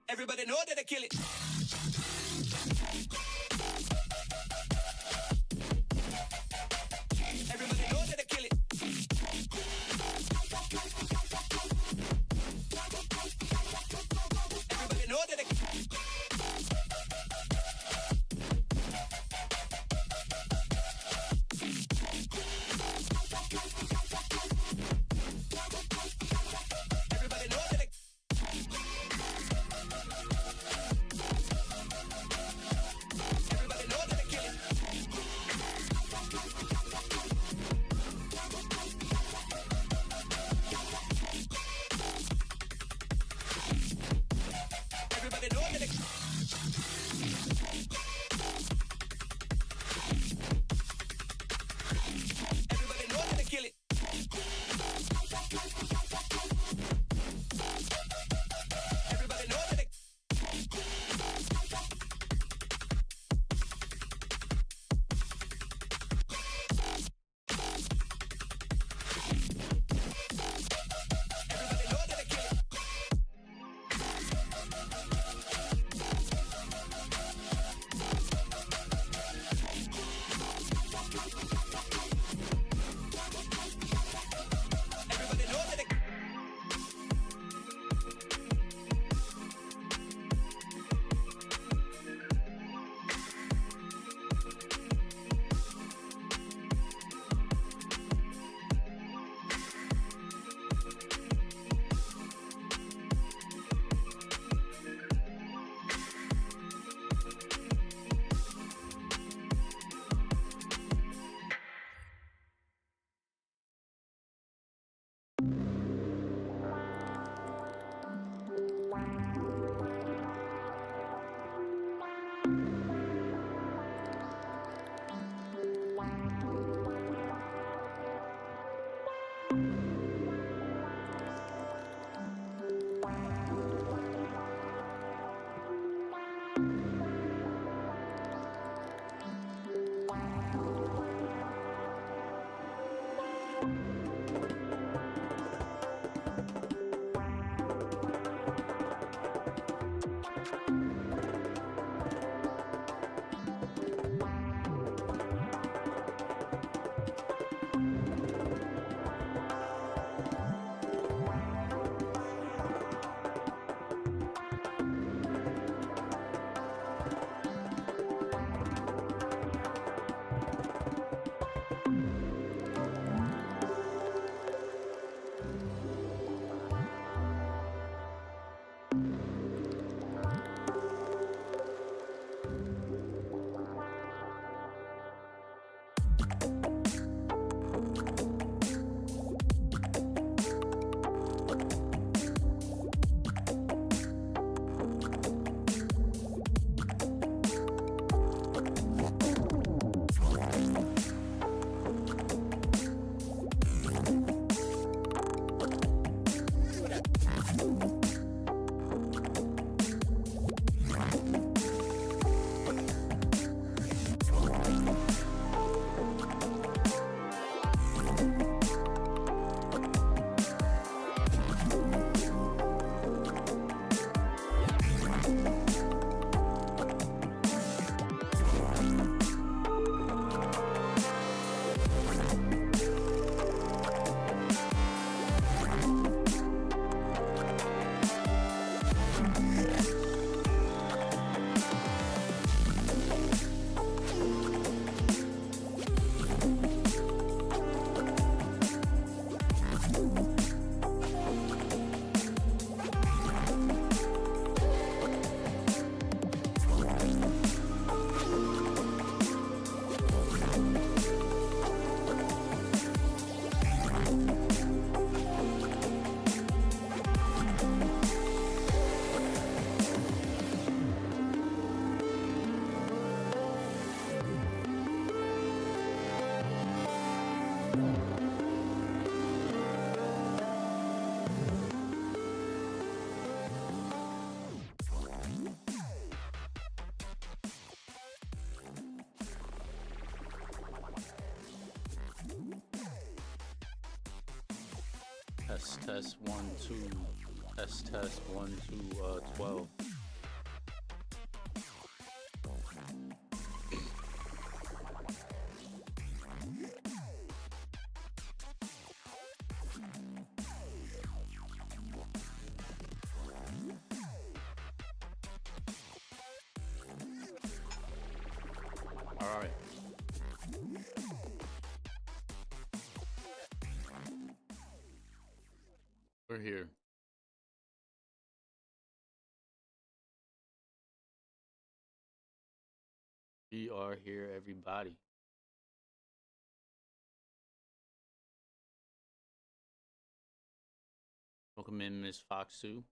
Everybody know that I kill it. Everybody know that I kill it. Everybody know that I kill it. Everybody know that I Test 1 2. Test 1 2 12. All right. We're here. We are here, everybody. Welcome in, Miss Foxu.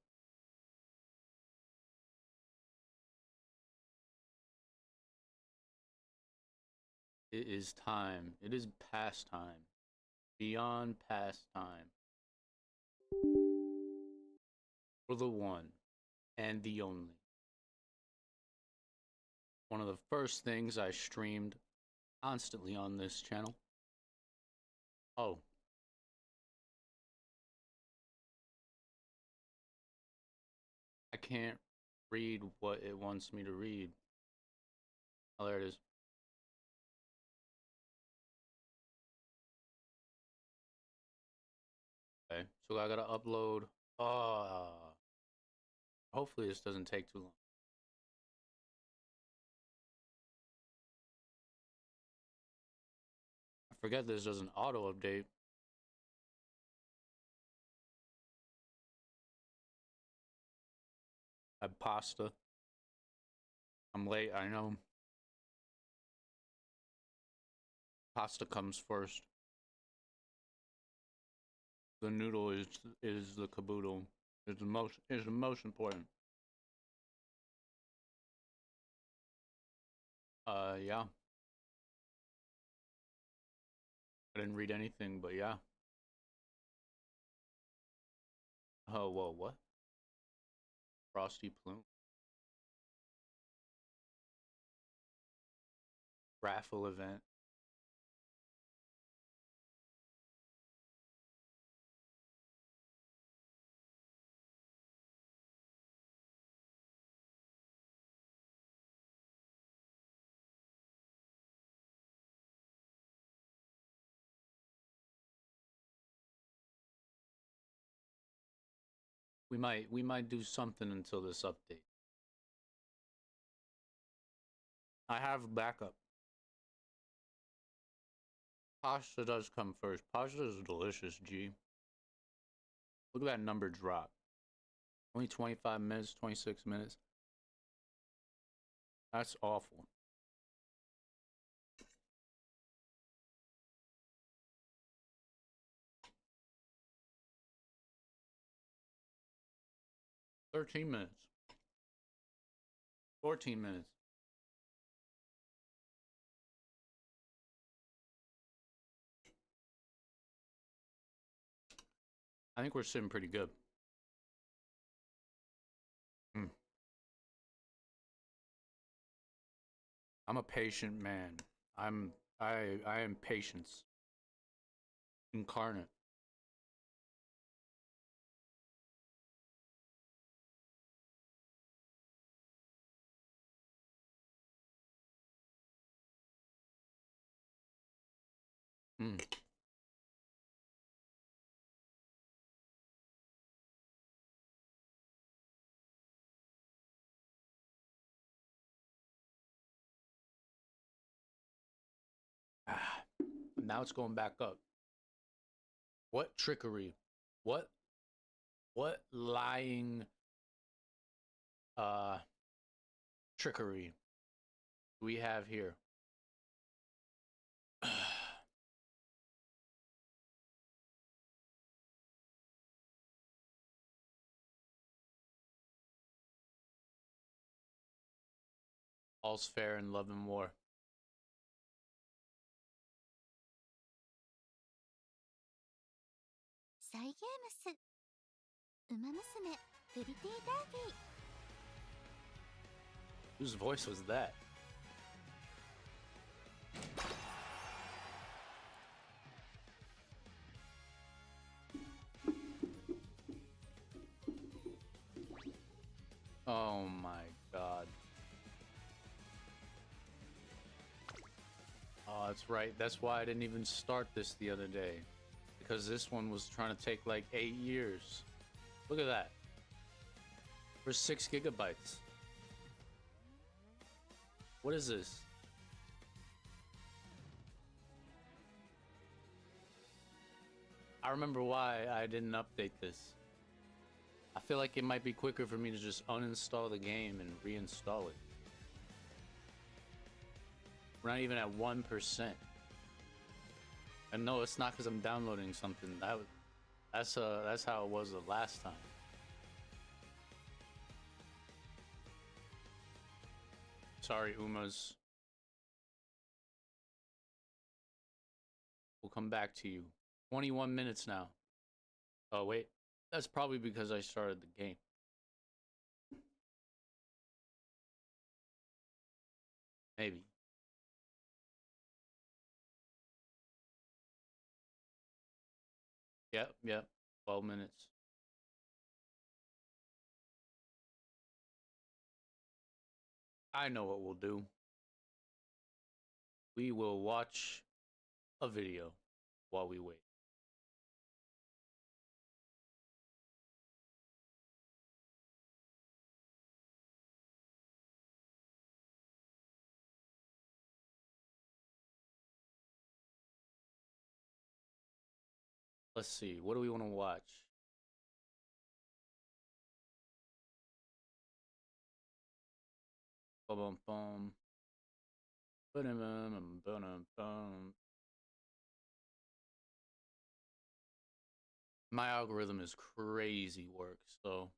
It is time. It is past time. Beyond past time. For the one and the only. One of the first things I streamed constantly on this channel. Oh. I can't read what it wants me to read. Oh, there it is. Okay, so I gotta upload. Hopefully this doesn't take too long. I forget this doesn't auto update. I had pasta. I'm late, I know. Pasta comes first. The noodle is the caboodle. Is the most important. Yeah. I didn't read anything, but yeah. Oh, whoa, what? Frosty Plume. raffle event. We might do something until this update. I have backup. Pasta does come first. Pasta is delicious, G. Look at that number drop. Only 25 minutes, 26 minutes. That's awful. $13 minutes. 14 minutes. I think we're sitting pretty good. I'm a patient man. I am patience incarnate. Mm. Ah, now it's going back up. What trickery? What lying uh trickery we have here? All's fair in love and war. Whose voice was that? Oh my god. Oh, that's right. That's why I didn't even start this the other day. Because this one was trying to take like 8 years. Look at that. For 6 gigabytes. What is this? I remember why I didn't update this. I feel like it might be quicker for me to just uninstall the game and reinstall it. We're not even at 1%. And no, it's not because I'm downloading something. That's how it was the last time. Sorry, Umas. We'll come back to you. 21 minutes now. Oh, wait. That's probably because I started the game. Maybe. Yep. 12 minutes. I know what we'll do. We will watch a video while we wait. Let's see. What do we want to watch? Bum bum bum. My algorithm is crazy work, so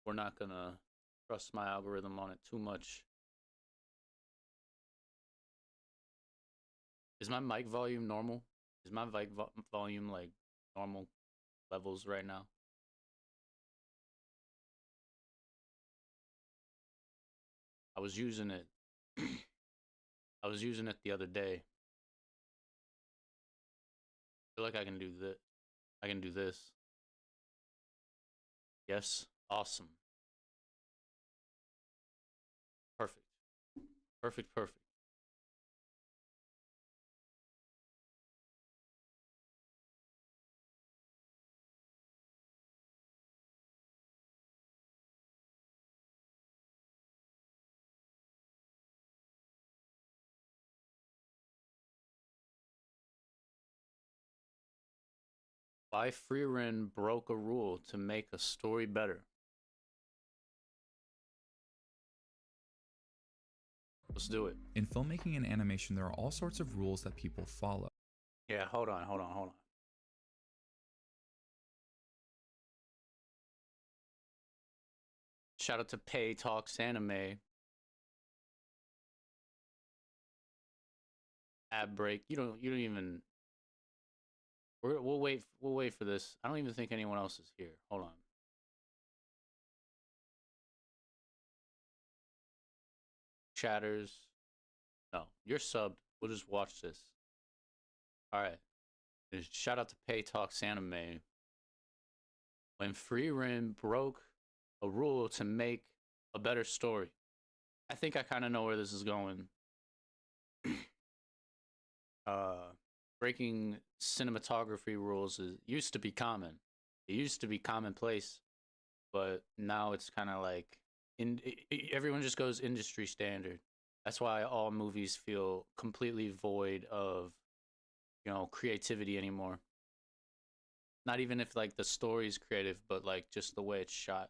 we're not gonna trust my algorithm on it too much. Is my mic volume normal? Is my mic volume like normal levels right now? I was using it. I was using it the other day. I feel like I can do this. I can do this. Yes. Awesome. Perfect. Perfect. Perfect. Why Freerin broke a rule to make a story better. Let's do it. In filmmaking and animation, there are all sorts of rules that people follow. Yeah, hold on. Shout out to Pay Talks Anime. Ad break. You don't even. We'll wait for this. I don't even think anyone else is here. Hold on. Chatters. No, you're subbed. We'll just watch this. All right. Shout out to Pay Talks Anime. When Freerin broke a rule to make a better story. I think I kind of know where this is going. Breaking cinematography rules used to be common. It used to be commonplace, but now it's kind of like everyone just goes industry standard. That's why all movies feel completely void of, creativity anymore. Not even if like the story's creative, but like just the way it's shot.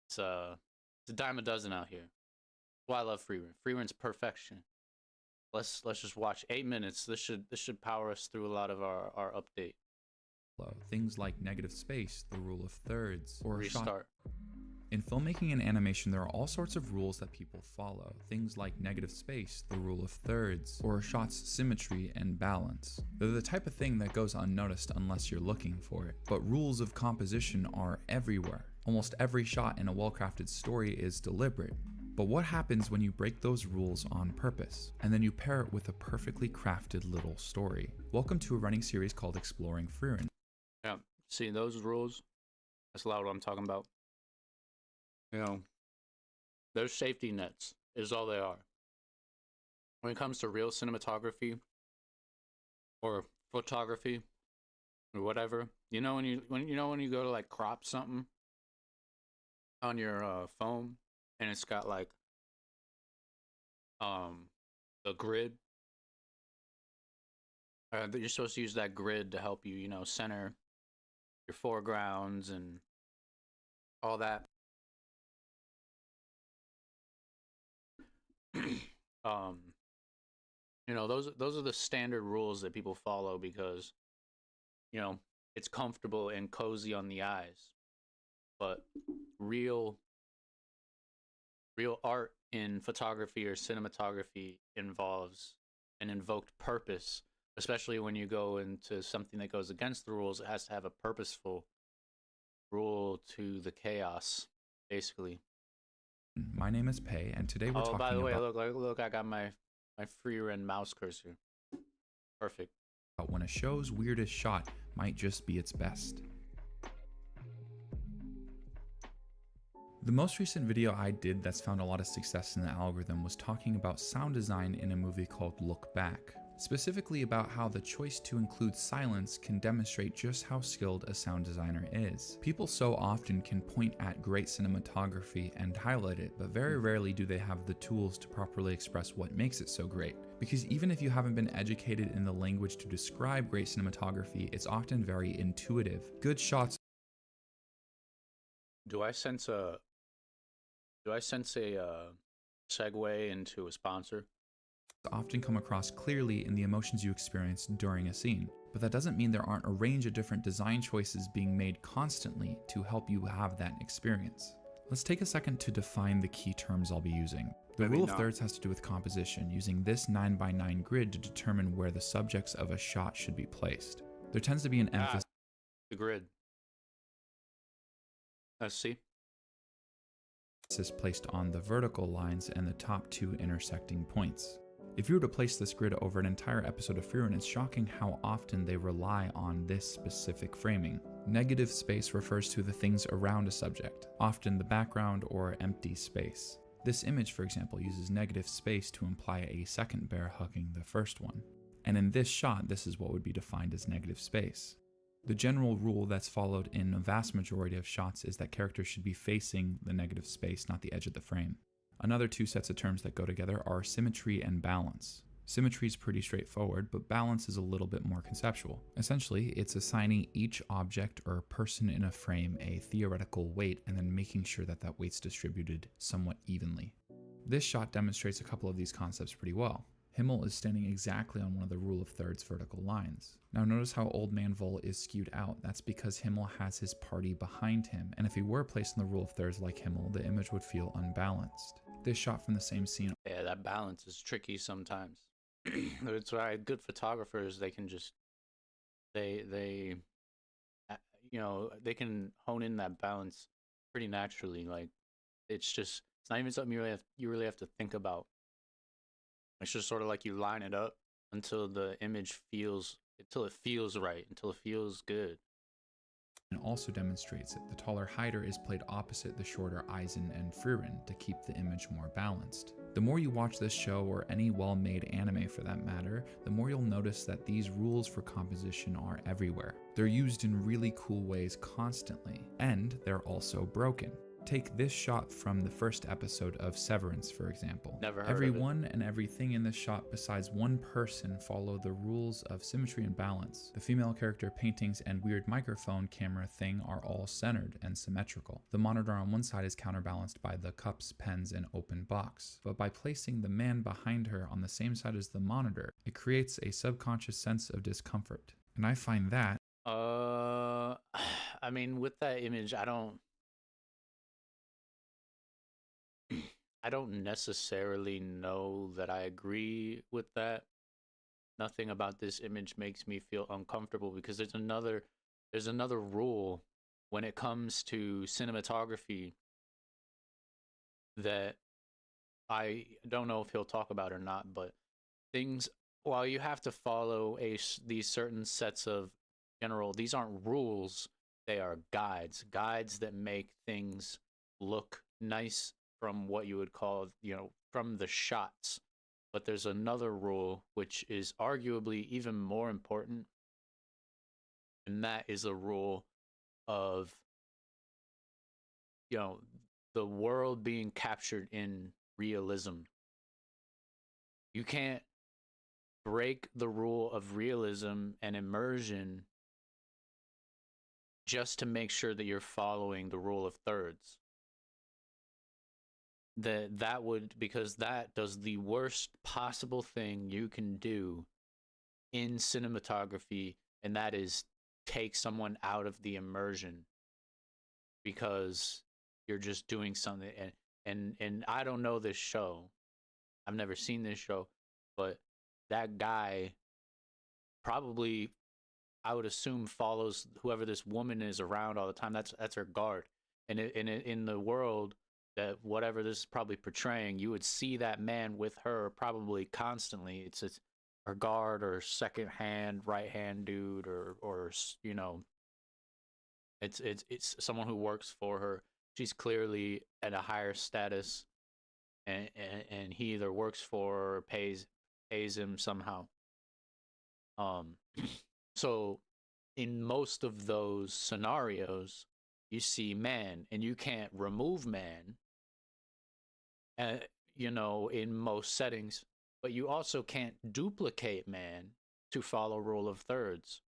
It's a dime a dozen out here. That's why I love Freerin. Freerin's perfection. Let's just watch 8 minutes. This should power us through a lot of our update. Things like negative space, the rule of thirds, or Restart. In filmmaking and animation, there are all sorts of rules that people follow. Things like negative space, the rule of thirds, or a shot's symmetry and balance. They're the type of thing that goes unnoticed unless you're looking for it. But rules of composition are everywhere. Almost every shot in a well-crafted story is deliberate. But what happens when you break those rules on purpose, and then you pair it with a perfectly crafted little story? Welcome to a running series called Exploring Freerin. Yeah, see those rules? That's a lot what I'm talking about. Those safety nets is all they are. When it comes to real cinematography or photography or whatever, when you go to like crop something on your phone and it's got like the grid, you're supposed to use that grid to help you, center your foregrounds and all that. Those are the standard rules that people follow because it's comfortable and cozy on the eyes. But real art in photography or cinematography involves an invoked purpose, especially when you go into something that goes against the rules. It has to have a purposeful rule to the chaos, basically. My name is Pei, and today we're talking about... Oh, by the way, look, I got my Freerin mouse cursor. Perfect. When a show's weirdest shot might just be its best. The most recent video I did that's found a lot of success in the algorithm was talking about sound design in a movie called Look Back. Specifically about how the choice to include silence can demonstrate just how skilled a sound designer is. People so often can point at great cinematography and highlight it, but very rarely do they have the tools to properly express what makes it so great. Because even if you haven't been educated in the language to describe great cinematography, it's often very intuitive. Good shots... Do I sense a segue into a sponsor? Often come across clearly in the emotions you experience during a scene. But that doesn't mean there aren't a range of different design choices being made constantly to help you have that experience. Let's take a second to define the key terms I'll be using. The rule of thirds has to do with composition, using this 9x9 grid to determine where the subjects of a shot should be placed. There tends to be an emphasis... The grid. Let's see. is placed on the vertical lines and the top two intersecting points. If you were to place this grid over an entire episode of Frieren, it's shocking how often they rely on this specific framing. Negative space refers to the things around a subject, often the background or empty space. This image, for example, uses negative space to imply a second bear hugging the first one. And in this shot, this is what would be defined as negative space. The general rule that's followed in a vast majority of shots is that characters should be facing the negative space, not the edge of the frame. Another two sets of terms that go together are symmetry and balance. Symmetry is pretty straightforward, but balance is a little bit more conceptual. Essentially, it's assigning each object or person in a frame a theoretical weight and then making sure that that weight's distributed somewhat evenly. This shot demonstrates a couple of these concepts pretty well. Himmel is standing exactly on one of the rule of thirds vertical lines. Now notice how Old Man Vol is skewed out. That's because Himmel has his party behind him, and if he were placed in the rule of thirds like Himmel, the image would feel unbalanced. This shot from the same scene. Yeah, that balance is tricky sometimes. That's why good photographers, they can just they they can hone in that balance pretty naturally. Like it's not even something you really have to think about. It's just sort of like you line it up until it feels right, until it feels good. And also demonstrates that the taller Hyder is played opposite the shorter Eisen and Frieren to keep the image more balanced. The more you watch this show, or any well-made anime for that matter, the more you'll notice that these rules for composition are everywhere. They're used in really cool ways constantly, and they're also broken. Take this shot from the first episode of Severance, for example. Never heard Everyone and everything in this shot besides one person follow the rules of symmetry and balance. The female character paintings and weird microphone camera thing are all centered and symmetrical. The monitor on one side is counterbalanced by the cups, pens, and open box. But by placing the man behind her on the same side as the monitor, it creates a subconscious sense of discomfort. And I find that... I mean, with that image, I don't necessarily know that I agree with that. Nothing about this image makes me feel uncomfortable because there's another rule when it comes to cinematography that I don't know if he'll talk about or not, but while you have to follow these certain sets of these aren't rules, they are guides that make things look nice from what you would call, from the shots. But there's another rule which is arguably even more important, and that is a rule of, the world being captured in realism. You can't break the rule of realism and immersion just to make sure that you're following the rule of thirds. Because that does the worst possible thing you can do in cinematography, and that is take someone out of the immersion because you're just doing something. And I don't know this show. I've never seen this show, but that guy probably, I would assume, follows whoever this woman is around all the time. That's her guard. And in the world that whatever this is probably portraying, you would see that man with her probably constantly. It's her guard or second hand, right hand dude, or it's someone who works for her. She's clearly at a higher status, and he either works for her or pays him somehow. So in most of those scenarios, you see man, and you can't remove man, in most settings, but you also can't duplicate man to follow rule of thirds.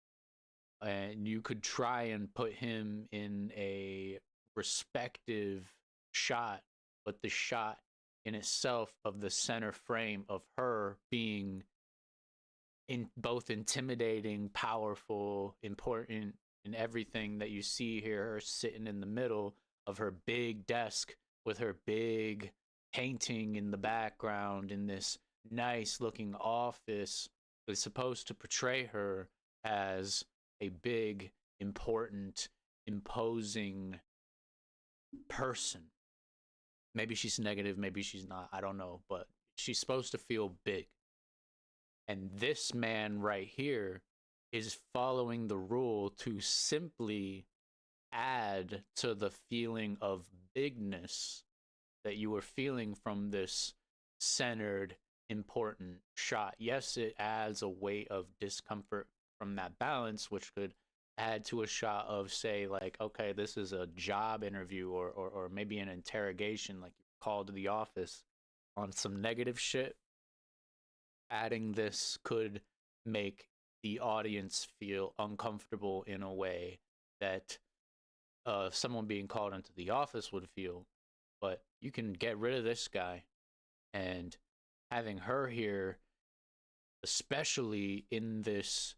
And you could try and put him in a respective shot, but the shot in itself of the center frame of her being both intimidating, powerful, important, and everything that you see here, her sitting in the middle of her big desk with her big painting in the background in this nice looking office, is supposed to portray her as a big, important, imposing person. Maybe she's negative, maybe she's not. I don't know, but she's supposed to feel big. And this man right here is following the rule to simply add to the feeling of bigness that you were feeling from this centered, important shot. Yes, it adds a weight of discomfort from that balance, which could add to a shot of, say, like, okay, this is a job interview, or maybe an interrogation, like you're called to the office on some negative shit. Adding this could make the audience feel uncomfortable in a way that someone being called into the office would feel. But you can get rid of this guy, and having her here, especially in this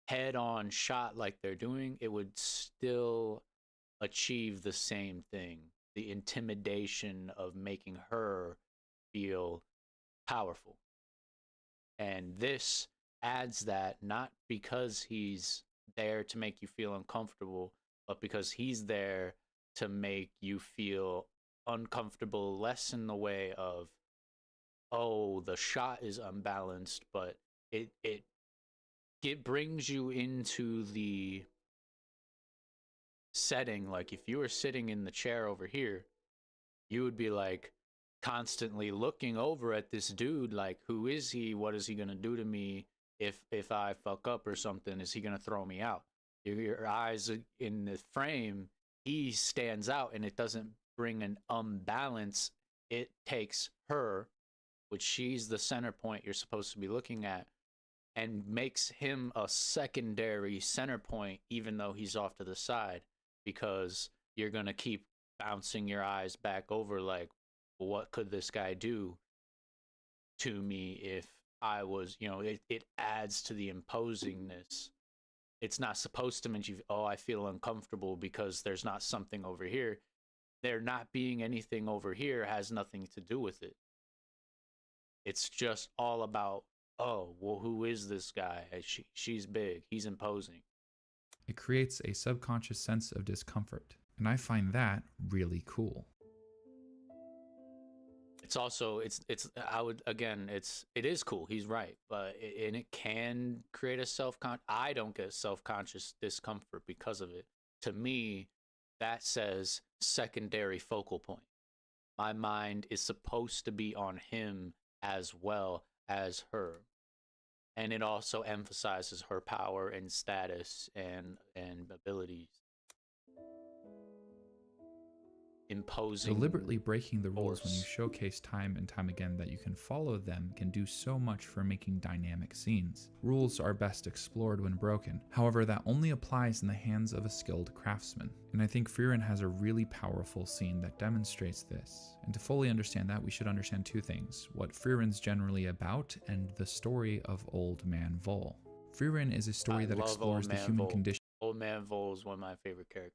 head-on shot like they're doing, it would still achieve the same thing. The intimidation of making her feel powerful. And this adds that, not because he's there to make you feel uncomfortable, but because he's there to make you feel uncomfortable, less in the way of, oh, the shot is unbalanced, but it brings you into the setting. Like, if you were sitting in the chair over here, you would be like constantly looking over at this dude, like, who is he? What is he gonna do to me if I fuck up or something? Is he gonna throw me out? Your eyes in the frame, he stands out, and it doesn't bring an unbalance. It takes her, which she's the center point you're supposed to be looking at, and makes him a secondary center point, even though he's off to the side, because you're gonna keep bouncing your eyes back over, like, what could this guy do to me if I was, it adds to the imposingness. It's not supposed to make you, oh, I feel uncomfortable because there's not something over here. There not being anything over here has nothing to do with it. It's just all about, oh, well, who is this guy? She's big. He's imposing. It creates a subconscious sense of discomfort, and I find that really cool. It's also, it is cool. He's right. But it can create I don't get self-conscious discomfort because of it. To me, that says secondary focal point. My mind is supposed to be on him as well as her. And it also emphasizes her power and status and abilities. Imposing. Deliberately breaking the rules when you force. showcase time and time again that you can follow them can do so much for making dynamic scenes. Rules are best explored when broken. However, that only applies in the hands of a skilled craftsman. And I think Frieren has a really powerful scene that demonstrates this. And to fully understand that, we should understand two things: what Frieren's generally about, and the story of Old Man Vol. Frieren is a story that explores the human condition. Old Man Vol is one of my favorite characters.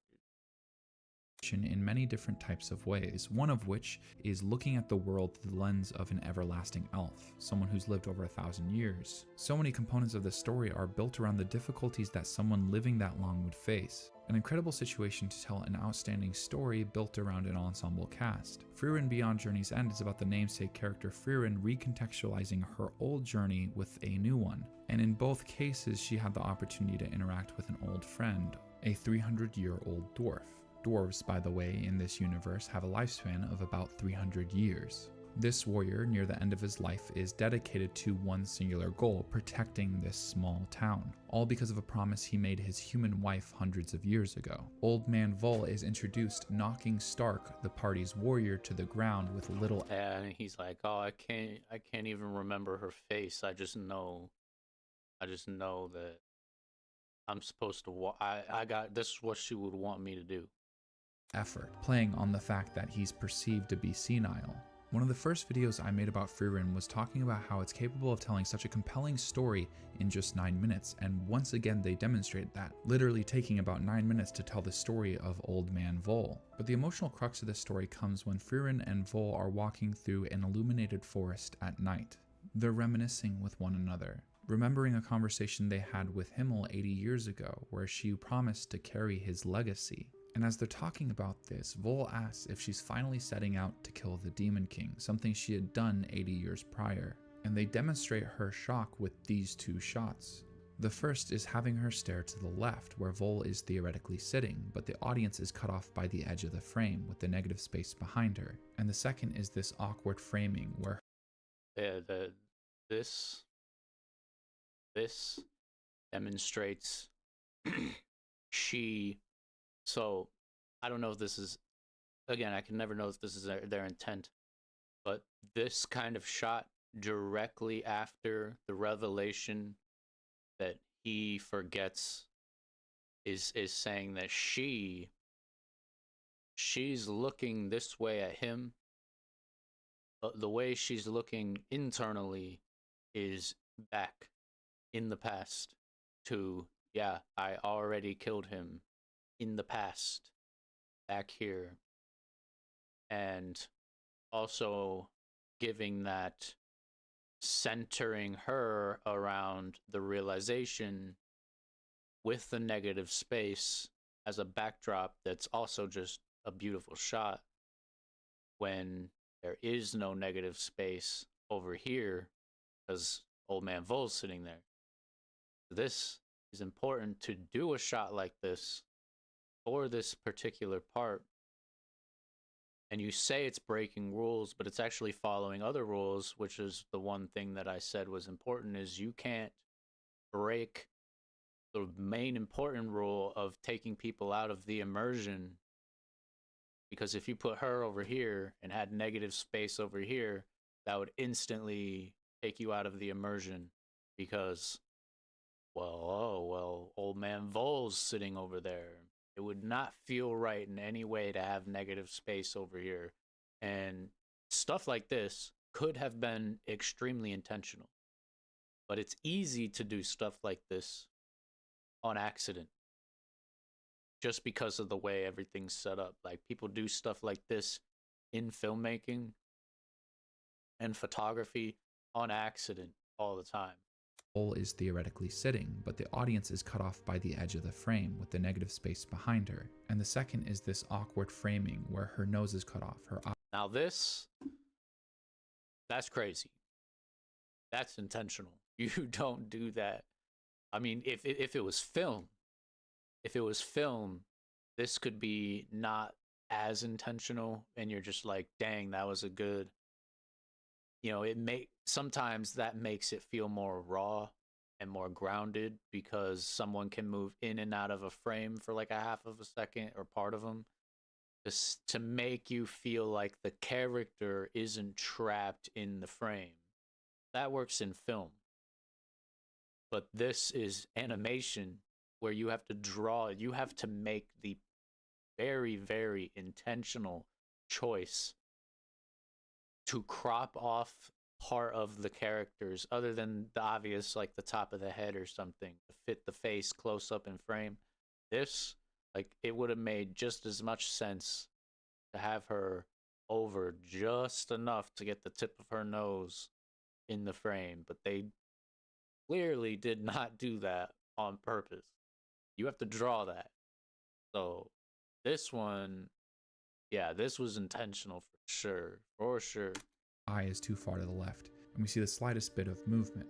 In many different types of ways, one of which is looking at the world through the lens of an everlasting elf, someone who's lived over 1,000 years. So many components of the story are built around the difficulties that someone living that long would face. An incredible situation to tell an outstanding story built around an ensemble cast. Frieren Beyond Journey's End is about the namesake character Frieren recontextualizing her old journey with a new one, and in both cases she had the opportunity to interact with an old friend, a 300-year-old dwarf. Dwarves, by the way, in this universe have a lifespan of about 300 years. This warrior, near the end of his life, is dedicated to one singular goal: protecting this small town, all because of a promise he made his human wife hundreds of years ago. Old Man Vol is introduced, knocking Stark, the party's warrior, to the ground with little. And he's like, oh, I can't even remember her face. I just know that I'm supposed to. This is what she would want me to do. Effort, playing on the fact that he's perceived to be senile. One of the first videos I made about Frieren was talking about how it's capable of telling such a compelling story in just 9 minutes, and once again they demonstrate that, literally taking about 9 minutes to tell the story of Old Man Vol. But the emotional crux of this story comes when Frieren and Vol are walking through an illuminated forest at night. They're reminiscing with one another, remembering a conversation they had with Himmel 80 years ago where she promised to carry his legacy. And as they're talking about this, Vol asks if she's finally setting out to kill the Demon King, something she had done 80 years prior. And they demonstrate her shock with these two shots. The first is having her stare to the left, where Vol is theoretically sitting, but the audience is cut off by the edge of the frame with the negative space behind her. And the second is this awkward framing where this demonstrates so I don't know if this is, again, I can never know if this is their intent, but this kind of shot directly after the revelation that he forgets is saying that she's looking this way at him, but the way she's looking internally is back in the past to, yeah, I already killed him in the past, back here. And also giving that, centering her around the realization with the negative space as a backdrop that's also just a beautiful shot when there is no negative space over here because old man Vol's sitting there. This is important to do a shot like this for this particular part. And you say it's breaking rules, but it's actually following other rules, which is the one thing that I said was important, is you can't break the main important rule of taking people out of the immersion, because if you put her over here and had negative space over here, that would instantly take you out of the immersion because, well, old man Vol's sitting over there. It would not feel right in any way to have negative space over here. And stuff like this could have been extremely intentional. But it's easy to do stuff like this on accident just because of the way everything's set up. Like, people do stuff like this in filmmaking and photography on accident all the time. Vol is theoretically sitting, but the audience is cut off by the edge of the frame with the negative space behind her. And the second is this awkward framing where her nose is cut off, her eye. Now that's crazy. That's intentional. You don't do that. I mean, if it was film, this could be not as intentional, and you're just like, dang, that was a good, sometimes that makes it feel more raw and more grounded because someone can move in and out of a frame for like a half of a second or part of them, just to make you feel like the character isn't trapped in the frame. That works in film. But this is animation where you have to draw, you have to make the very, very intentional choice to crop off part of the characters other than the obvious, like the top of the head or something, to fit the face close up in frame. This, like, it would have made just as much sense to have her over just enough to get the tip of her nose in the frame, but they clearly did not do that on purpose. You have to draw that. So this one, yeah, this was intentional for sure. Eye is too far to the left, and we see the slightest bit of movement.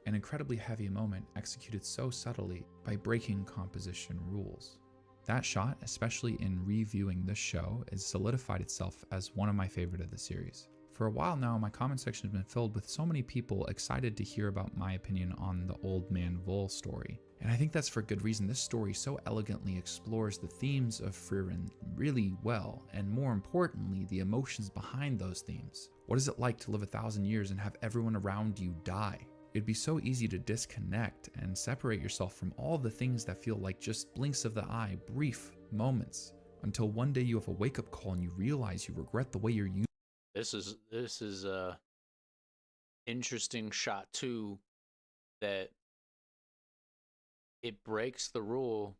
An incredibly heavy moment executed so subtly by breaking composition rules. That shot, especially in reviewing this show, has solidified itself as one of my favorite of the series. For a while now, my comment section has been filled with so many people excited to hear about my opinion on the Old Man Vol story. And I think that's for good reason. This story so elegantly explores the themes of Frieren really well, and more importantly, the emotions behind those themes. What is it like to live 1,000 years and have everyone around you die? It'd be so easy to disconnect and separate yourself from all the things that feel like just blinks of the eye, brief moments, until one day you have a wake-up call and you realize you regret the way you're using. This is a interesting shot too, that it breaks the rule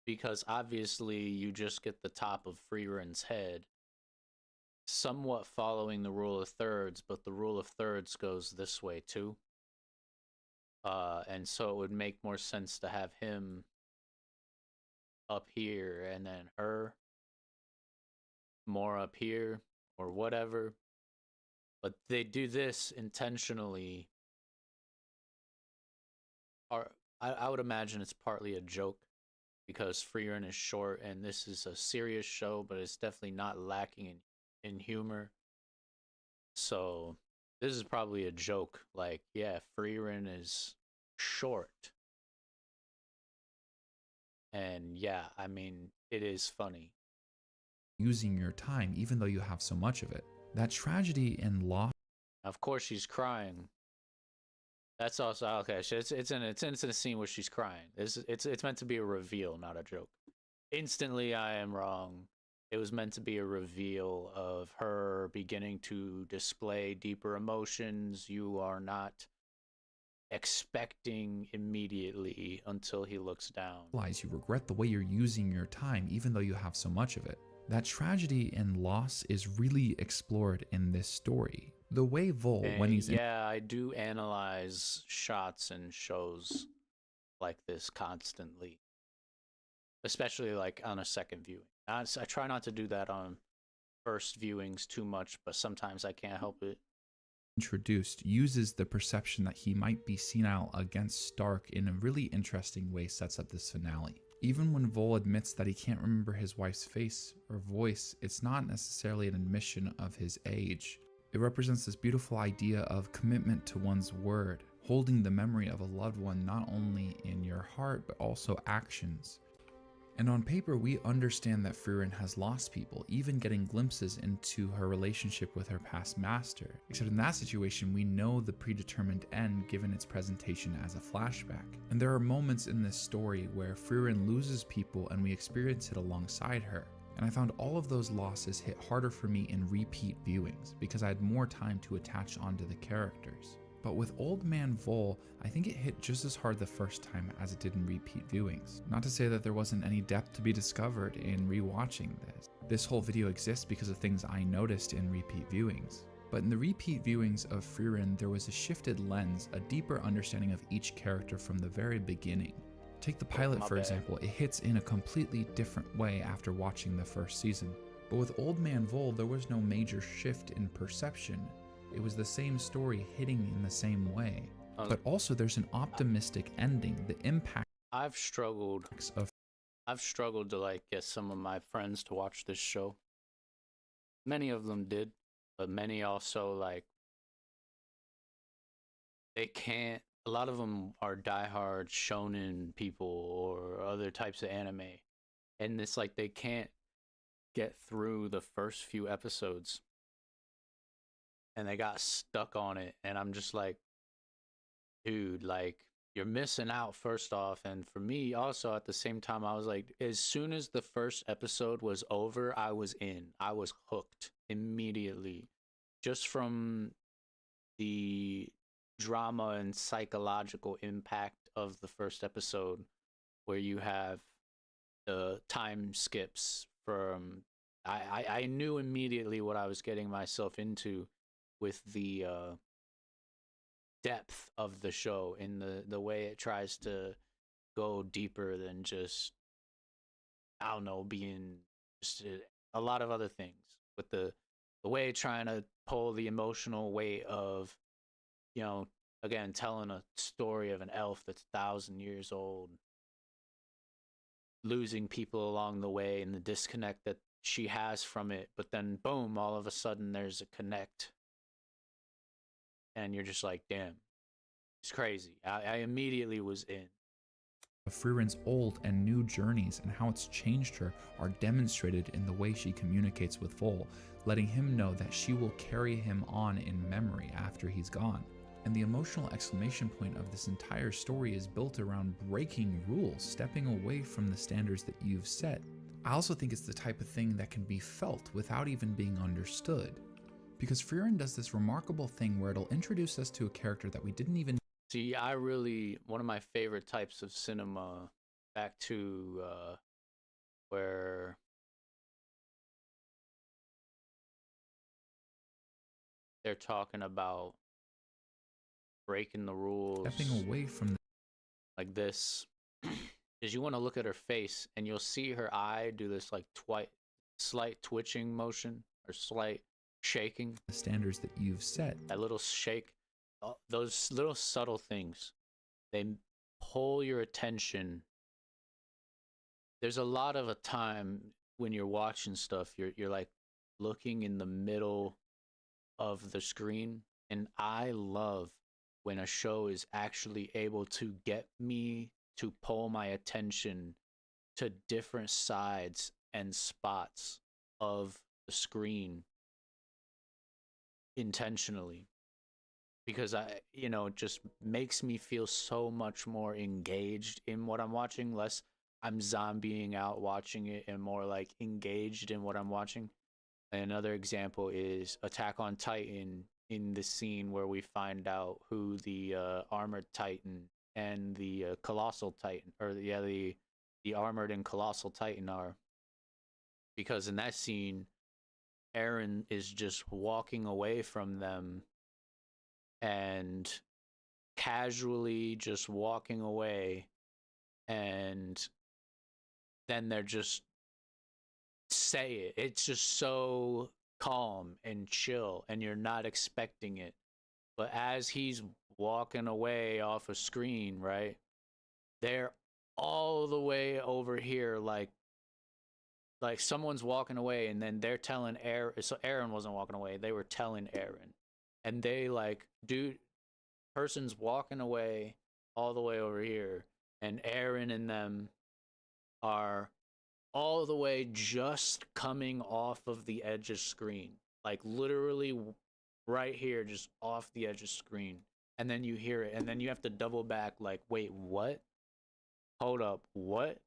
because obviously you just get the top of Frieren's head, somewhat following the rule of thirds, but the rule of thirds goes this way too. And so it would make more sense to have him up here and then her more up here or whatever. But they do this intentionally. Or I would imagine it's partly a joke because Freerin is short and this is a serious show, but it's definitely not lacking in humor. So this is probably a joke. Like, yeah, Freerin is short. And yeah, I mean, it is funny. Using your time, even though you have so much of it. That tragedy and loss. Of course, she's crying. That's also okay. It's in a scene where she's crying. It's meant to be a reveal, not a joke. Instantly, I am wrong. It was meant to be a reveal of her beginning to display deeper emotions. You are not expecting immediately until he looks down. You regret the way you're using your time, even though you have so much of it. That tragedy and loss is really explored in this story. The way Vol, when he's yeah, I do analyze shots and shows like this constantly, especially like on a second viewing. I try not to do that on first viewings too much, but sometimes I can't help it. Introduced, uses the perception that he might be senile against Stark in a really interesting way, sets up this finale. Even when Vol admits that he can't remember his wife's face or voice, it's not necessarily an admission of his age. It represents this beautiful idea of commitment to one's word, holding the memory of a loved one not only in your heart but also actions. And on paper, we understand that Frieren has lost people, even getting glimpses into her relationship with her past master. Except in that situation, we know the predetermined end given its presentation as a flashback. And there are moments in this story where Frieren loses people and we experience it alongside her. And I found all of those losses hit harder for me in repeat viewings because I had more time to attach onto the characters. But with Old Man Vol, I think it hit just as hard the first time as it did in repeat viewings. Not to say that there wasn't any depth to be discovered in rewatching this. This whole video exists because of things I noticed in repeat viewings. But in the repeat viewings of Frieren, there was a shifted lens, a deeper understanding of each character from the very beginning. Take the pilot, for example, it hits in a completely different way after watching the first season. But with Old Man Vol, there was no major shift in perception. It was the same story hitting in the same way. But also there's an optimistic ending. The impact I've struggled to like get some of my friends to watch this show. Many of them did, but many also like they can't. A lot of them are diehard shonen people or other types of anime, and it's like they can't get through the first few episodes and they got stuck on it, and I'm just like, dude, like, you're missing out, first off. And for me also, at the same time, I was like, as soon as the first episode was over, I was hooked immediately, just from the drama and psychological impact of the first episode, where you have the time skips from I knew immediately what I was getting myself into with the depth of the show, in the way it tries to go deeper than just, I don't know, being just a lot of other things, with the way it's trying to pull the emotional weight of, you know, again, telling a story of an elf that's 1,000 years old, losing people along the way and the disconnect that she has from it, but then boom, all of a sudden there's a connect. And you're just like, damn, it's crazy. I immediately was in. Frieren's old and new journeys and how it's changed her are demonstrated in the way she communicates with Vol, letting him know that she will carry him on in memory after he's gone. And the emotional exclamation point of this entire story is built around breaking rules, stepping away from the standards that you've set. I also think it's the type of thing that can be felt without even being understood. Because Frieren does this remarkable thing where it'll introduce us to a character that we didn't even see. One of my favorite types of cinema, back to where they're talking about breaking the rules, stepping away from like this. is you want to look at her face and you'll see her eye do this like slight twitching motion or slight shaking. The standards that you've set. That little shake, those little subtle things, they pull your attention. There's a lot of a time when you're watching stuff, you're like looking in the middle of the screen, and I love when a show is actually able to get me to pull my attention to different sides and spots of the screen intentionally, because it just makes me feel so much more engaged in what I'm watching. Less I'm zombieing out watching it and more like engaged in what I'm watching. Another example is Attack on Titan, in the scene where we find out who the armored Titan and the colossal Titan, or the armored and colossal Titan are. Because in that scene, Eren is just walking away from them and casually just walking away, and then they're just say it. It's just so calm and chill, and you're not expecting it. But as he's walking away off a screen, right, they're all the way over here, like someone's walking away, and then they're telling Eren. So Eren wasn't walking away; they were telling Eren, and they like, dude, person's walking away all the way over here, and Eren and them are all the way just coming off of the edge of screen, like literally right here, just off the edge of screen. And then you hear it, and then you have to double back, like, wait, what? Hold up, what?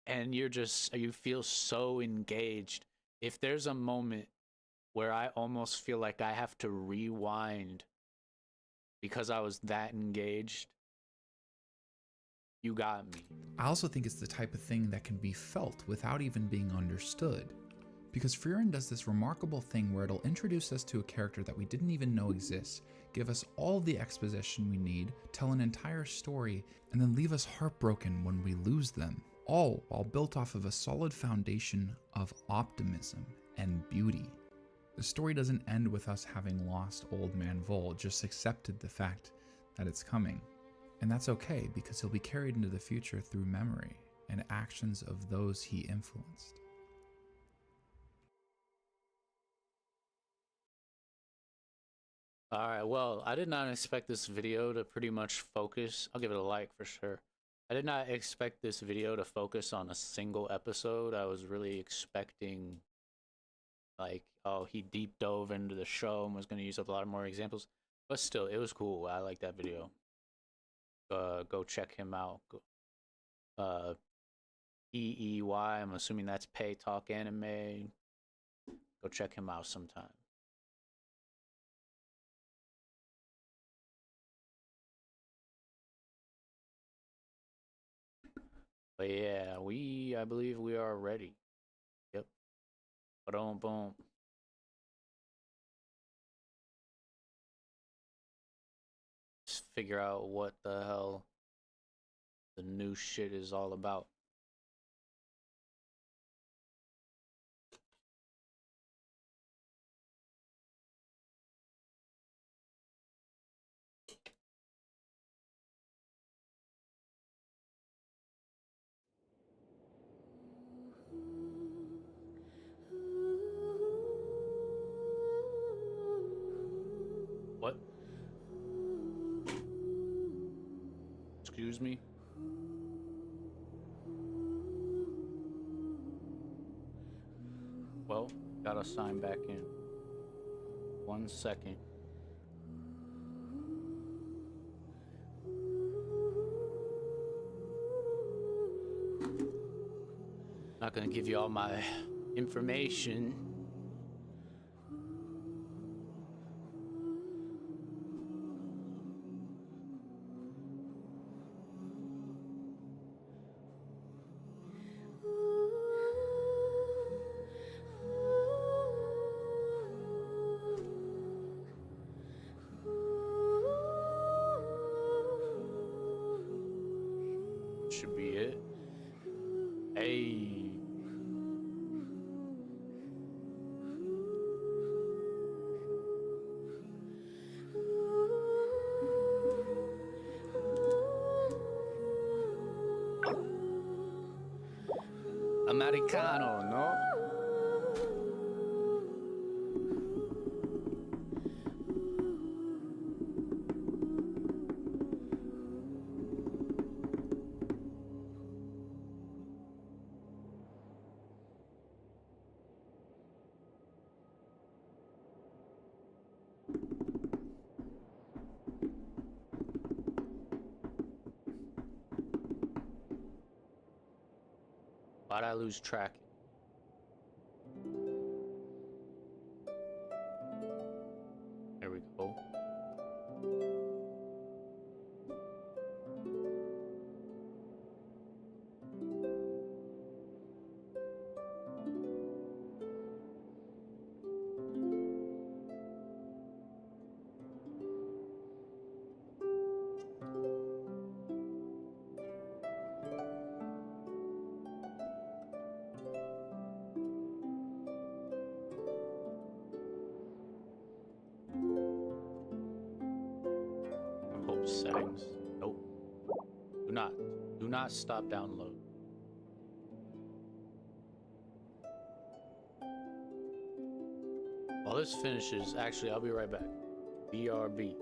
And you feel so engaged. If there's a moment where I almost feel like I have to rewind because I was that engaged, you got me. I also think it's the type of thing that can be felt without even being understood. Because Frieren does this remarkable thing where it'll introduce us to a character that we didn't even know exists, give us all the exposition we need, tell an entire story, and then leave us heartbroken when we lose them. All while built off of a solid foundation of optimism and beauty. The story doesn't end with us having lost Old Man Vol, just accepted the fact that it's coming. And that's okay, because he'll be carried into the future through memory and actions of those he influenced. Alright, well, I did not expect this video to pretty much focus. I'll give it a like for sure. I did not expect this video to focus on a single episode. I was really expecting, like, oh, he deep dove into the show and was going to use up a lot more examples. But still, it was cool. I like that video. Go check him out. EEY, I'm assuming that's Pay Talk Anime. Go check him out sometime. But yeah, I believe we are ready. Yep. Boom, boom. Just figure out what the hell the new shit is all about. What? Excuse me? Well, gotta sign back in. 1 second. Not gonna give you all my information. Americano, no? Why'd I lose track? There we go. Hope settings. Nope. Do not stop download. While this finishes, actually, I'll be right back. BRB.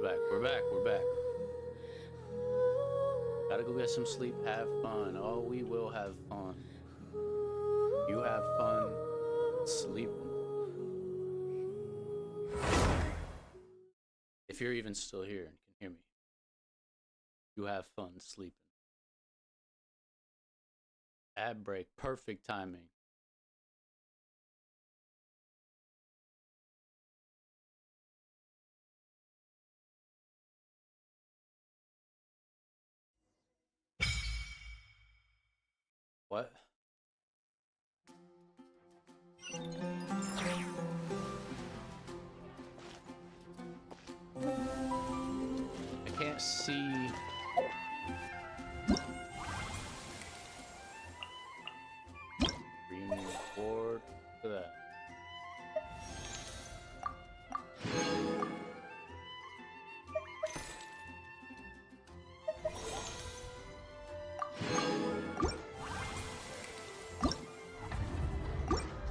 back. We're back. We're back. Gotta go get some sleep. Have fun. Oh, we will have fun. You have fun sleeping. If you're even still here and can hear me, you have fun sleeping. Ad break. Perfect timing. What? I can't see. Green board. Look at that.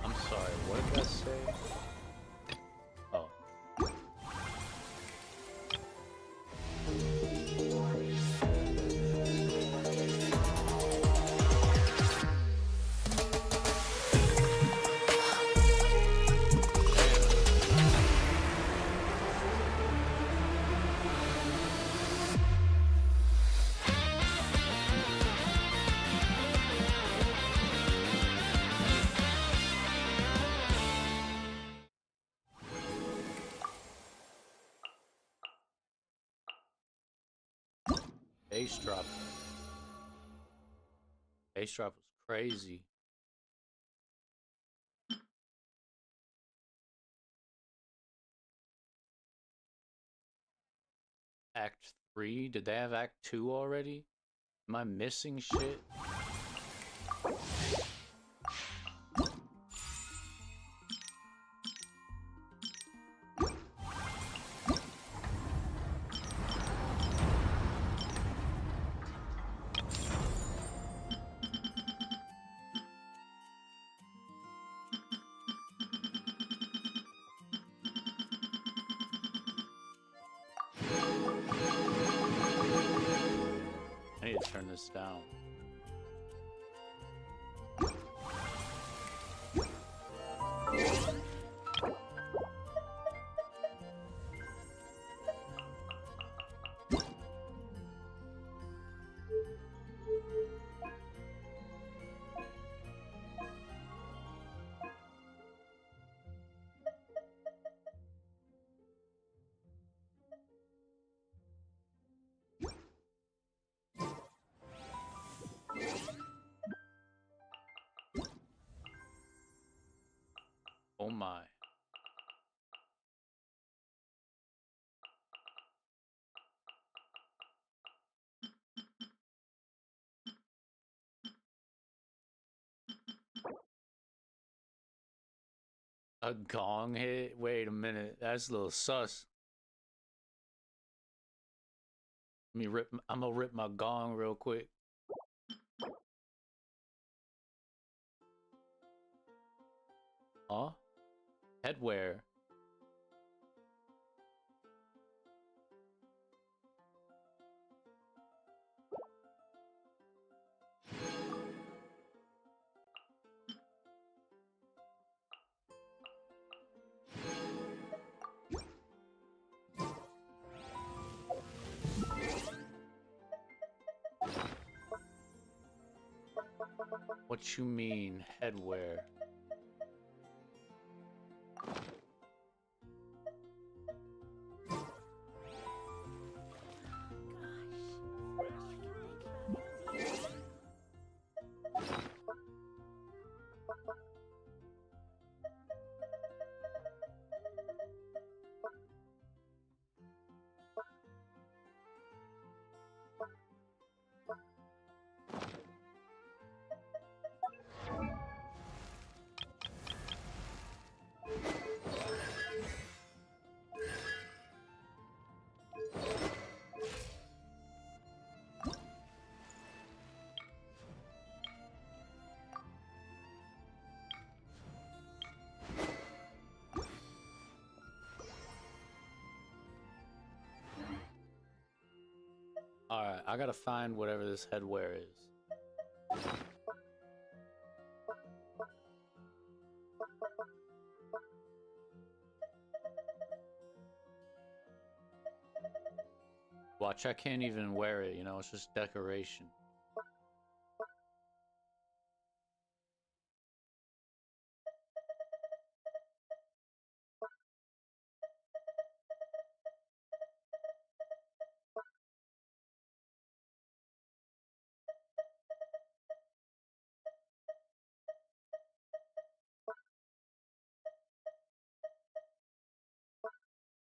I'm sorry, what did that say? Oh. Bass drop. Bass drop was crazy. Act 3? Did they have Act 2 already? Am I missing shit? I need to turn this down. Oh my. A gong hit? Wait a minute. That's a little sus. Let me rip. I'm gonna rip my gong real quick. Huh? Headwear. What you mean, headwear? Alright, I gotta find whatever this headwear is. Watch, I can't even wear it, you know, it's just decoration.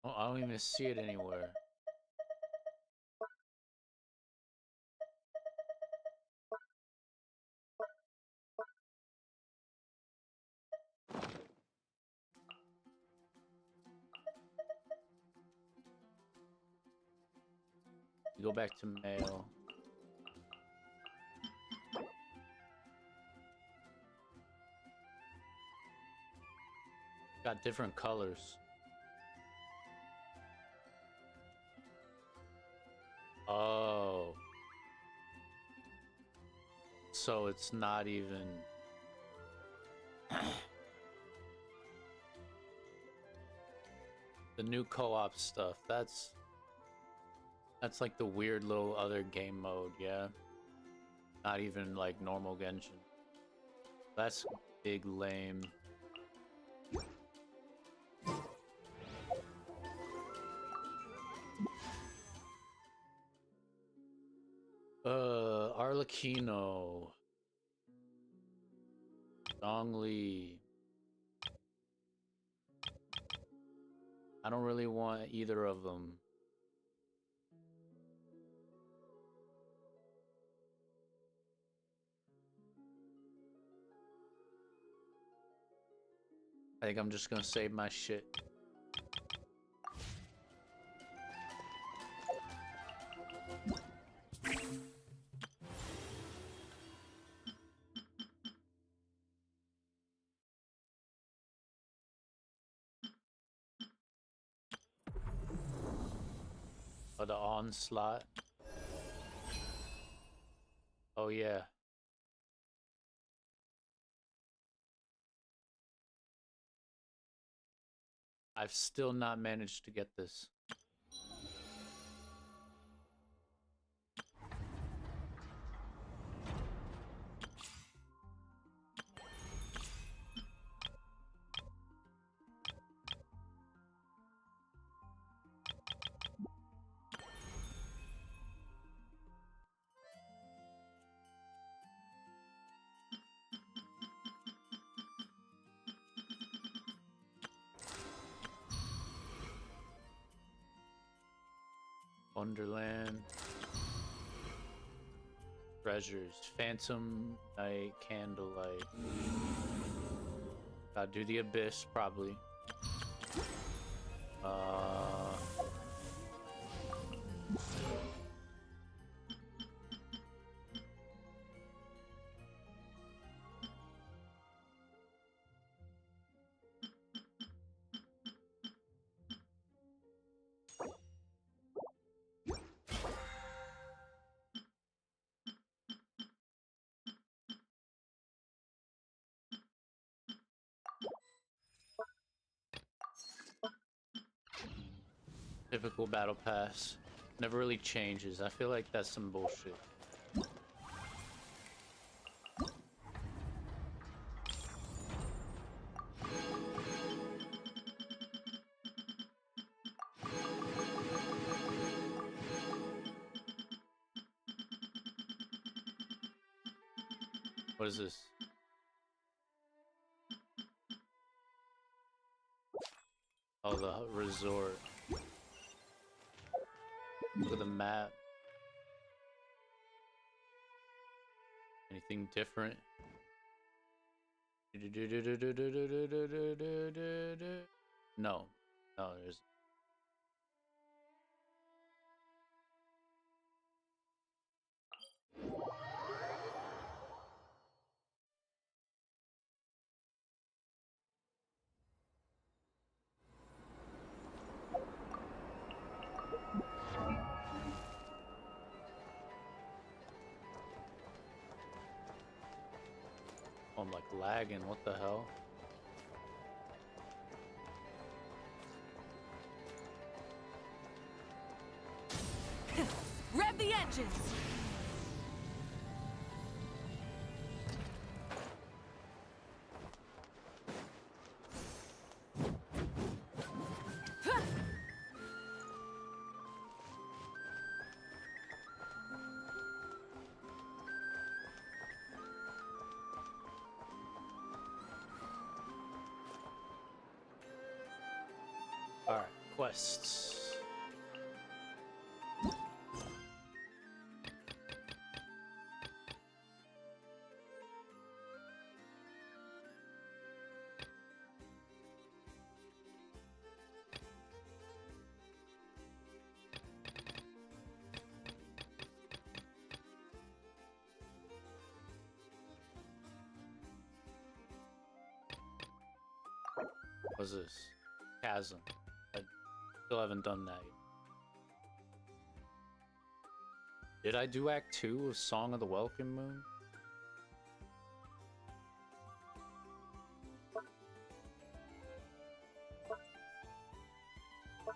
Oh, I don't even see it anywhere. Go back to mail. Got different colors. Oh. So it's not even... the new co-op stuff, that's like the weird little other game mode, yeah? Not even like normal Genshin. That's big lame. Arlecchino. Zhongli. I don't really want either of them. I think I'm just gonna save my shit. Oh, the onslaught. Oh yeah. I've still not managed to get this. Wonderland. Treasures. Phantom Night, Candlelight. Gotta do the Abyss, probably. Typical battle pass. Never really changes. I feel like that's some bullshit. What is this? Oh, the resort. Look at the map. Anything different? No. No, there's... I'm like lagging. What the hell? Rev the engines! Alright, quests. What's this? Chasm. I still haven't done that yet. Did I do Act 2 of Song of the Welcome Moon?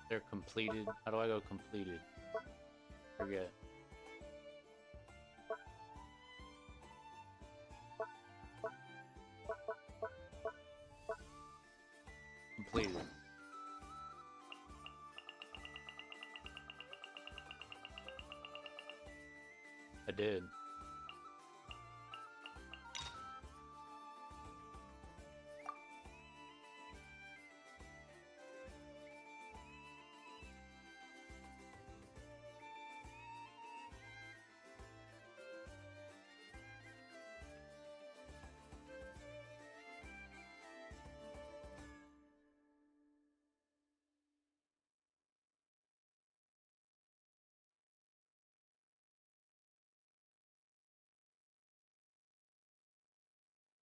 They're completed. How do I go completed? Forget. Completed. I did.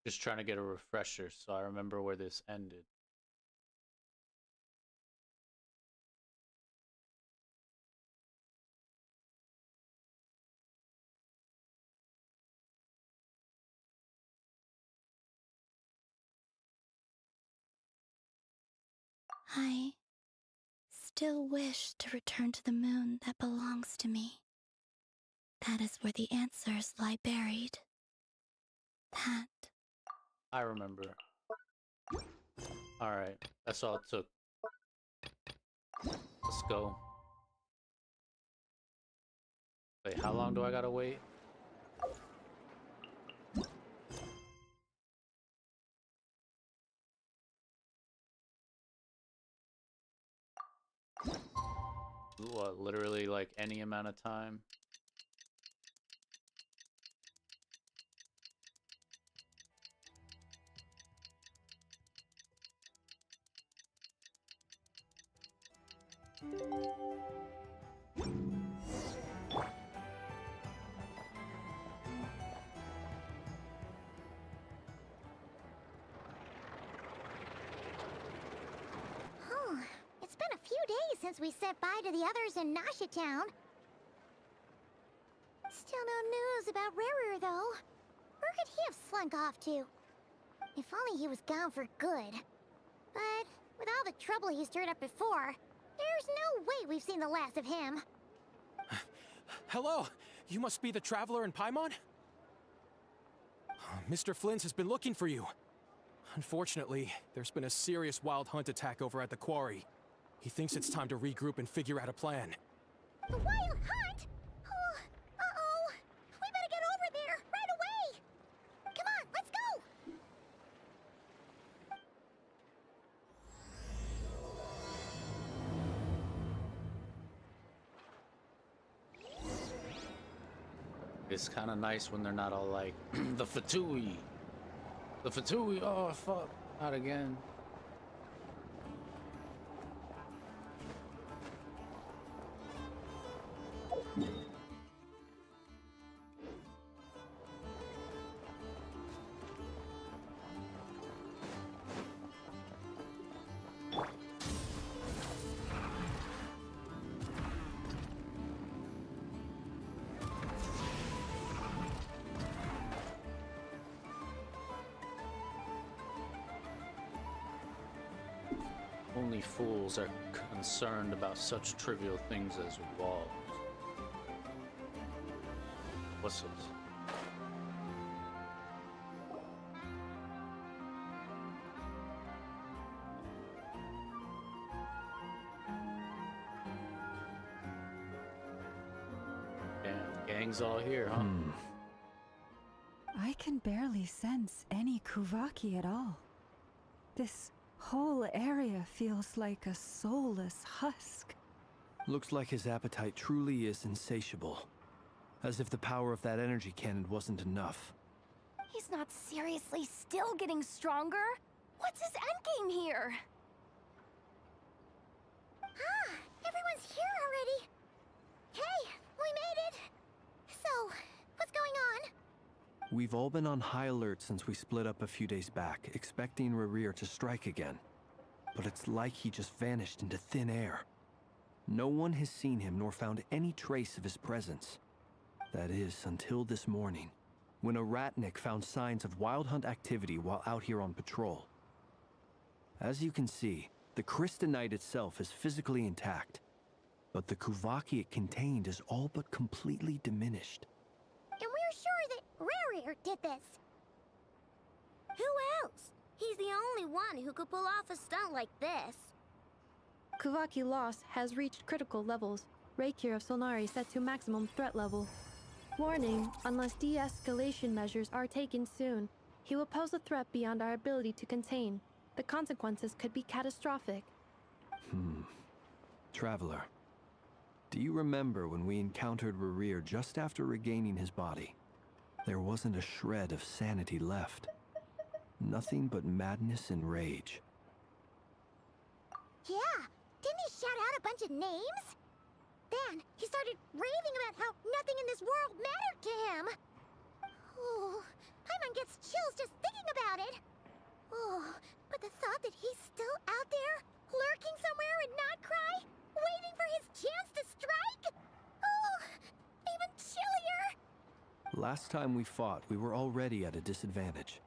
Just trying to get a refresher so I remember where this ended. I still wish to return to the moon that belongs to me. That is where the answers lie buried. That. I remember. Alright, that's all it took. Let's go. Wait, how long do I gotta wait? What, literally like any amount of time? It's been a few days since we said bye to the others in Nasha Town. Still no news about Rarer, though. Where could he have slunk off to? If only he was gone for good. But with all the trouble he stirred up before, there's no way we've seen the last of him. Hello! You must be the traveler in Paimon? Mr. Flynn's has been looking for you. Unfortunately, there's been a serious wild hunt attack over at the quarry. He thinks it's time to regroup and figure out a plan. The Wild Hunt? Oh, uh-oh! We better get over there, right away! Come on, let's go! It's kind of nice when they're not all like, the Fatui! The Fatui, oh fuck, not again. Only fools are concerned about such trivial things as walls. What's this? Damn, gang's all here, huh? I can barely sense any Kuvaki at all. This whole area feels like a soulless husk. Looks like his appetite truly is insatiable. As if the power of that energy cannon wasn't enough. He's not seriously still getting stronger? What's his endgame here? Ah, everyone's here already. Hey, we made it. So, what's going on? We've all been on high alert since we split up a few days back, expecting Rerir to strike again. But it's like he just vanished into thin air. No one has seen him nor found any trace of his presence. That is, until this morning, when a ratnik found signs of wild hunt activity while out here on patrol. As you can see, the crystalline itself is physically intact, but the Kuvaki it contained is all but completely diminished. And we're sure that Rerir did this. Who else? He's the only one who could pull off a stunt like this. Kuvaki loss has reached critical levels. Reikir of Solnari set to maximum threat level. Warning, unless de-escalation measures are taken soon, he will pose a threat beyond our ability to contain. The consequences could be catastrophic. Traveler, do you remember when we encountered Rerir just after regaining his body? There wasn't a shred of sanity left. Nothing but madness and rage. Yeah, didn't he shout out a bunch of names? Then he started raving about how nothing in this world mattered to him. Oh, Paimon gets chills just thinking about it. Oh, but the thought that he's still out there, lurking somewhere in Notcry, waiting for his chance to strike? Oh, even chillier. Last time we fought, we were already at a disadvantage.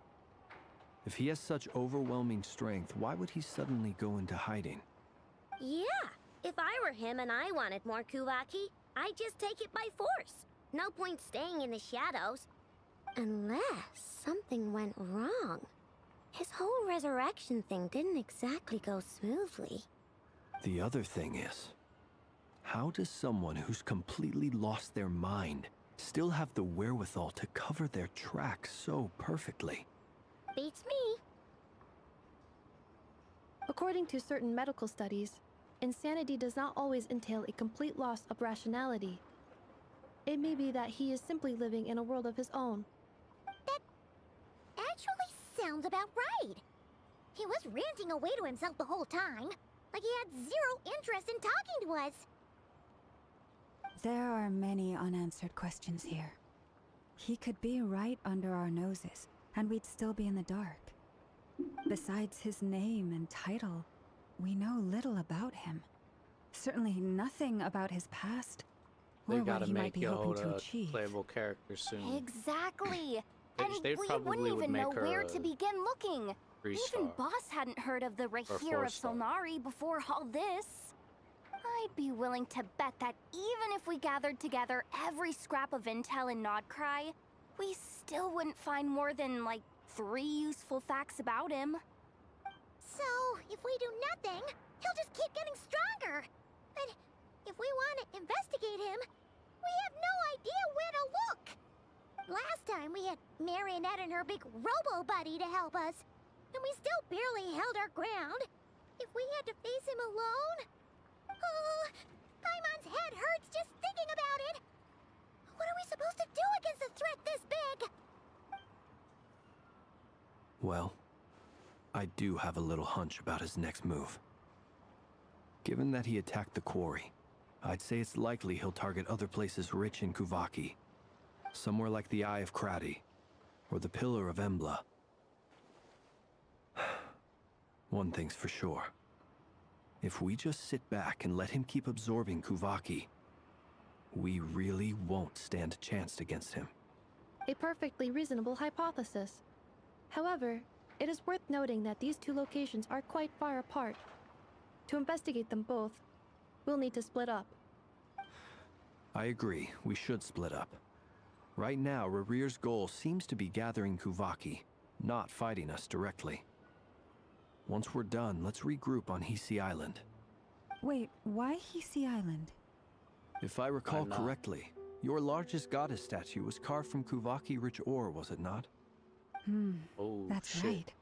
If he has such overwhelming strength, why would he suddenly go into hiding? Yeah, if I were him and I wanted more Kuvaki, I'd just take it by force. No point staying in the shadows. Unless something went wrong. His whole resurrection thing didn't exactly go smoothly. The other thing is, how does someone who's completely lost their mind still have the wherewithal to cover their tracks so perfectly? Beats me. According to certain medical studies, insanity does not always entail a complete loss of rationality. It may be that he is simply living in a world of his own. That actually sounds about right. He was ranting away to himself the whole time, like he had zero interest in talking to us. There are many unanswered questions here. He could be right under our noses, and we'd still be in the dark. Besides his name and title, we know little about him. Certainly nothing about his past, They or what gotta he might make be hoping to Yoda achieve. playable character soon. Exactly. They- And they we probably wouldn't would even know make her where a to begin looking. 3-star. Even Boss hadn't heard of the Rahir of 4-star. Solnari before all this. I'd be willing to bet that even if we gathered together every scrap of intel in Nodcry, we still wouldn't find more than, like, 3 useful facts about him. So, if we do nothing, he'll just keep getting stronger. But if we want to investigate him, we have no idea where to look. Last time we had Marionette and her big robo-buddy to help us, and we still barely held our ground. If we had to face him alone... Oh, Paimon's head hurts just thinking about it. What are we supposed to do against a threat this big? Well, I do have a little hunch about his next move. Given that he attacked the quarry, I'd say it's likely he'll target other places rich in Kuvaki. Somewhere like the Eye of Krati, or the Pillar of Embla. One thing's for sure. If we just sit back and let him keep absorbing Kuvaki, we really won't stand a chance against him. A perfectly reasonable hypothesis. However, it is worth noting that these two locations are quite far apart. To investigate them both, we'll need to split up. I agree, we should split up. Right now, Rarir's goal seems to be gathering Kuvaki, not fighting us directly. Once we're done, let's regroup on Hisi Island. Wait, why Hisi Island? If I recall not? correctly, your largest goddess statue was carved from Kuvaki-rich ore, was it not? Oh, That's shit. right.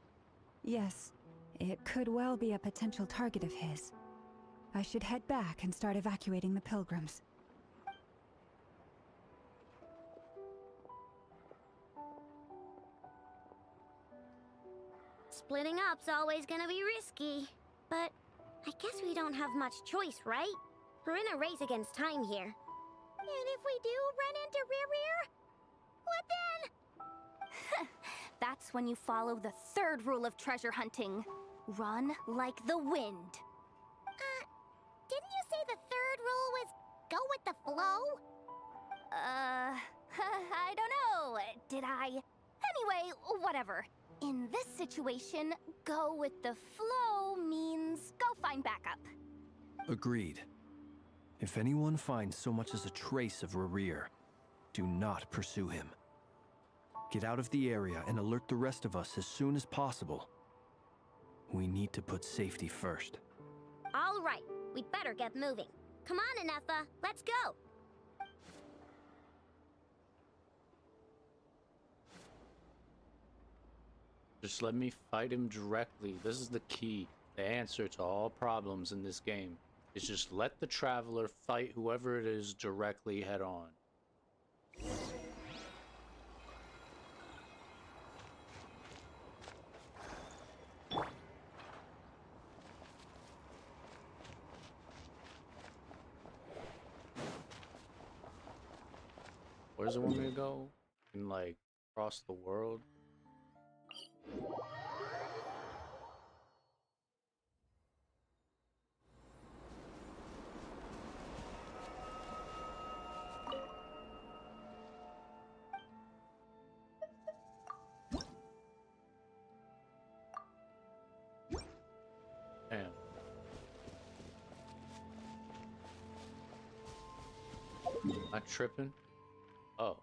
Yes, it could well be a potential target of his. I should head back and start evacuating the pilgrims. Splitting up's always gonna be risky. But I guess we don't have much choice, right? We're in a race against time here. And if we do run into Rear, what then? That's when you follow the third rule of treasure hunting. Run like the wind. Didn't you say the third rule was go with the flow? I don't know. Did I? Anyway, whatever. In this situation, go with the flow means go find backup. Agreed. If anyone finds so much as a trace of Rarir, do not pursue him. Get out of the area and alert the rest of us as soon as possible. We need to put safety first. All right, we'd better get moving. Come on, Anefa, let's go. Just let me fight him directly. This is the key. The answer to all problems in this game is just let the traveler fight whoever it is directly head on. Where's it want me to go? And like across the world? Damn. Am I tripping? Oh.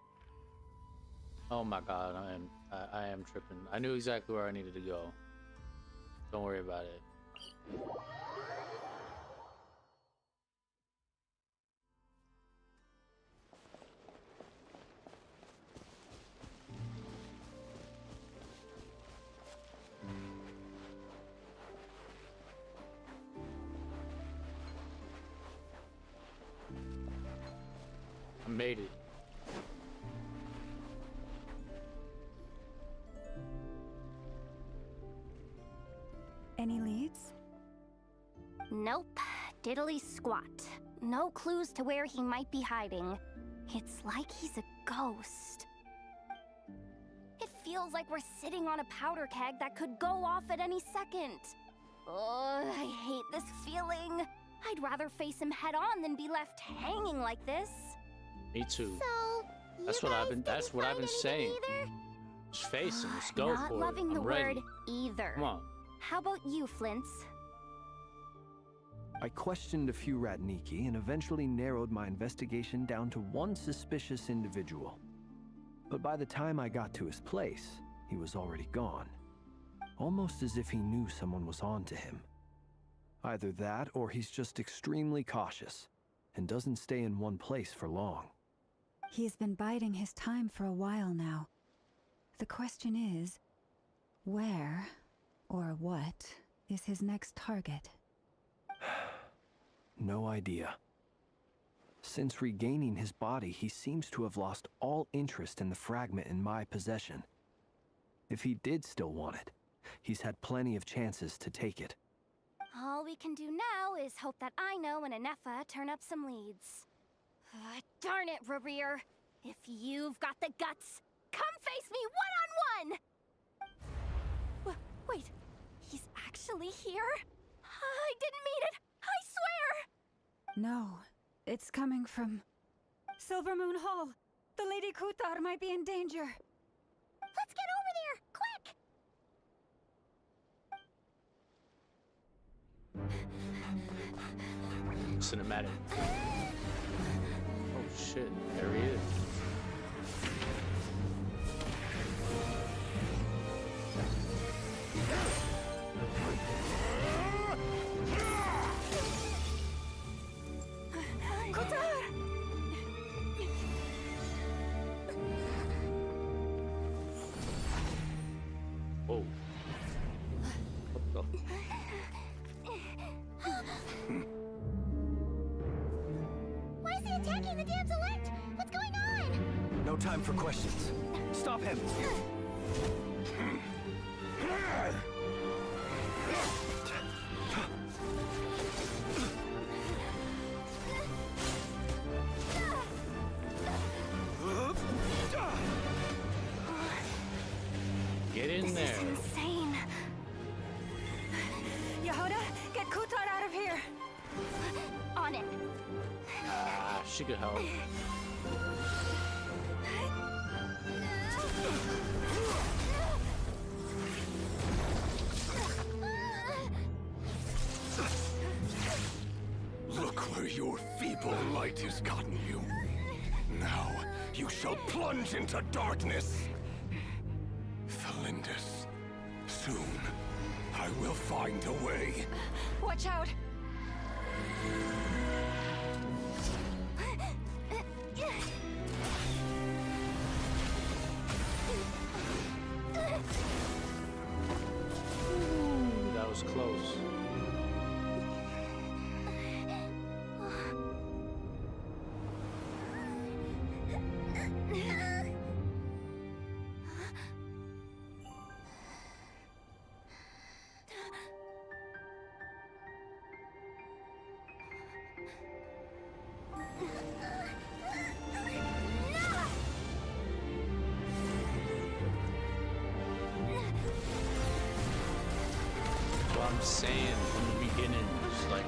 Oh my god, I am tripping. I knew exactly where I needed to go. Don't worry about it. I made it. Any leads? Nope. Diddly squat. No clues to where he might be hiding. It's like he's a ghost. It feels like we're sitting on a powder keg that could go off at any second. Oh, I hate this feeling. I'd rather face him head on than be left hanging like this. Me too. So, That's what I've been saying. either? Just face him. Just go Not for loving it. the I'm ready. word either. Come on. How about you, Flintz? I questioned a few Ratniki and eventually narrowed my investigation down to one suspicious individual. But by the time I got to his place, he was already gone. Almost as if he knew someone was on to him. Either that or he's just extremely cautious and doesn't stay in one place for long. He's been biding his time for a while now. The question is, where or what is his next target? No idea. Since regaining his body, he seems to have lost all interest in the fragment in my possession. If he did still want it, he's had plenty of chances to take it. All we can do now is hope that Ino and Anefa turn up some leads. Darn it, Rarir! If you've got the guts, come face me one-on-one! Wait, he's actually here? I didn't mean it! I swear! No, it's coming from Silver Moon Hall. The Lady Kutar might be in danger. Let's get over there, quick! Cinematic. Oh shit, there he is. Whoa. What the? Why is he attacking the damn select? What's going on? No time for questions. Stop him! Get in there. Insane. Yehuda, get Kutar out of here! On it. Ah, she could help. Look where your feeble light has gotten you. Now, you shall plunge into darkness. Felindus, soon, I will find a way. Watch out! That was close. What I'm saying from the beginning is like,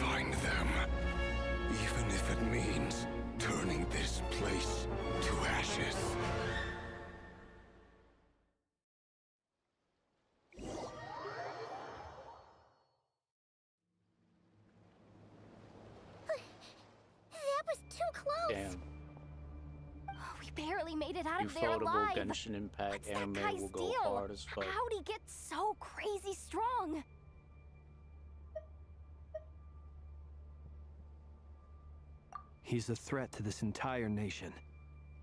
Find them, even if it means turning this place to ashes. That was too close. damn. We barely made it out of there Ufotable alive. Genshin Impact What's that anime guy's will go deal? hard as fuck. How'd he get so crazy strong? He's a threat to this entire nation.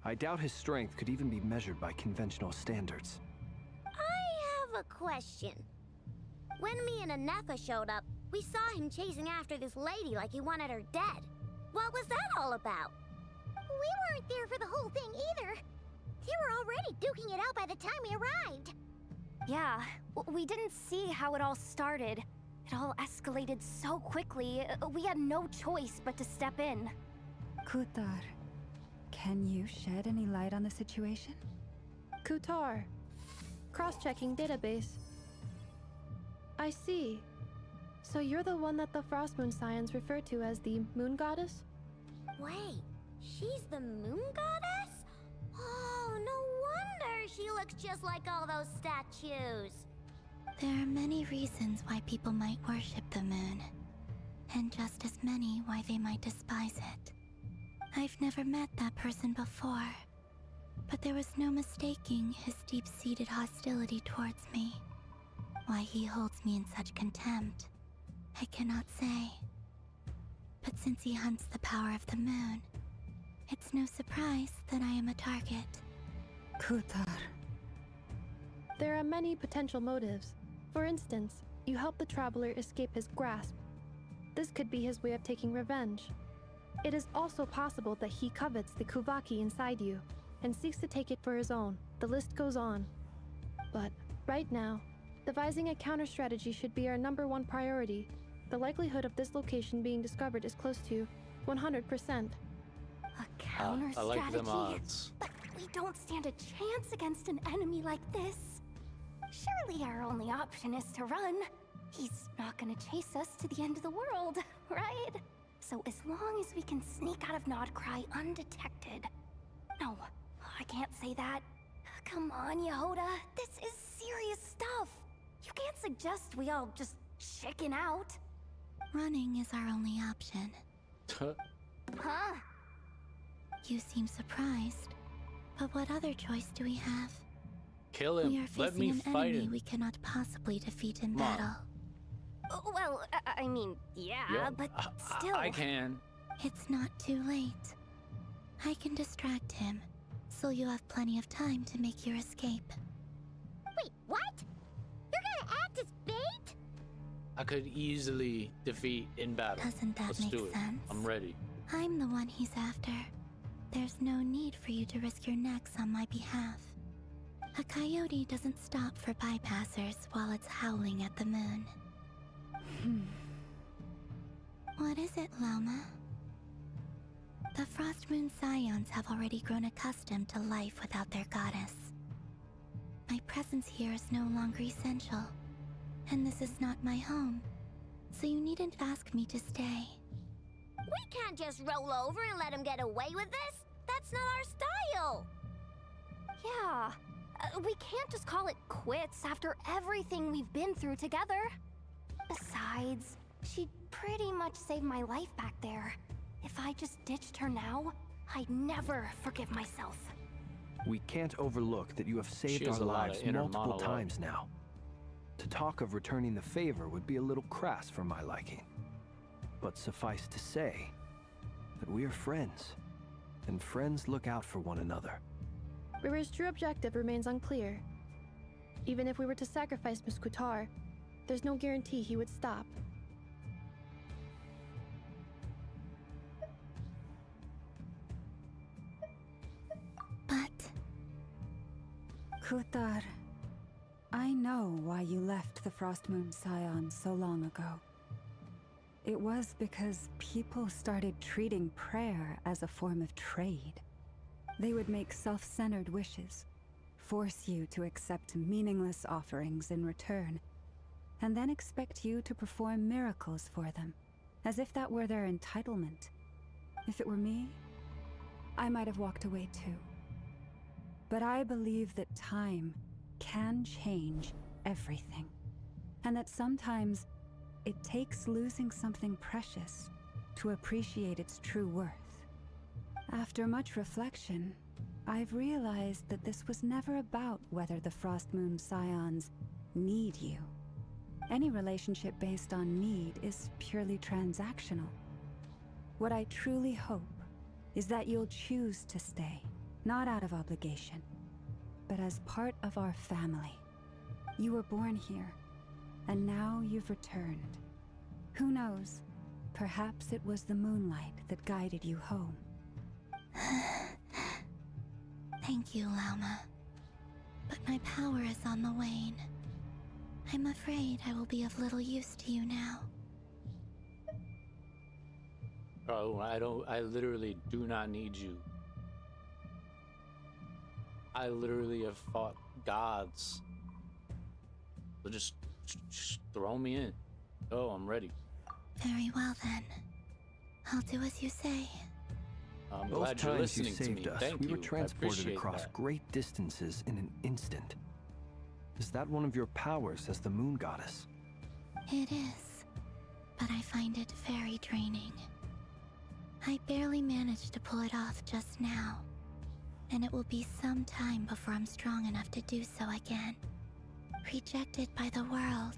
I doubt his strength could even be measured by conventional standards. I have a question. When me and Anefa showed up, we saw him chasing after this lady like he wanted her dead. What was that all about? We weren't there for the whole thing either. They were already duking it out by the time we arrived. Yeah, we didn't see how it all started. It all escalated so quickly, we had no choice but to step in. Kutar, can you shed any light on the situation? Kutar. Cross-checking database. I see. So you're the one that the Frost Moon Scions refer to as the Moon Goddess? Wait, she's the moon goddess? Oh, no wonder she looks just like all those statues. There are many reasons why people might worship the moon, and just as many why they might despise it. I've never met that person before, but there was no mistaking his deep-seated hostility towards me. Why he holds me in such contempt, I cannot say. But since he hunts the power of the moon, it's no surprise that I am a target. Kutar. There are many potential motives. For instance, you help the traveler escape his grasp. This could be his way of taking revenge. It is also possible that he covets the Kuvaki inside you and seeks to take it for his own. The list goes on. But right now, devising a counter strategy should be our #1 priority. The likelihood of this location being discovered is close to 100%. A counter I like them strategy. odds. But we don't stand a chance against an enemy like this. Surely our only option is to run. He's not gonna chase us to the end of the world, right? So as long as we can sneak out of Nodcry undetected. No, I can't say that. Come on, Yehoda. This is serious stuff. You can't suggest we all just chicken out. Running is our only option. Huh? You seem surprised. But what other choice do we have? Kill We him. are Let facing me an fight enemy him. we cannot possibly defeat in Mom. battle. Well, I mean, yeah, Yo, but still. I can. It's not too late. I can distract him, so you have plenty of time to make your escape. Wait, what? You're gonna act as bait? I could easily defeat in battle. Doesn't that Let's make do it. sense? I'm ready. I'm the one he's after. There's no need for you to risk your necks on my behalf. A coyote doesn't stop for bypassers while it's howling at the moon. What is it, Loma? The Frost Moon Scions have already grown accustomed to life without their goddess. My presence here is no longer essential, and this is not my home, so you needn't ask me to stay. We can't just roll over and let him get away with this. That's not our style. Yeah. We can't just call it quits after everything we've been through together. Besides, she pretty much saved my life back there. If I just ditched her now, I'd never forgive myself. We can't overlook that you have saved She has our a lot of lives inner multiple monologue. times now. To talk of returning the favor would be a little crass for my liking. But suffice to say that we are friends, and friends look out for one another. River's true objective remains unclear. Even if we were to sacrifice Miss Kutar, there's no guarantee he would stop. But Kutar, I know why you left the Frost Moon Scion so long ago. It was because people started treating prayer as a form of trade. They would make self-centered wishes, force you to accept meaningless offerings in return, and then expect you to perform miracles for them, as if that were their entitlement. If it were me, I might have walked away too. But I believe that time can change everything, and that sometimes it takes losing something precious to appreciate its true worth. After much reflection, I've realized that this was never about whether the Frost Moon Scions need you. Any relationship based on need is purely transactional. What I truly hope is that you'll choose to stay, not out of obligation, but as part of our family. You were born here, and now you've returned. Who knows? Perhaps it was the moonlight that guided you home. thank you, Lauma. But my power is on the wane. I'm afraid I will be of little use to you now. Oh, I literally do not need you. I literally have fought gods. So just throw me in. Oh, I'm ready. Very well then. I'll do as you say. I'm Those glad you're times you listening to saved me. us, Thank we you. were I transported appreciate across that. great distances in an instant. Is that one of your powers as the moon goddess? It is, but I find it very draining. I barely managed to pull it off just now, and it will be some time before I'm strong enough to do so again. Rejected by the world,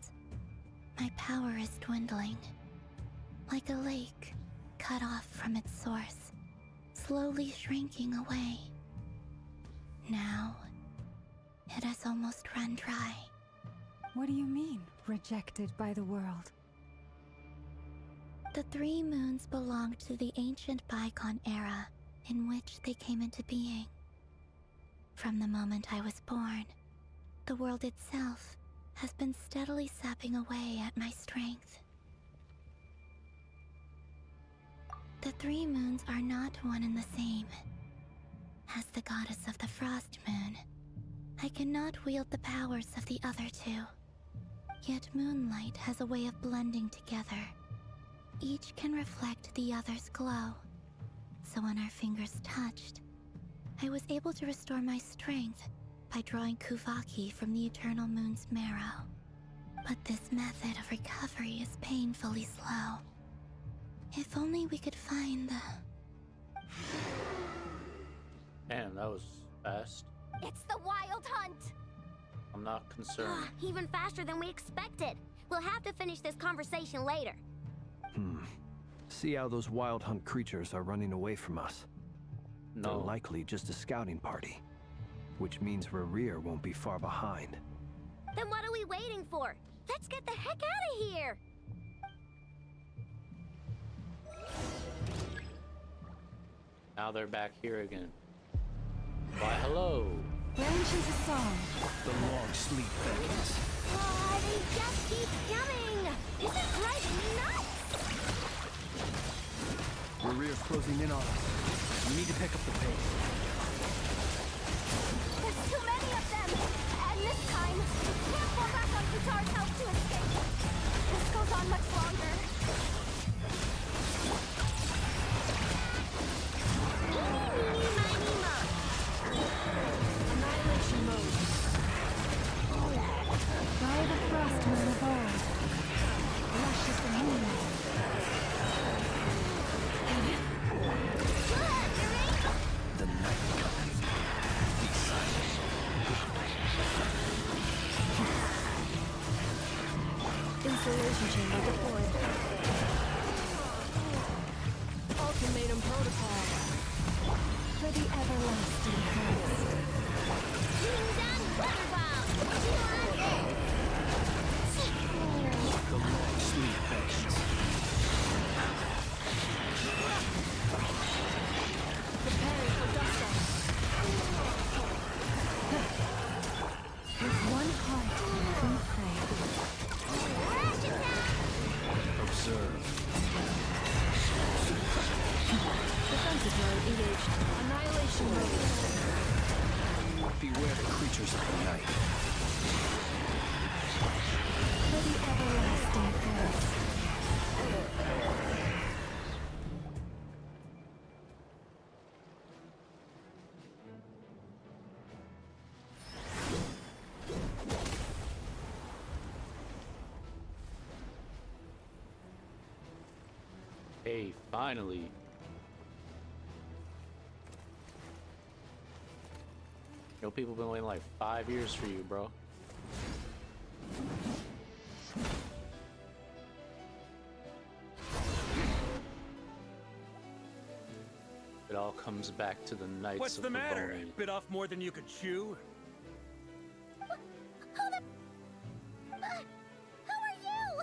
my power is dwindling. Like a lake cut off from its source, slowly shrinking away. Now, it has almost run dry. What do you mean, rejected by the world? The three moons belonged to the ancient bygone era in which they came into being. From the moment I was born, the world itself has been steadily sapping away at my strength. The three moons are not one and the same. As the goddess of the Frost Moon, I cannot wield the powers of the other two. Yet moonlight has a way of blending together. Each can reflect the other's glow. So when our fingers touched, I was able to restore my strength by drawing Kuvaki from the Eternal Moon's marrow. But this method of recovery is painfully slow. If only we could find the... Damn, that was fast. It's the Wild Hunt! I'm not concerned. Even faster than we expected. We'll have to finish this conversation later. See how those wild hunt creatures are running away from us. No. They're likely just a scouting party. Which means Rerir won't be far behind. Then what are we waiting for? Let's get the heck out of here! Now they're back here again. Why, hello. Genshin's a song. The long sleep beckons. Oh, they just keep coming! This is driving me nuts! Rerir's closing in on us. We need to pick up the pace. There's too many of them! And this time, can't fall back on Kutar's help to escape. This goes on much longer. Annihilation mode. By the Frost Moon of old, rushes the moonlight. The night comes. Be silent. Installation chamber deployed. Ultimatum protocol. For the everlasting past. Kingdom Weatherbomb! The long sleep beckons. Preparing for dust up. With one heart, we pray. Observe. Defensive mode engaged. Annihilation mode. Beware the creatures of the night. For the everlasting past. Hey, finally. Yo, people been waiting like 5 years for you, bro. It all comes back to the Knights What's of the matter? Favoni. Bit off more than you could chew? Who are you?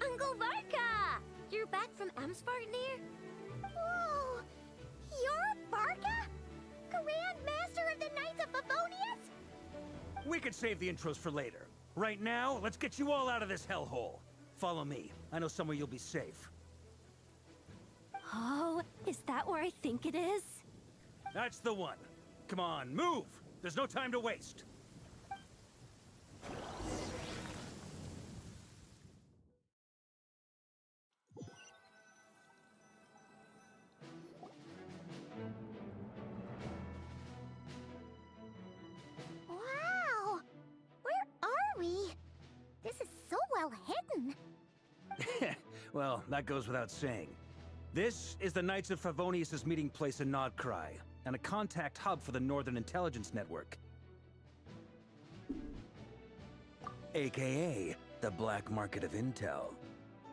Uncle Varka! You're back from Amsvartnir? Whoa! You're Barca? Grand Master of the Knights of Favonius? We could save the intros for later. Right now, let's get you all out of this hellhole. Follow me. I know somewhere you'll be safe. Oh, is that where I think it is? That's the one. Come on, move! There's no time to waste. Wow! Where are we? This is so well hidden. Well, that goes without saying. This is the Knights of Favonius' meeting place in Nodcry, and a contact hub for the Northern Intelligence Network. AKA, the black market of intel.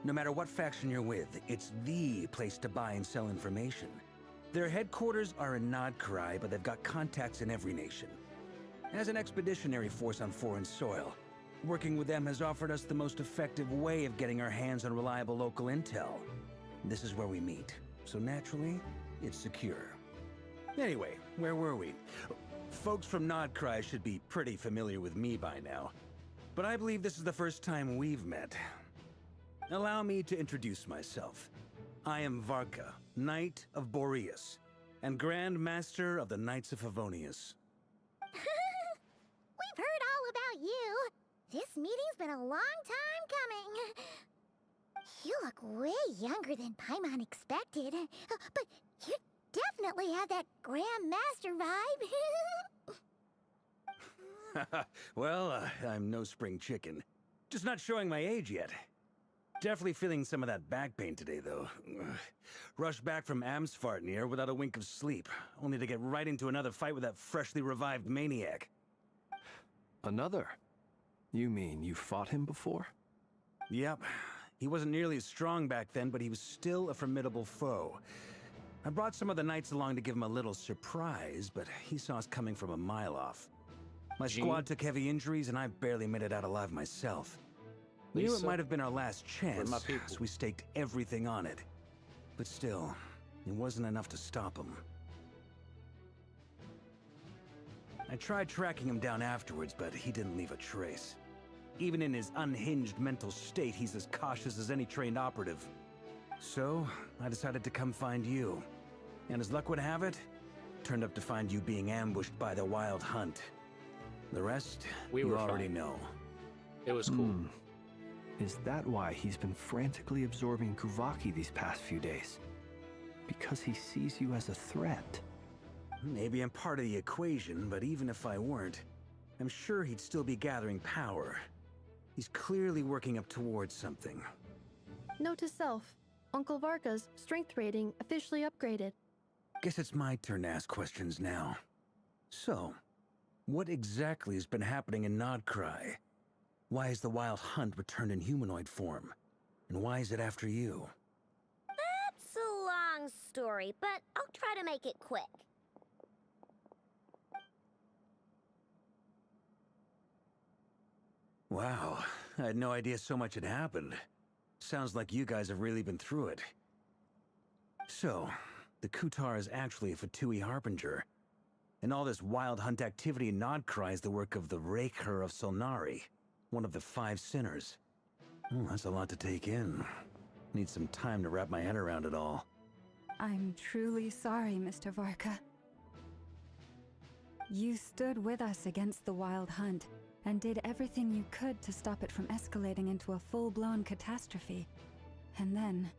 No matter what faction you're with, it's the place to buy and sell information. Their headquarters are in Nodcry, but they've got contacts in every nation. As an expeditionary force on foreign soil, working with them has offered us the most effective way of getting our hands on reliable local intel. This is where we meet, so naturally, it's secure. Anyway, where were we? Folks from Nodcry should be pretty familiar with me by now, but I believe this is the first time we've met. Allow me to introduce myself. I am Varka, Knight of Boreas, and Grand Master of the Knights of Favonius. We've heard all about you. This meeting's been a long time coming. You look way younger than Paimon expected. But you definitely have that Grand Master vibe. Well, I'm no spring chicken. Just not showing my age yet. Definitely feeling some of that back pain today, though. Rushed back from Amsfartnir without a wink of sleep, only to get right into another fight with that freshly revived maniac. Another? You mean you fought him before? Yep. He wasn't nearly as strong back then, but he was still a formidable foe. I brought some of the knights along to give him a little surprise, but he saw us coming from a mile off. My squad took heavy injuries, and I barely made it out alive myself. We knew it might have been our last chance, so we staked everything on it. But still, it wasn't enough to stop him. I tried tracking him down afterwards, but he didn't leave a trace. Even in his unhinged mental state, he's as cautious as any trained operative. So, I decided to come find you. And as luck would have it, turned up to find you being ambushed by the Wild Hunt. The rest, you already know. It was cool. Is that why he's been frantically absorbing Kuvaki these past few days? Because he sees you as a threat? Maybe I'm part of the equation, but even if I weren't, I'm sure he'd still be gathering power. He's clearly working up towards something. Note to self, Uncle Varka's strength rating officially upgraded. Guess it's my turn to ask questions now. So, what exactly has been happening in Nodcry? Why has the Wild Hunt returned in humanoid form? And why is it after you? That's a long story, but I'll try to make it quick. Wow, I had no idea so much had happened. Sounds like you guys have really been through it. So, the Kutar is actually a Fatui Harbinger. And all this Wild Hunt activity in Nodcry is the work of the Raker of Solnari, one of the 5 sinners. Oh, that's a lot to take in. Need some time to wrap my head around it all. I'm truly sorry, Mr. Varka. You stood with us against the Wild Hunt, and did everything you could to stop it from escalating into a full-blown catastrophe. And then,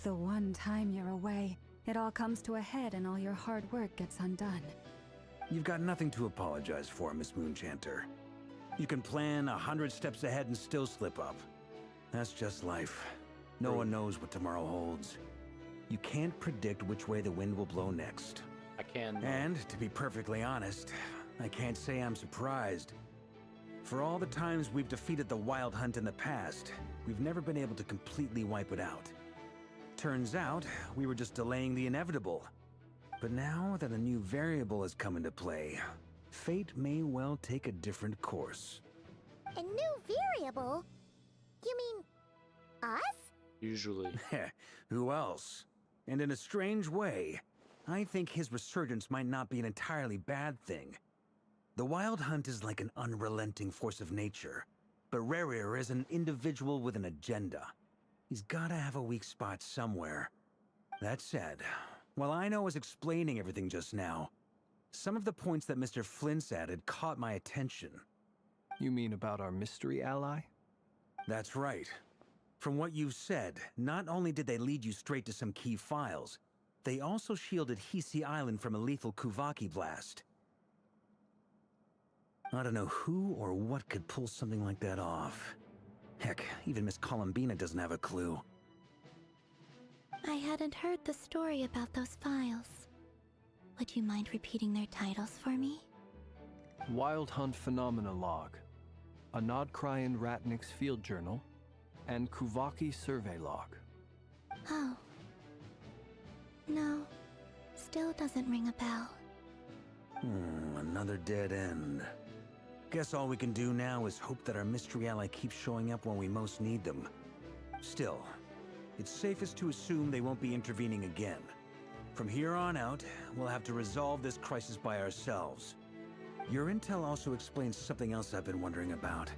the one time you're away, it all comes to a head and all your hard work gets undone. You've got nothing to apologize for, Miss Moonchanter. You can plan 100 steps ahead and still slip up. That's just life. No one knows what tomorrow holds. You can't predict which way the wind will blow next. I can. And, to be perfectly honest, I can't say I'm surprised. For all the times we've defeated the Wild Hunt in the past, we've never been able to completely wipe it out. Turns out, we were just delaying the inevitable. But now that a new variable has come into play, fate may well take a different course. A new variable? You mean us? Usually. Who else? And in a strange way, I think his resurgence might not be an entirely bad thing. The Wild Hunt is like an unrelenting force of nature, but Rerir is an individual with an agenda. He's gotta have a weak spot somewhere. That said, while I was explaining everything just now, some of the points that Mr. Flint's added caught my attention. You mean about our mystery ally? That's right. From what you've said, not only did they lead you straight to some key files, they also shielded Hisi Island from a lethal Kuvaki blast. I don't know who or what could pull something like that off. Heck, even Miss Columbina doesn't have a clue. I hadn't heard the story about those files. Would you mind repeating their titles for me? Wild Hunt Phenomena Log, a Nodcryan Ratnik's Field Journal, and Kuvaki Survey Log. Oh. No, still doesn't ring a bell. Another dead end. Guess all we can do now is hope that our mystery ally keeps showing up when we most need them. Still, it's safest to assume they won't be intervening again. From here on out, we'll have to resolve this crisis by ourselves. Your intel also explains something else I've been wondering about.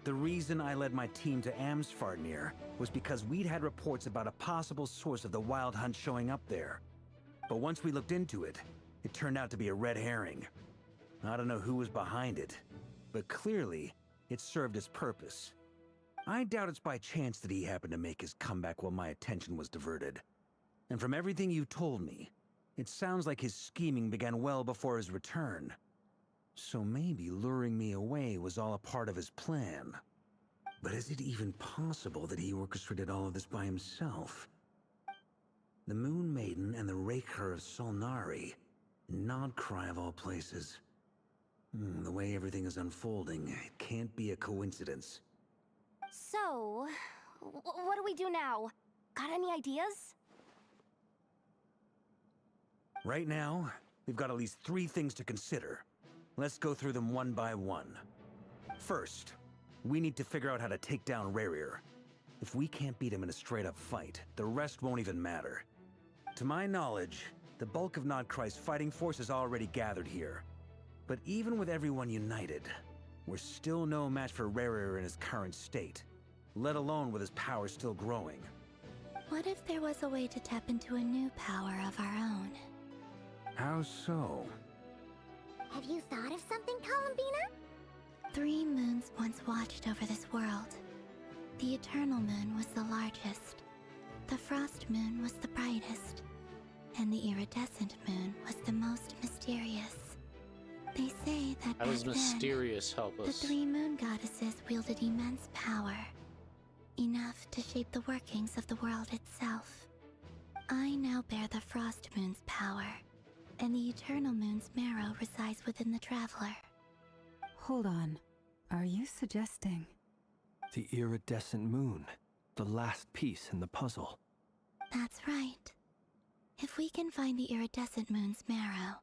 The reason I led my team to Amsfarnir was because we'd had reports about a possible source of the Wild Hunt showing up there. But once we looked into it, it turned out to be a red herring. I don't know who was behind it, but clearly, it served its purpose. I doubt it's by chance that he happened to make his comeback while my attention was diverted. And from everything you told me, it sounds like his scheming began well before his return. So maybe luring me away was all a part of his plan. But is it even possible that he orchestrated all of this by himself? The Moon Maiden and the Raker of Solnari. Nodcry of all places. The way everything is unfolding, it can't be a coincidence. So, what do we do now? Got any ideas? Right now, we've got at least 3 things to consider. Let's go through them one by one. First, we need to figure out how to take down Rerir. If we can't beat him in a straight-up fight, the rest won't even matter. To my knowledge, the bulk of Nodcry's fighting force is already gathered here. But even with everyone united, we're still no match for Rerir in his current state, let alone with his power still growing. What if there was a way to tap into a new power of our own? How so? Have you thought of something, Columbina? 3 moons once watched over this world. The Eternal Moon was the largest. The Frost Moon was the brightest. And the Iridescent Moon was the most mysterious. They say that How does back mysterious help then, us? the 3 moon goddesses wielded immense power. Enough to shape the workings of the world itself. I now bear the Frost Moon's power, and the Eternal Moon's marrow resides within the Traveler. Hold on. Are you suggesting? The iridescent moon. The last piece in the puzzle. That's right. If we can find the Iridescent Moon's marrow,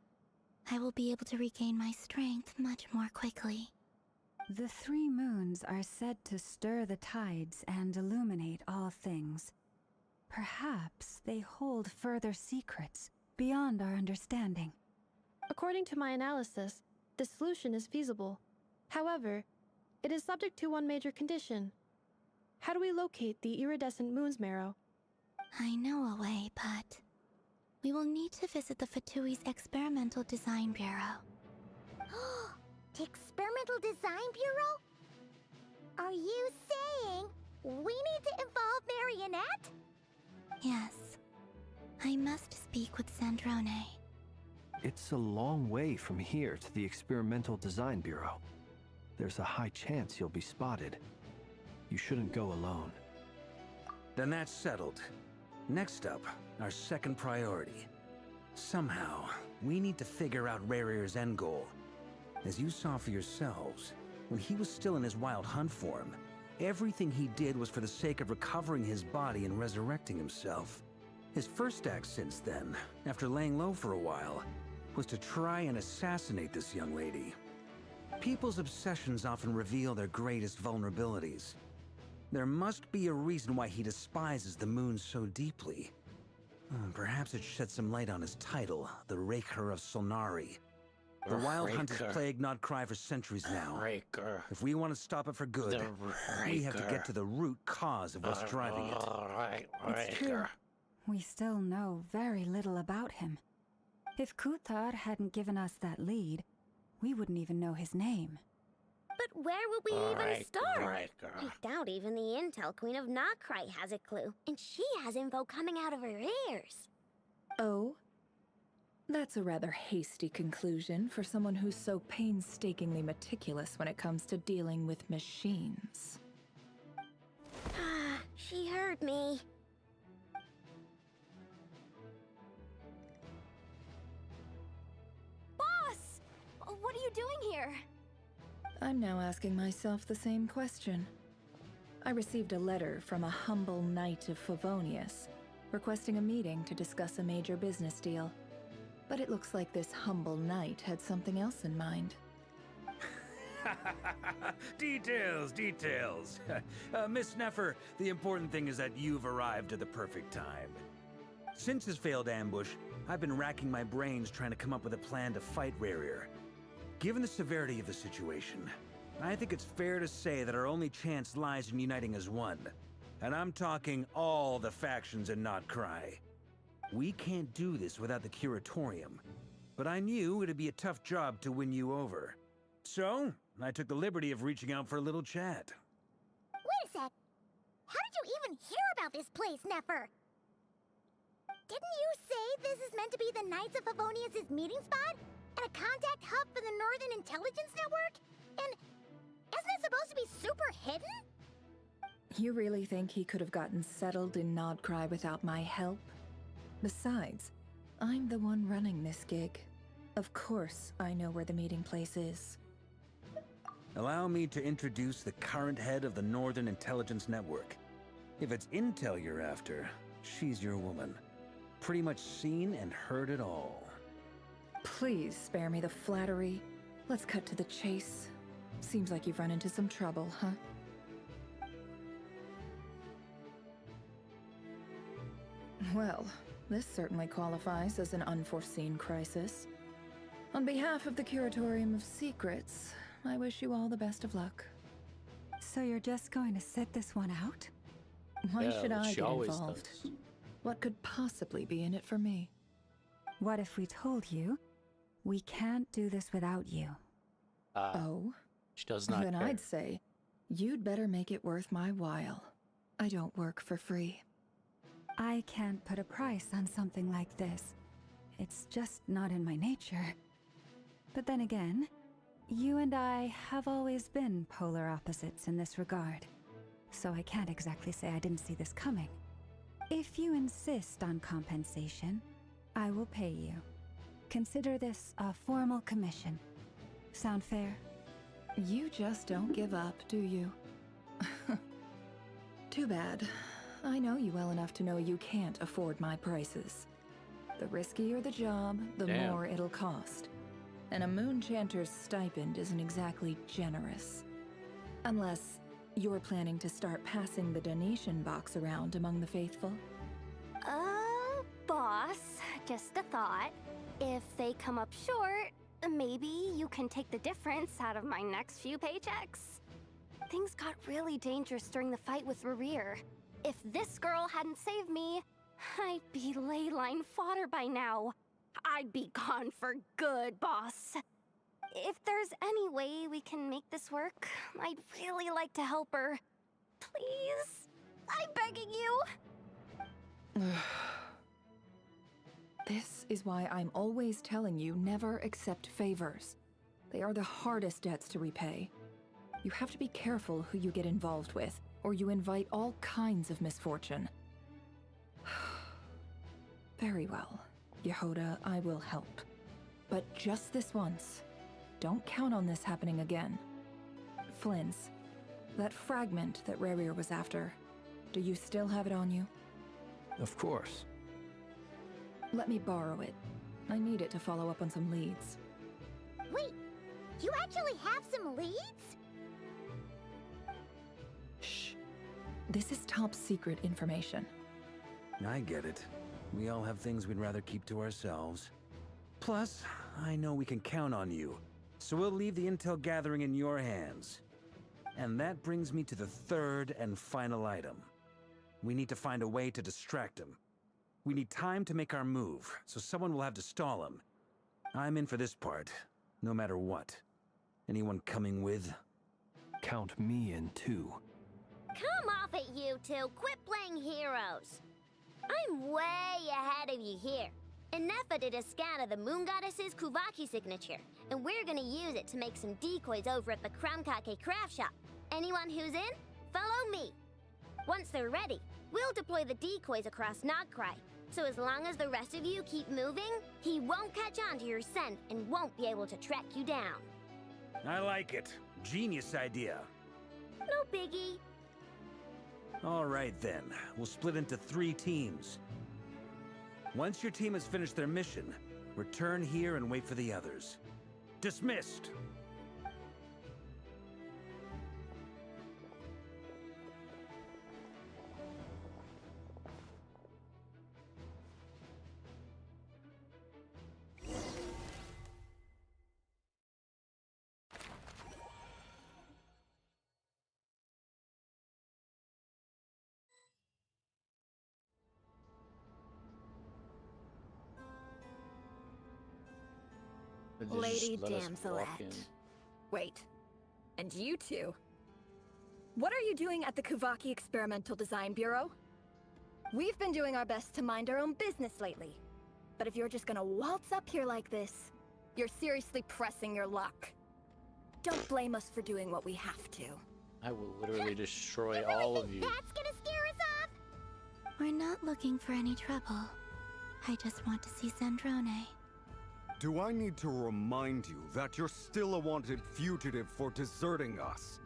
I will be able to regain my strength much more quickly. The 3 moons are said to stir the tides and illuminate all things. Perhaps they hold further secrets beyond our understanding. According to my analysis, the solution is feasible. However, it is subject to one major condition. How do we locate the iridescent moon's marrow? I know a way, but we will need to visit the Fatui's Experimental Design Bureau. The Experimental Design Bureau? Are you saying we need to involve Marionette? Yes. I must speak with Sandrone. It's a long way from here to the Experimental Design Bureau. There's a high chance you'll be spotted. You shouldn't go alone. Then that's settled. Next up, our second priority. Somehow, we need to figure out Rerir's end goal. As you saw for yourselves, when he was still in his Wild Hunt form, everything he did was for the sake of recovering his body and resurrecting himself. His first act since then, after laying low for a while, was to try and assassinate this young lady. People's obsessions often reveal their greatest vulnerabilities. There must be a reason why he despises the moon so deeply. Perhaps it sheds some light on his title, the Raker of Solnari. The Wild Hunt has plagued Nodcry for centuries now. Raker. If we want to stop it for good, we have to get to the root cause of what's driving it. It's true. We still know very little about him. If Kuthar hadn't given us that lead, we wouldn't even know his name. But where would we even start? Raker. I doubt even the Intel Queen of Nodcry has a clue, and she has info coming out of her ears. Oh? That's a rather hasty conclusion for someone who's so painstakingly meticulous when it comes to dealing with machines. Ah, she heard me. Boss! What are you doing here? I'm now asking myself the same question. I received a letter from a humble knight of Favonius, requesting a meeting to discuss a major business deal. But it looks like this humble knight had something else in mind. Details. Miss Neffer, the important thing is that you've arrived at the perfect time. Since his failed ambush, I've been racking my brains trying to come up with a plan to fight Rerir. Given the severity of the situation, I think it's fair to say that our only chance lies in uniting as one. And I'm talking all the factions in Notcry. We can't do this without the Curatorium. But I knew it'd be a tough job to win you over. So, I took the liberty of reaching out for a little chat. Wait a sec. How did you even hear about this place, Nefer? Didn't you say this is meant to be the Knights of Favonius' meeting spot? And a contact hub for the Northern Intelligence Network? And isn't it supposed to be super hidden? You really think he could have gotten settled in Nodcry without my help? Besides, I'm the one running this gig. Of course I know where the meeting place is. Allow me to introduce the current head of the Northern Intelligence Network. If it's intel you're after, she's your woman. Pretty much seen and heard it all. Please spare me the flattery. Let's cut to the chase. Seems like you've run into some trouble, huh? Well, this certainly qualifies as an unforeseen crisis. On behalf of the Curatorium of Secrets, I wish you all the best of luck. So you're just going to sit this one out? Why Yeah, should I she get always involved? does. What could possibly be in it for me? What if we told you we can't do this without you? Oh? She does not Then care. I'd say, you'd better make it worth my while. I don't work for free. I can't put a price on something like this. It's just not in my nature. But then again, you and I have always been polar opposites in this regard. So I can't exactly say I didn't see this coming. If you insist on compensation, I will pay you. Consider this a formal commission. Sound fair? You just don't give up, do you? Too bad. I know you well enough to know you can't afford my prices. The riskier the job, the Damn. more it'll cost. And a Moonchanter's stipend isn't exactly generous. Unless you're planning to start passing the donation box around among the faithful. Boss, just a thought. If they come up short, maybe you can take the difference out of my next few paychecks. Things got really dangerous during the fight with Rerir. If this girl hadn't saved me, I'd be ley line fodder by now. I'd be gone for good, boss. If there's any way we can make this work, I'd really like to help her. Please? I'm begging you. This is why I'm always telling you never accept favors. They are the hardest debts to repay. You have to be careful who you get involved with, or you invite all kinds of misfortune. Very well, Yehoda, I will help. But just this once. Don't count on this happening again. Flynn's, that fragment that Rerir was after, do you still have it on you? Of course. Let me borrow it. I need it to follow up on some leads. Wait, you actually have some leads? Shh. This is top secret information. I get it. We all have things we'd rather keep to ourselves. Plus, I know we can count on you, so we'll leave the intel gathering in your hands. And that brings me to the third and final item. We need to find a way to distract him. We need time to make our move, so someone will have to stall him. I'm in for this part, no matter what. Anyone coming with? Count me in too. Come off it, you two. Quit playing heroes. I'm way ahead of you here. And Nefa did a scan of the Moon Goddess's Kuvaki signature, and we're gonna use it to make some decoys over at the Kramkake craft shop. Anyone who's in, follow me. Once they're ready, we'll deploy the decoys across Nogcry. So as long as the rest of you keep moving, he won't catch on to your scent and won't be able to track you down. I like it. Genius idea. No biggie. All right then, we'll split into 3 teams. Once your team has finished their mission, return here and wait for the others. Dismissed! Or they Lady just let us walk in. Damselette. Wait. And you two? What are you doing at the Kuvaki Experimental Design Bureau? We've been doing our best to mind our own business lately. But if you're just gonna waltz up here like this, you're seriously pressing your luck. Don't blame us for doing what we have to. I will literally destroy all of you. That's gonna scare us off! We're not looking for any trouble. I just want to see Zandrone. Do I need to remind you that you're still a wanted fugitive for deserting us?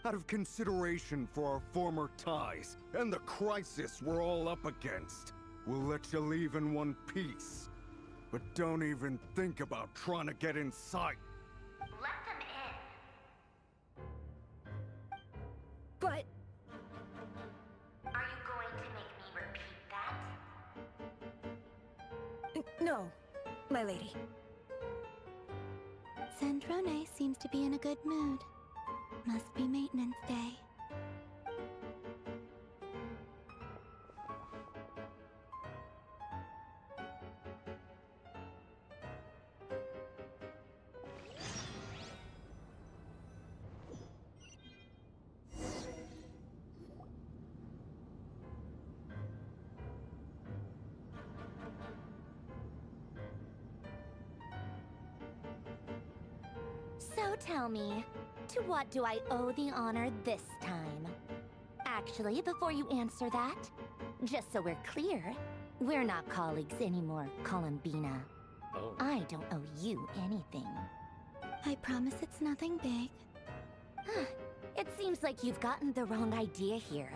Out of consideration for our former ties and the crisis we're all up against, we'll let you leave in one piece. But don't even think about trying to get inside. Let them in. But... Are you going to make me repeat that? No, my lady. Zandrone seems to be in a good mood. Must be maintenance day. So tell me, to what do I owe the honor this time? Actually, before you answer that, just so we're clear, we're not colleagues anymore, Columbina. Oh. I don't owe you anything. I promise it's nothing big. It seems like you've gotten the wrong idea here.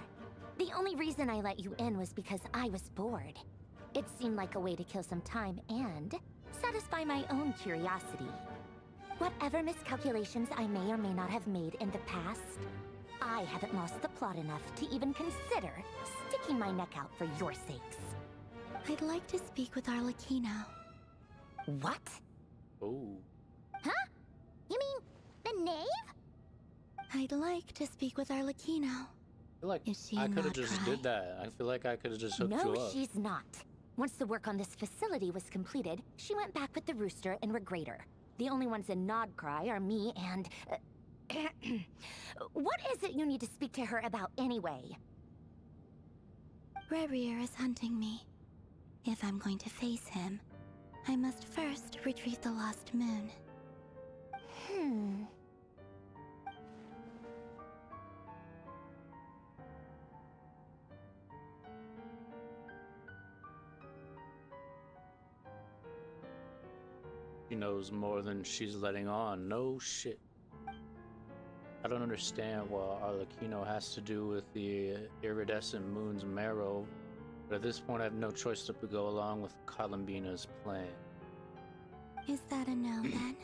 The only reason I let you in was because I was bored. It seemed like a way to kill some time and satisfy my own curiosity. Whatever miscalculations I may or may not have made in the past, I haven't lost the plot enough to even consider sticking my neck out for your sakes. I'd like to speak with Arlecchino. What? Oh. Huh? You mean the knave? I'd like to speak with Arlecchino. I feel like Is she I could have not just right? did that. I feel like I could have just hooked you No, up. she's not. Once the work on this facility was completed, she went back with the Rooster and Regrator. The only ones in Nodcry are me and... what is it you need to speak to her about anyway? Rerir is hunting me. If I'm going to face him, I must first retrieve the lost moon. She knows more than she's letting on. No shit. I don't understand what Arlecchino has to do with the iridescent moon's marrow, but at this point I have no choice but to go along with Columbina's plan. Is that a no then?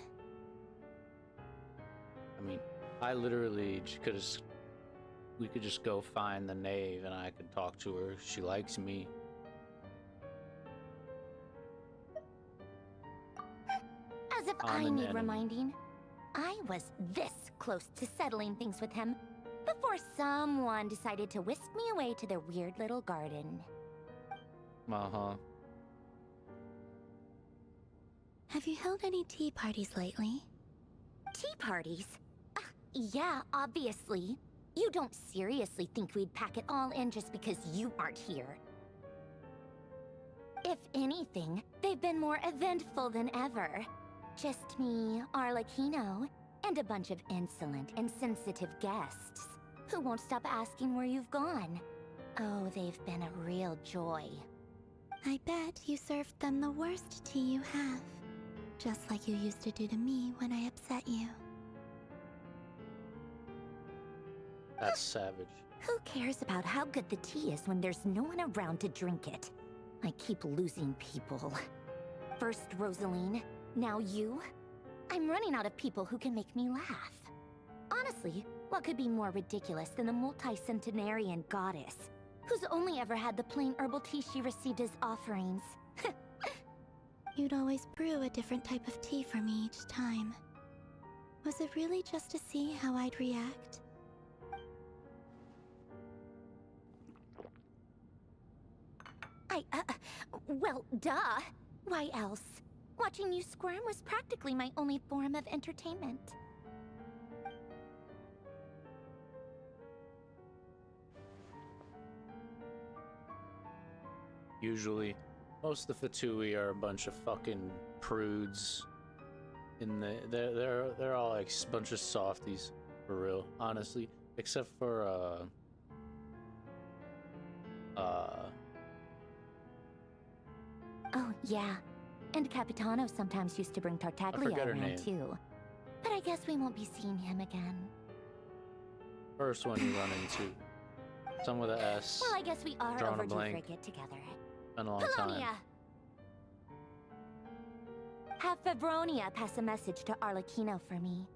I mean, I literally could have... We could just go find the knave and I could talk to her. She likes me. As if I need reminding. I was this close to settling things with him before someone decided to whisk me away to their weird little garden. Uh-huh. Have you held any tea parties lately? Tea parties? Yeah, obviously. You don't seriously think we'd pack it all in just because you aren't here. If anything, they've been more eventful than ever. Just me, Arlecchino, and a bunch of insolent and sensitive guests who won't stop asking where you've gone. Oh, they've been a real joy. I bet you served them the worst tea you have. Just like you used to do to me when I upset you. That's savage. Who cares about how good the tea is when there's no one around to drink it? I keep losing people. First Rosaline, now you. I'm running out of people who can make me laugh. Honestly, what could be more ridiculous than the multi-centenarian goddess, who's only ever had the plain herbal tea she received as offerings? You'd always brew a different type of tea for me each time. Was it really just to see how I'd react? Well, duh. Why else? Watching you squirm was practically my only form of entertainment. Usually, most of the Fatui are a bunch of fucking prudes. They're all like a bunch of softies, for real, honestly. Except for Oh, yeah. And Capitano sometimes used to bring Tartaglia her around, name. too. But I guess we won't be seeing him again. First one you run into. Some with an S. Well, I guess we are Drawing a overdue for a blank. get-together. Been a long time. Polonia! Have Febronia pass a message to Arlecchino for me.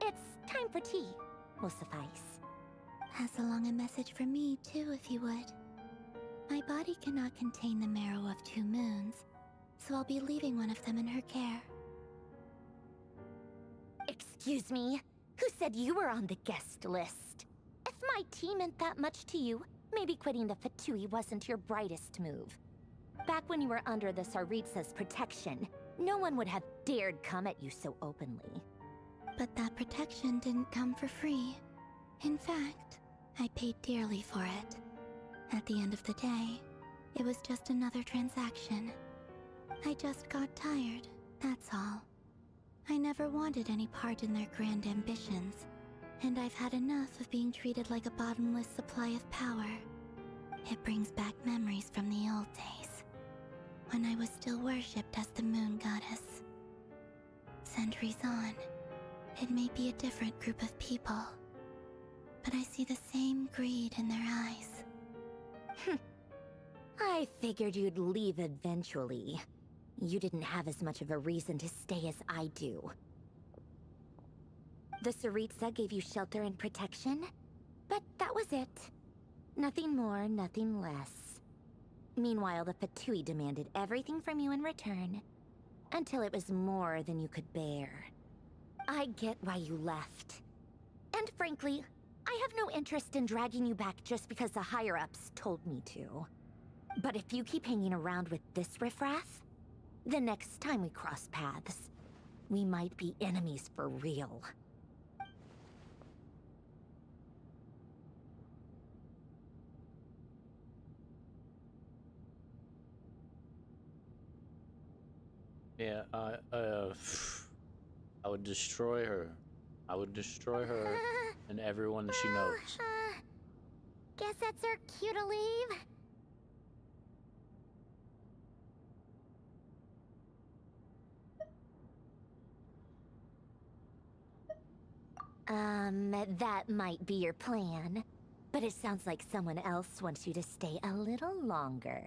It's time for tea. Will suffice. Pass along a message for me, too, if you would. My body cannot contain the marrow of 2 moons, so I'll be leaving one of them in her care. Excuse me? Who said you were on the guest list? If my tea meant that much to you, maybe quitting the Fatui wasn't your brightest move. Back when you were under the Tsaritsa's protection, no one would have dared come at you so openly. But that protection didn't come for free. In fact, I paid dearly for it. At the end of the day, it was just another transaction. I just got tired, that's all. I never wanted any part in their grand ambitions, and I've had enough of being treated like a bottomless supply of power. It brings back memories from the old days, when I was still worshipped as the moon goddess. Centuries on, it may be a different group of people, but I see the same greed in their eyes. I figured you'd leave eventually. You didn't have as much of a reason to stay as I do. The Tsaritsa gave you shelter and protection, but that was it. Nothing more, nothing less. Meanwhile, the Fatui demanded everything from you in return, until it was more than you could bear. I get why you left. And frankly, I have no interest in dragging you back just because the higher-ups told me to. But if you keep hanging around with this riffraff, the next time we cross paths, we might be enemies for real. Yeah, I would destroy her. I would destroy her and everyone that she knows. Guess that's our cue to leave. That might be your plan. But it sounds like someone else wants you to stay a little longer.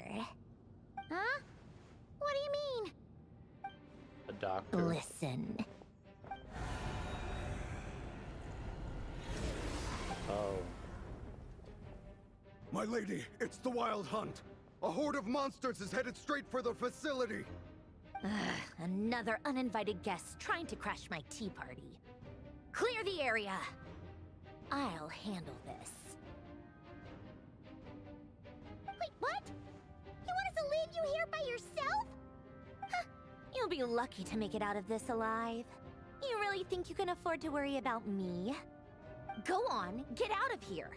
Huh? What do you mean? A doctor. Listen. Oh. My lady, it's the Wild Hunt. A horde of monsters is headed straight for the facility. Another uninvited guest trying to crash my tea party. Clear the area! I'll handle this. Wait, what? You want us to leave you here by yourself? Huh, you'll be lucky to make it out of this alive. You really think you can afford to worry about me? Go on, get out of here!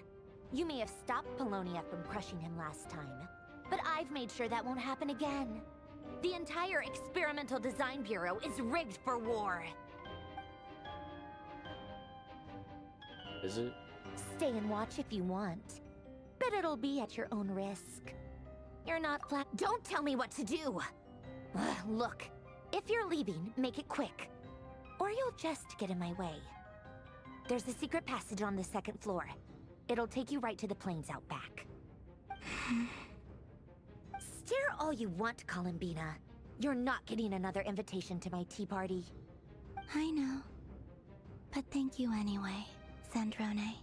You may have stopped Polonia from crushing him last time, but I've made sure that won't happen again. The entire Experimental Design Bureau is rigged for war. Is it? Stay and watch if you want, but it'll be at your own risk. You're not flat. Don't tell me what to do! Look, if you're leaving, make it quick, or you'll just get in my way. There's a secret passage on the 2nd floor. It'll take you right to the plains out back. Stare all you want, Columbina. You're not getting another invitation to my tea party. I know. But thank you anyway, Sandrone.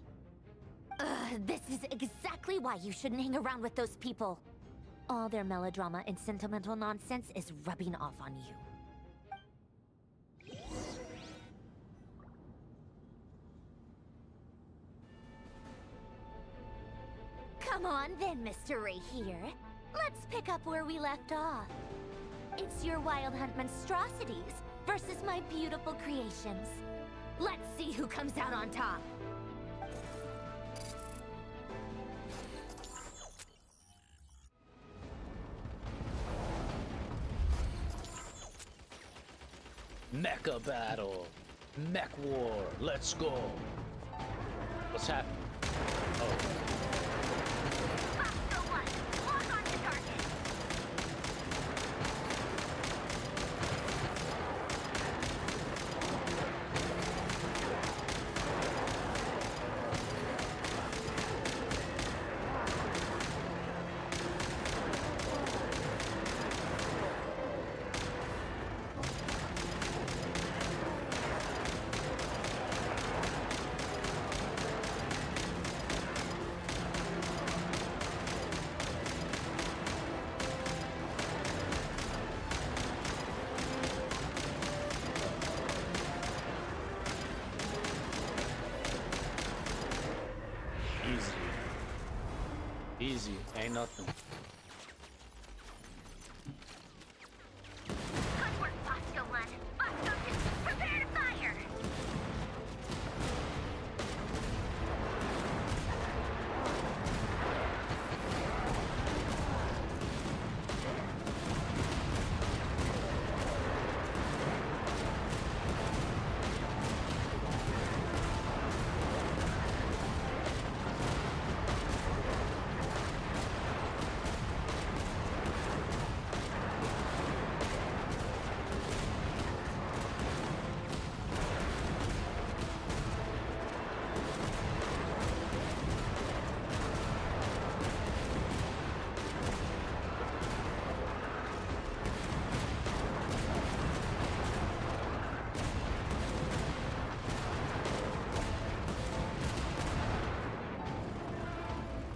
This is exactly why you shouldn't hang around with those people. All their melodrama and sentimental nonsense is rubbing off on you. Come on then, Mr. Ray here. Let's pick up where we left off. It's your Wild Hunt monstrosities versus my beautiful creations. Let's see who comes out on top. Mecha battle. Mech war. Let's go. What's happening? Oh. Foxco 1, lock on to target. Easy, ain't nothing. Good work, Foxco 1. Foxco 2, prepare to fire!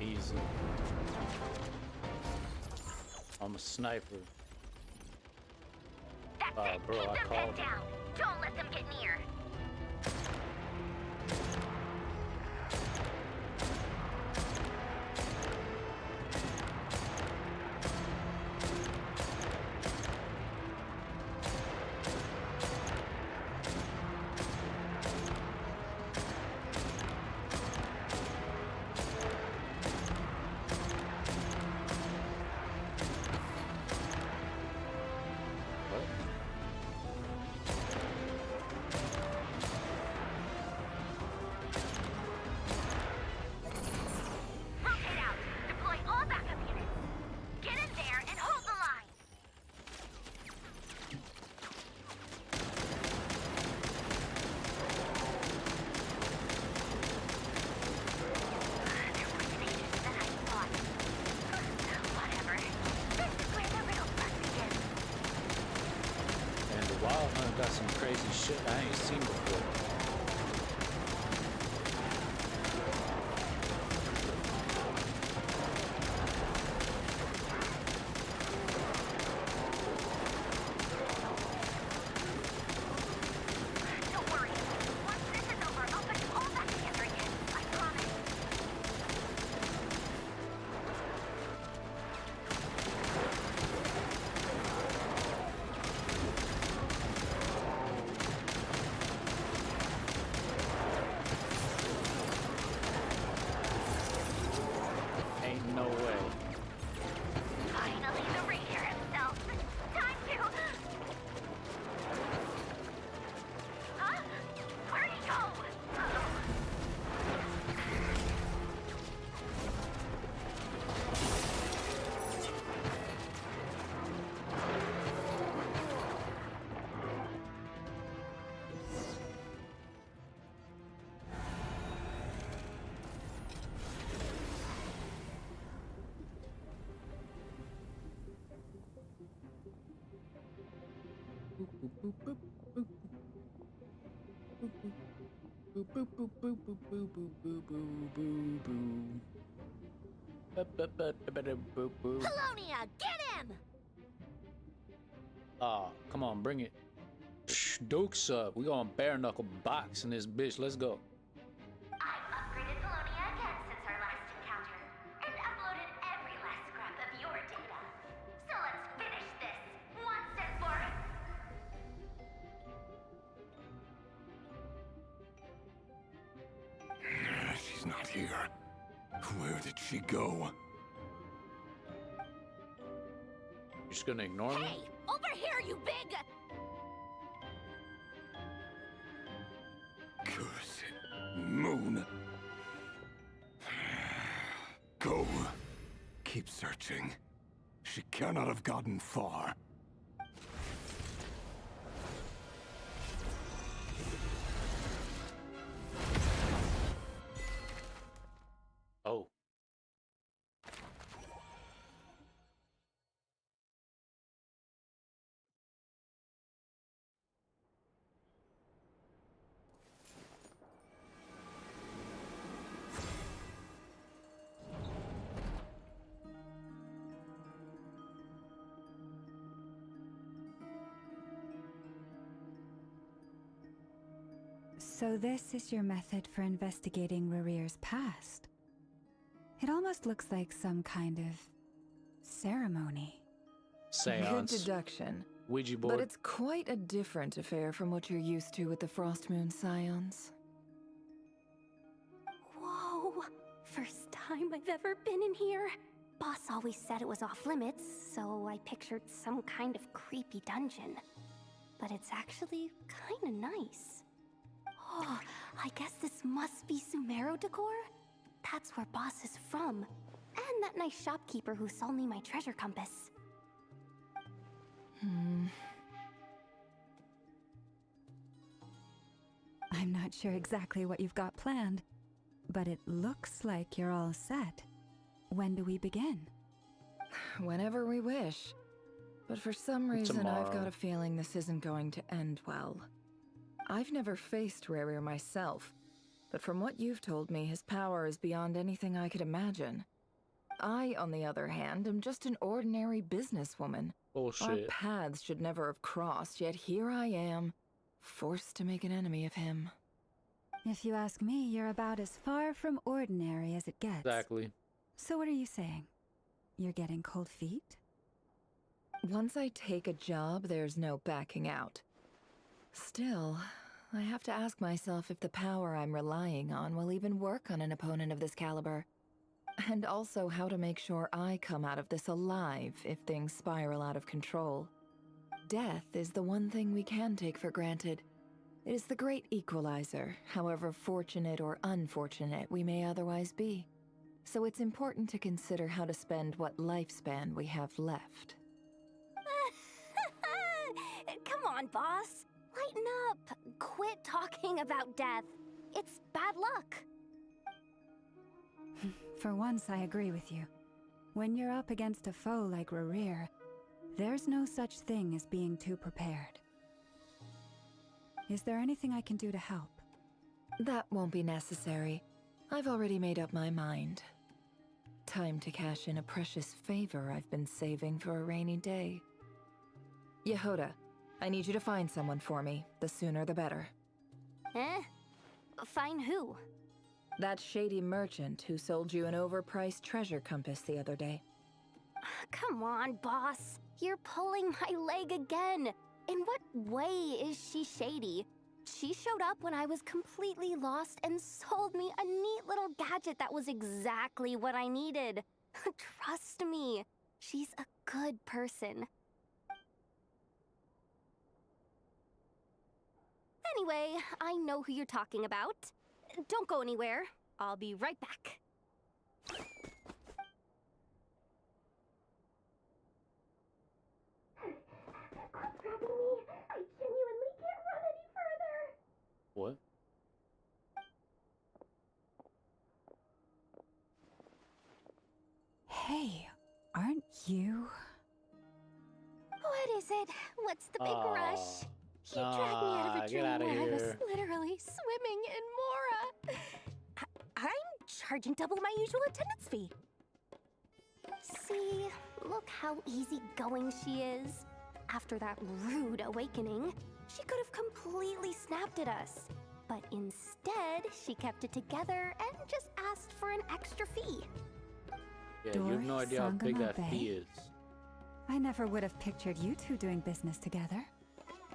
Easy. I'm a sniper. That's it. Bro, Keep I them called pinned down. Don't let them get near. What? Rotate out. Deploy all backup units. Get in there and hold the line. They're working ages than I thought. Whatever. This is where the real fun begins. And the Wild Hunt got some crazy shit I ain't seen before. Don't worry. Once this is over, I'll put you all back together again. I promise. Ain't no way. Finally, the Raider himself. Time to... Huh? Where'd he go? Uh-oh. Colonia, get him! Come on, bring it. Duke's up. We gonna bare knuckle box in this bitch. Let's go. I've upgraded Colonia again since our last encounter, and uploaded every last scrap of your data. So let's finish this once here. Where did she go? You're just gonna ignore me? Hey, over here, you big... Cursed moon. Go. Keep searching. She cannot have gotten far. Oh. So this is your method for investigating Rarir's past. It almost looks like some kind of ceremony. Good Seance. deduction. Ouija board. But it's quite a different affair from what you're used to with the Frost Moon Scions. Whoa, first time I've ever been in here. Boss always said it was off limits, so I pictured some kind of creepy dungeon. But it's actually kinda nice. Oh, I guess this must be Sumero decor? That's where Boss is from. And that nice shopkeeper who sold me my treasure compass. I'm not sure exactly what you've got planned, but it looks like you're all set. When do we begin? Whenever we wish. But for some reason, I've got Tomorrow. a feeling this isn't going to end well. I've never faced Rarir myself, but from what you've told me, his power is beyond anything I could imagine. I, on the other hand, am just an ordinary businesswoman. Our Bullshit. paths should never have crossed, yet here I am, forced to make an enemy of him. If you ask me, you're about as far from ordinary as it gets. Exactly. So what are you saying? You're getting cold feet? Once I take a job, there's no backing out. Still, I have to ask myself if the power I'm relying on will even work on an opponent of this caliber. And also how to make sure I come out of this alive if things spiral out of control. Death is the one thing we can take for granted. It is the great equalizer, however fortunate or unfortunate we may otherwise be. So it's important to consider how to spend what lifespan we have left. Come on, boss. Lighten up. Quit talking about death. It's bad luck. For once, I agree with you. When you're up against a foe like Rarir, there's no such thing as being too prepared. Is there anything I can do to help? That won't be necessary. I've already made up my mind. Time to cash in a precious favor I've been saving for a rainy day. Yehoda, I need you to find someone for me. The sooner the better. Eh? Find who? That shady merchant who sold you an overpriced treasure compass the other day. Come on, boss. You're pulling my leg again. In what way is she shady? She showed up when I was completely lost and sold me a neat little gadget that was exactly what I needed. Trust me, she's a good person. Anyway, I know who you're talking about. Don't go anywhere. I'll be right back. Quit grabbing me. I genuinely can't run any further. What? Hey, aren't you? What is it? What's the big rush? He dragged me out of a get dream outta where I was here. literally swimming in Mora. I'm charging double my usual attendance fee. See, look how easygoing she is. After that rude awakening, she could have completely snapped at us. But instead, she kept it together and just asked for an extra fee. Yeah, you have no Dory idea how big that Sangamabe. fee is. I never would have pictured you two doing business together.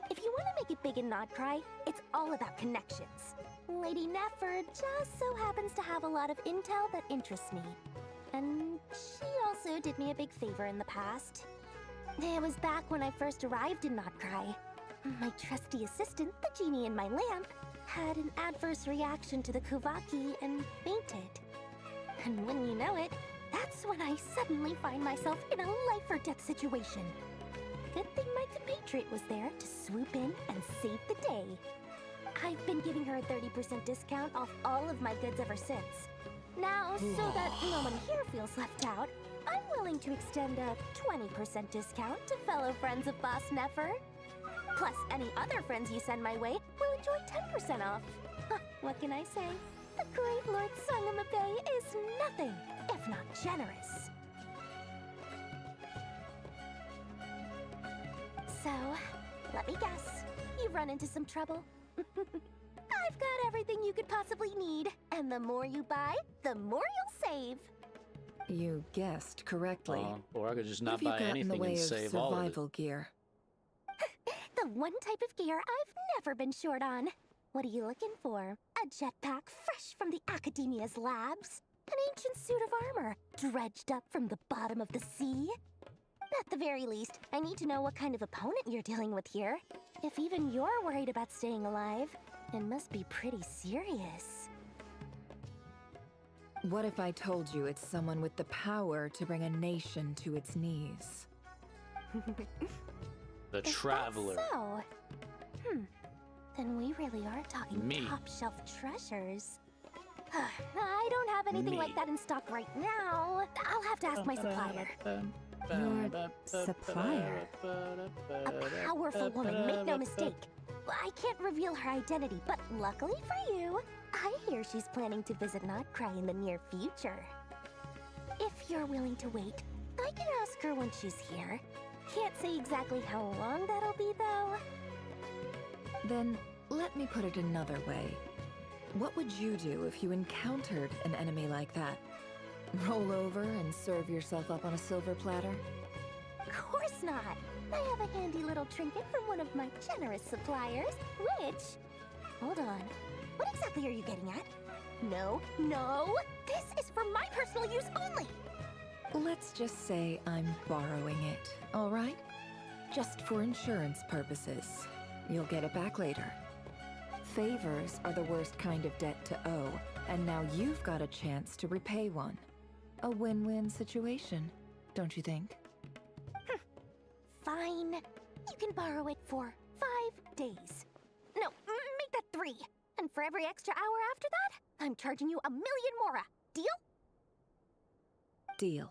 If you want to make it big in Nodcry, it's all about connections. Lady Nefer just so happens to have a lot of intel that interests me. And she also did me a big favor in the past. It was back when I first arrived in Notcry. My trusty assistant, the genie in my lamp, had an adverse reaction to the Kuvaki and fainted. And when you know it, that's when I suddenly find myself in a life-or-death situation. Good thing my compatriot was there to swoop in and save the day. I've been giving her a 30% discount off all of my goods ever since. Now, so that no one here feels left out, I'm willing to extend a 20% discount to fellow friends of Boss Nefer. Plus, any other friends you send my way will enjoy 10% off. Huh, what can I say? The great Lord Sangamabe is nothing if not generous. So, let me guess. You've run into some trouble? I've got everything you could possibly need. And the more you buy, the more you'll save. You guessed correctly. Or I could just What not have you buy got in anything the way and of save all of it. survival gear? The one type of gear I've never been short on. What are you looking for? A jetpack fresh from the Academia's labs? An ancient suit of armor dredged up from the bottom of the sea? At the very least, I need to know what kind of opponent you're dealing with here. If even you're worried about staying alive, it must be pretty serious. What if I told you it's someone with the power to bring a nation to its knees? The Traveler. So, then we really are talking Me. top-shelf treasures. I don't have anything Me. like that in stock right now. I'll have to ask my supplier. Your supplier? A powerful woman, make no mistake. I can't reveal her identity, but luckily for you, I hear she's planning to visit Notcry in the near future. If you're willing to wait, I can ask her when she's here. Can't say exactly how long that'll be, though. Then, let me put it another way. What would you do if you encountered an enemy like that? Roll over and serve yourself up on a silver platter? Of course not. I have a handy little trinket from one of my generous suppliers, which... Hold on. What exactly are you getting at? No, no! This is for my personal use only! Let's just say I'm borrowing it, all right? Just for insurance purposes. You'll get it back later. Favors are the worst kind of debt to owe, and now you've got a chance to repay one. A win-win situation, don't you think? Fine. You can borrow it for 5 days. No, make that 3. And for every extra hour after that, I'm charging you 1,000,000 mora. Deal? Deal.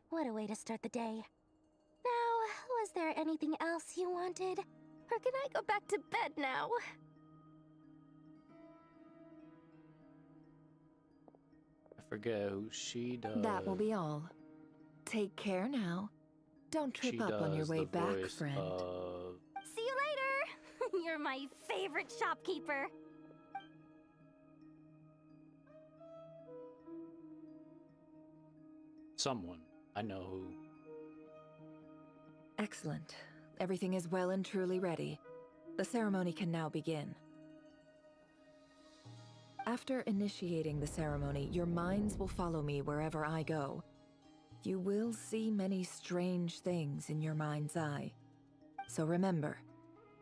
What a way to start the day. Now, was there anything else you wanted? Or can I go back to bed now? I forget who she does. That will be all. Take care now. Don't trip She up on your does way the back, voice friend. of See you later! You're my favorite shopkeeper. someone. I know who. Excellent. Everything is well and truly ready. The ceremony can now begin. After initiating the ceremony, your minds will follow me wherever I go. You will see many strange things in your mind's eye. So remember,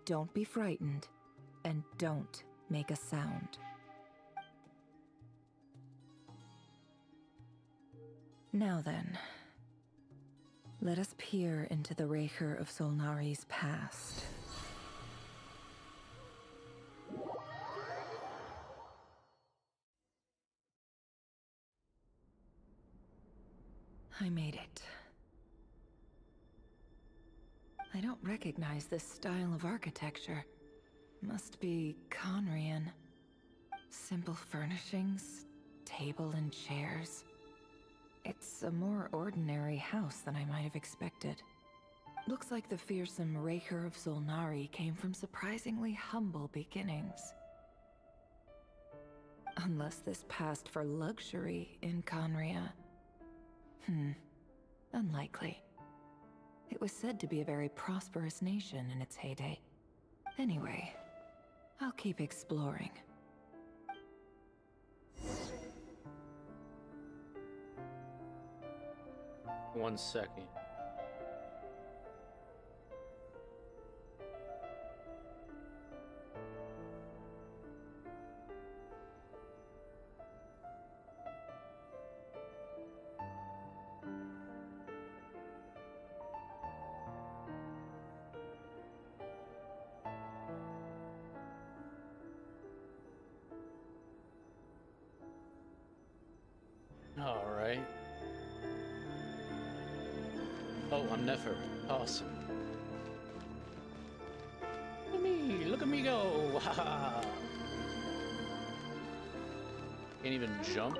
don't be frightened, and don't make a sound. Now then, let us peer into the Raker of Solnari's past. I made it. I don't recognize this style of architecture. Must be Conrian. Simple furnishings, table and chairs. It's a more ordinary house than I might have expected. Looks like the fearsome Raker of Solnari came from surprisingly humble beginnings. Unless this passed for luxury in Conria. Unlikely. It was said to be a very prosperous nation in its heyday. Anyway, I'll keep exploring. One second. All right. Oh, I'm Nefer. Awesome. Look at me go! Haha. Can't even jump.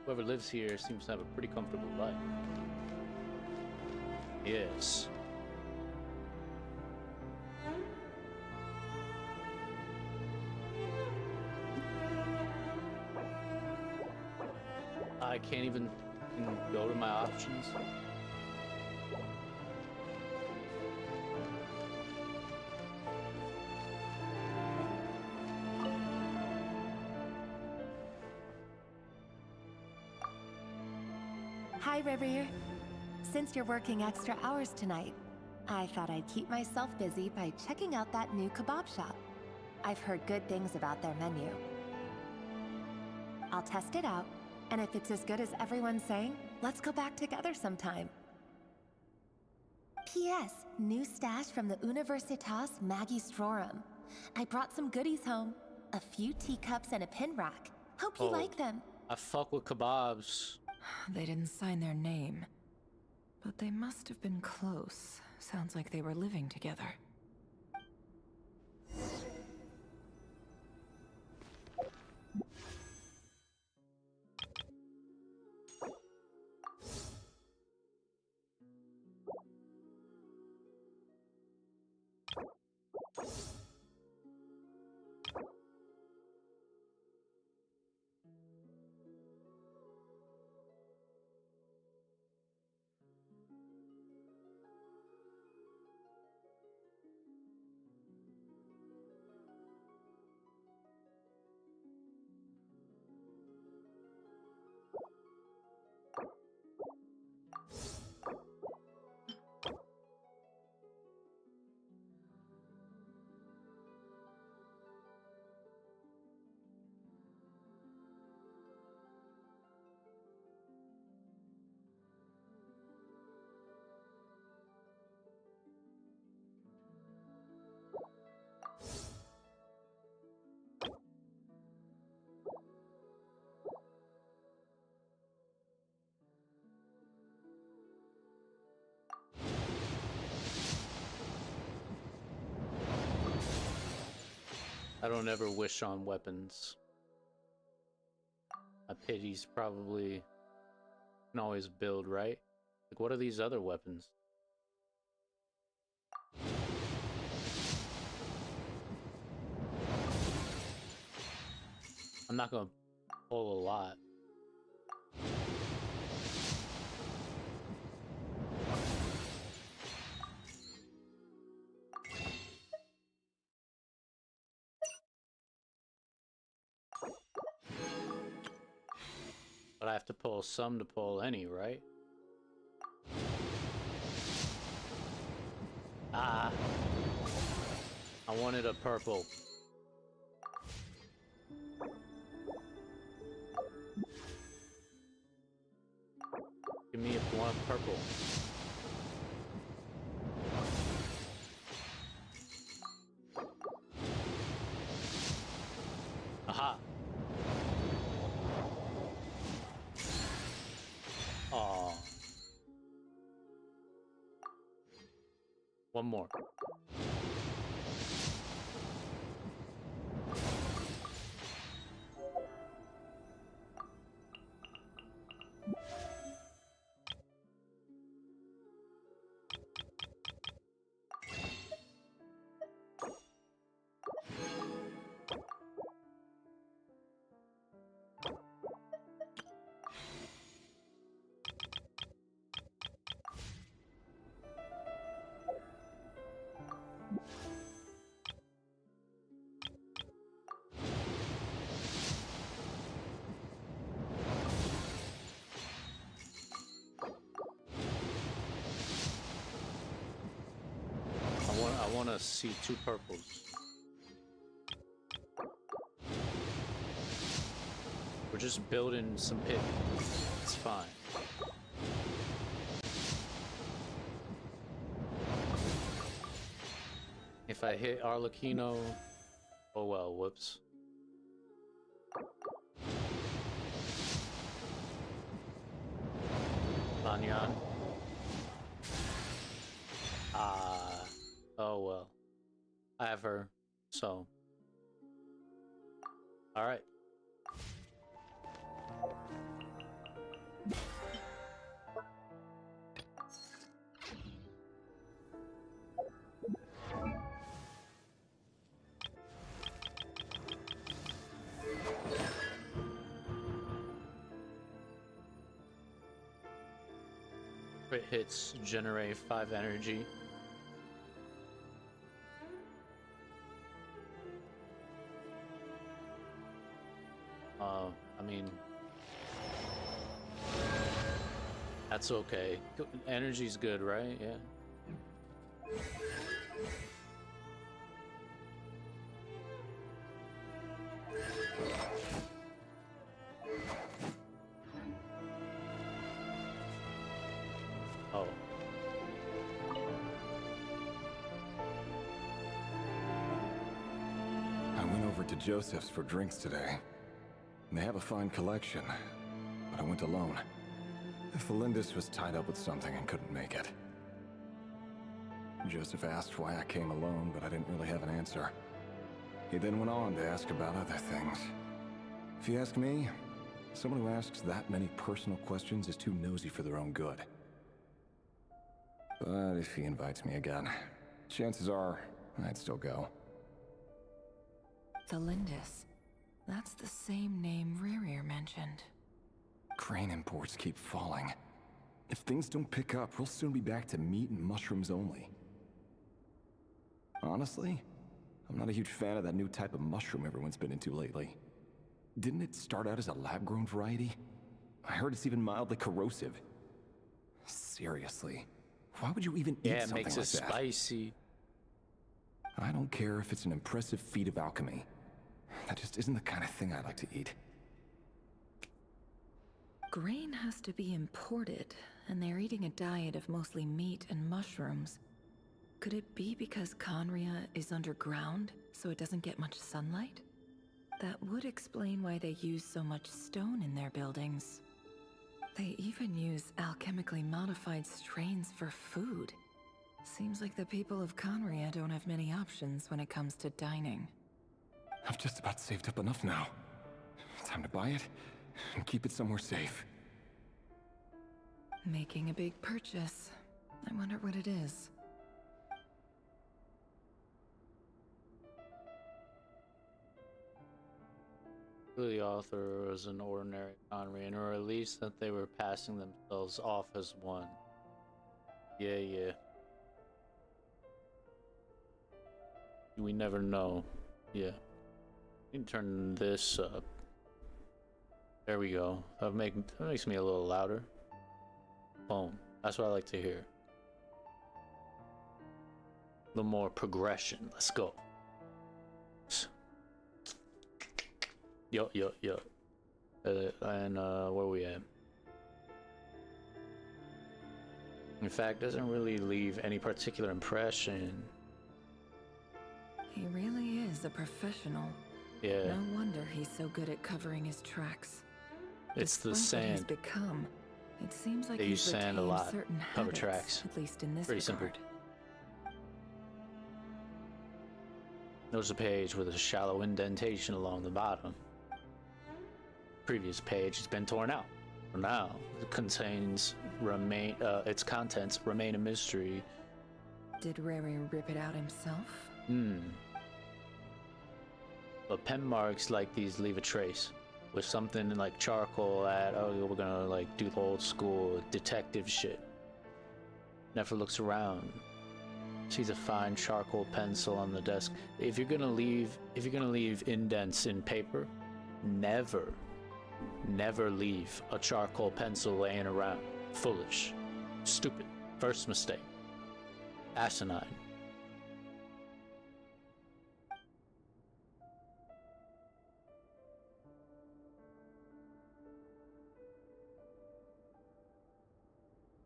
Whoever lives here seems to have a pretty comfortable life. Yes. I can't even go to my options. Hi, River. Since you're working extra hours tonight, I thought I'd keep myself busy by checking out that new kebab shop. I've heard good things about their menu. I'll test it out, and if it's as good as everyone's saying, let's go back together sometime. P.S. New stash from the Universitas Magistrorum. I brought some goodies home. A few teacups and a pin rack. Hope you like them. I fuck with kebabs. They didn't sign their name, but they must have been close. Sounds like they were living together. I don't ever wish on weapons. A pity's probably can always build, right? Like, what are these other weapons? I'm not gonna pull a lot. But I have to pull some to pull any, right? Ah. I wanted a purple. Give me one purple. Aha. Aw. One more. I want to see 2 purples. We're just building some pit. It's fine. If I hit Arlecchino, oh well, whoops. Banyan. Oh well. I have her, so. Alright. Crit hits generate 5 energy. I mean, that's okay. Energy's good, right? Yeah. Oh. I went over to Joseph's for drinks today. They have a fine collection, but I went alone. Felindis was tied up with something and couldn't make it. Joseph asked why I came alone, but I didn't really have an answer. He then went on to ask about other things. If you ask me, someone who asks that many personal questions is too nosy for their own good. But if he invites me again, chances are I'd still go. Felindis. That's the same name Rerir mentioned. Crane imports keep falling. If things don't pick up, we'll soon be back to meat and mushrooms only. Honestly, I'm not a huge fan of that new type of mushroom everyone's been into lately. Didn't it start out as a lab-grown variety? I heard it's even mildly corrosive. Seriously, why would you even eat Yeah, it something makes like it that? spicy. I don't care if it's an impressive feat of alchemy. That just isn't the kind of thing I like to eat. Grain has to be imported, and they're eating a diet of mostly meat and mushrooms. Could it be because Conria is underground, so it doesn't get much sunlight? That would explain why they use so much stone in their buildings. They even use alchemically modified strains for food. Seems like the people of Conria don't have many options when it comes to dining. I've just about saved up enough now. Time to buy it and keep it somewhere safe. Making a big purchase. I wonder what it is. The author was an ordinary Conrian, or at least that they were passing themselves off as one. Yeah. We never know. Yeah. You can turn this up. There we go. That makes me a little louder. Boom. That's what I like to hear. A little more progression. Let's go. Yo. And where we at? In fact, doesn't really leave any particular impression. He really is a professional. Yeah. No wonder he's so good at covering his tracks. It's the Despite what he's sand. become, it seems like They he's use sand a retained lot. certain Cover habits, tracks. at least in this Pretty regard. simple. There's a page with a shallow indentation along the bottom. Previous page has been torn out. For now, it contains its contents remain a mystery. Did Rary rip it out himself? But pen marks like these leave a trace. With something like charcoal at, oh, we're gonna like do the old school detective shit. Never looks around. Sees a fine charcoal pencil on the desk. If you're gonna leave indents in paper, never leave a charcoal pencil laying around. Foolish. Stupid. First mistake. Asinine.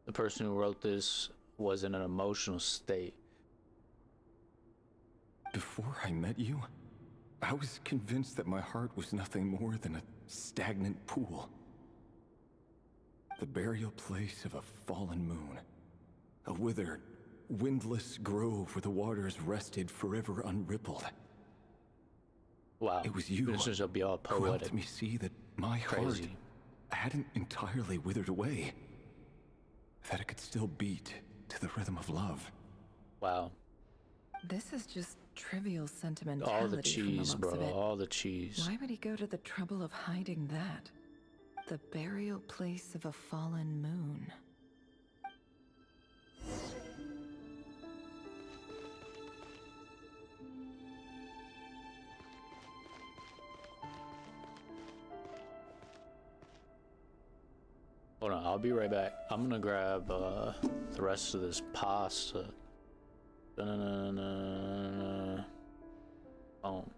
the person who wrote this was in an emotional state. Before I met you, I was convinced that my heart was nothing more than a stagnant pool. The burial place of a fallen moon. A withered, windless grove where the waters rested forever unrippled. Wow. It was you This is be all who poetic. helped me see that my heart hadn't entirely withered away. That it could still beat to the rhythm of love. Wow. This is just trivial sentimentality. All the from the cheese, looks bro. of it. All the cheese. Why would he go to the trouble of hiding that? The burial place of a fallen moon. Hold on, I'll be right back. I'm gonna grab the rest of this pasta. Da-na-na-na-na-na. Boom.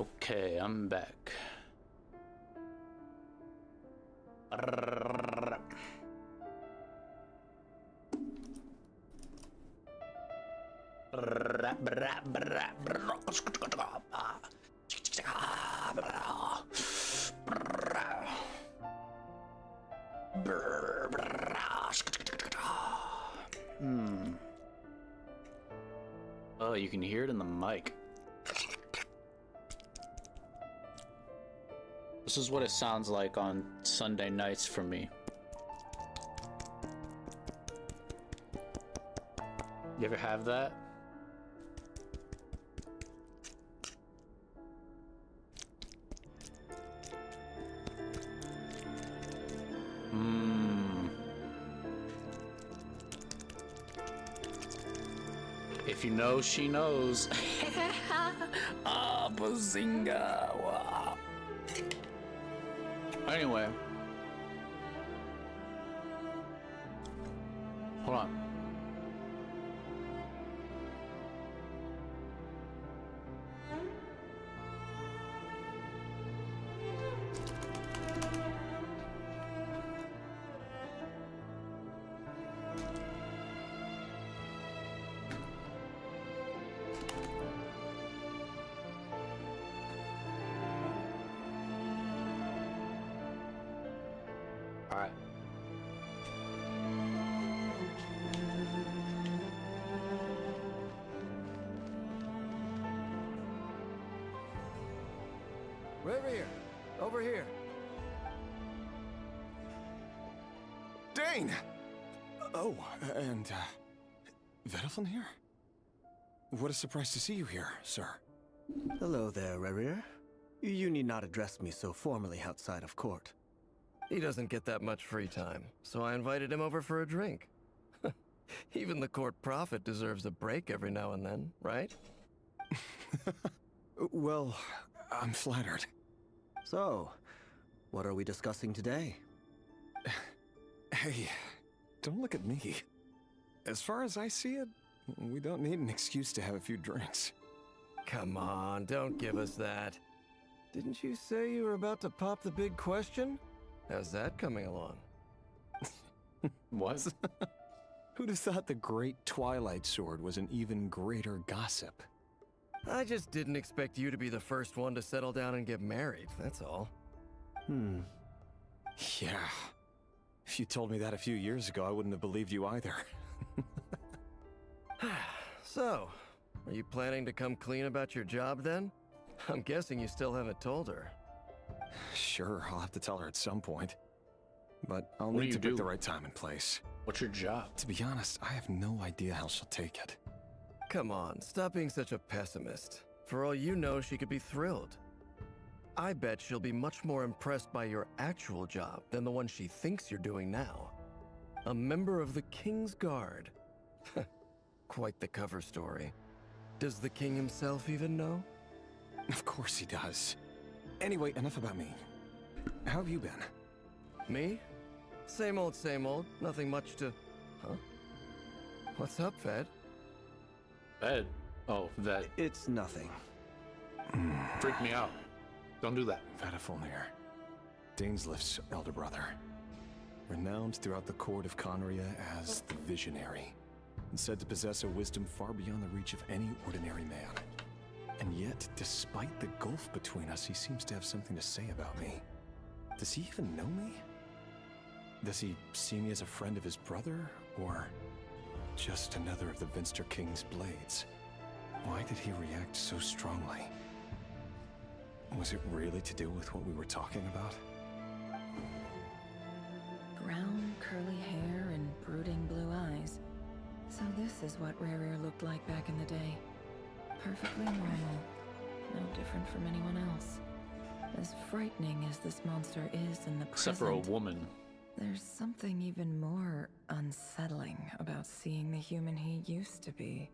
Okay, I'm back. Oh, you can hear it in the mic. This is what it sounds like on Sunday nights for me. You ever have that? If you know, she knows. Ah, bazinga! Wow. Anyway. Hold on. All right. Revere, over here. Dane! Oh, and, Vedaflin here? What a surprise to see you here, sir. Hello there, Revere. You need not address me so formally outside of court. He doesn't get that much free time, so I invited him over for a drink. Even the court prophet deserves a break every now and then, right? Well, I'm flattered. So, what are we discussing today? Hey, don't look at me. As far as I see it, we don't need an excuse to have a few drinks. Come on, don't give us that. Didn't you say you were about to pop the big question? How's that coming along? What? Who'd have thought the great Twilight Sword was an even greater gossip? I just didn't expect you to be the first one to settle down and get married, that's all. Yeah. If you told me that a few years ago, I wouldn't have believed you either. So, are you planning to come clean about your job then? I'm guessing you still haven't told her. Sure, I'll have to tell her at some point. But I'll What do need you to pick do? the right time and place. What's your job? To be honest, I have no idea how she'll take it. Come on, stop being such a pessimist. For all you know, she could be thrilled. I bet she'll be much more impressed by your actual job than the one she thinks you're doing now. A member of the King's Guard. Quite the cover story. Does the king himself even know? Of course he does. Anyway, enough about me. How have you been? Me? Same old, same old. Nothing much to... Huh? What's up, Ved? Ved? Oh, Ved. It's nothing. Freak me out. Don't do that. Vedaflin, Dainslift's elder brother. Renowned throughout the court of Conria as the Visionary, and said to possess a wisdom far beyond the reach of any ordinary man. And yet, despite the gulf between us, he seems to have something to say about me. Does he even know me? Does he see me as a friend of his brother, or just another of the Vinster King's blades? Why did he react so strongly? Was it really to do with what we were talking about? Brown, curly hair and brooding blue eyes. So this is what Rarier looked like back in the day. Perfectly normal. No different from anyone else. As frightening as this monster is in the Except for a present, woman. there's something even more unsettling about seeing the human he used to be.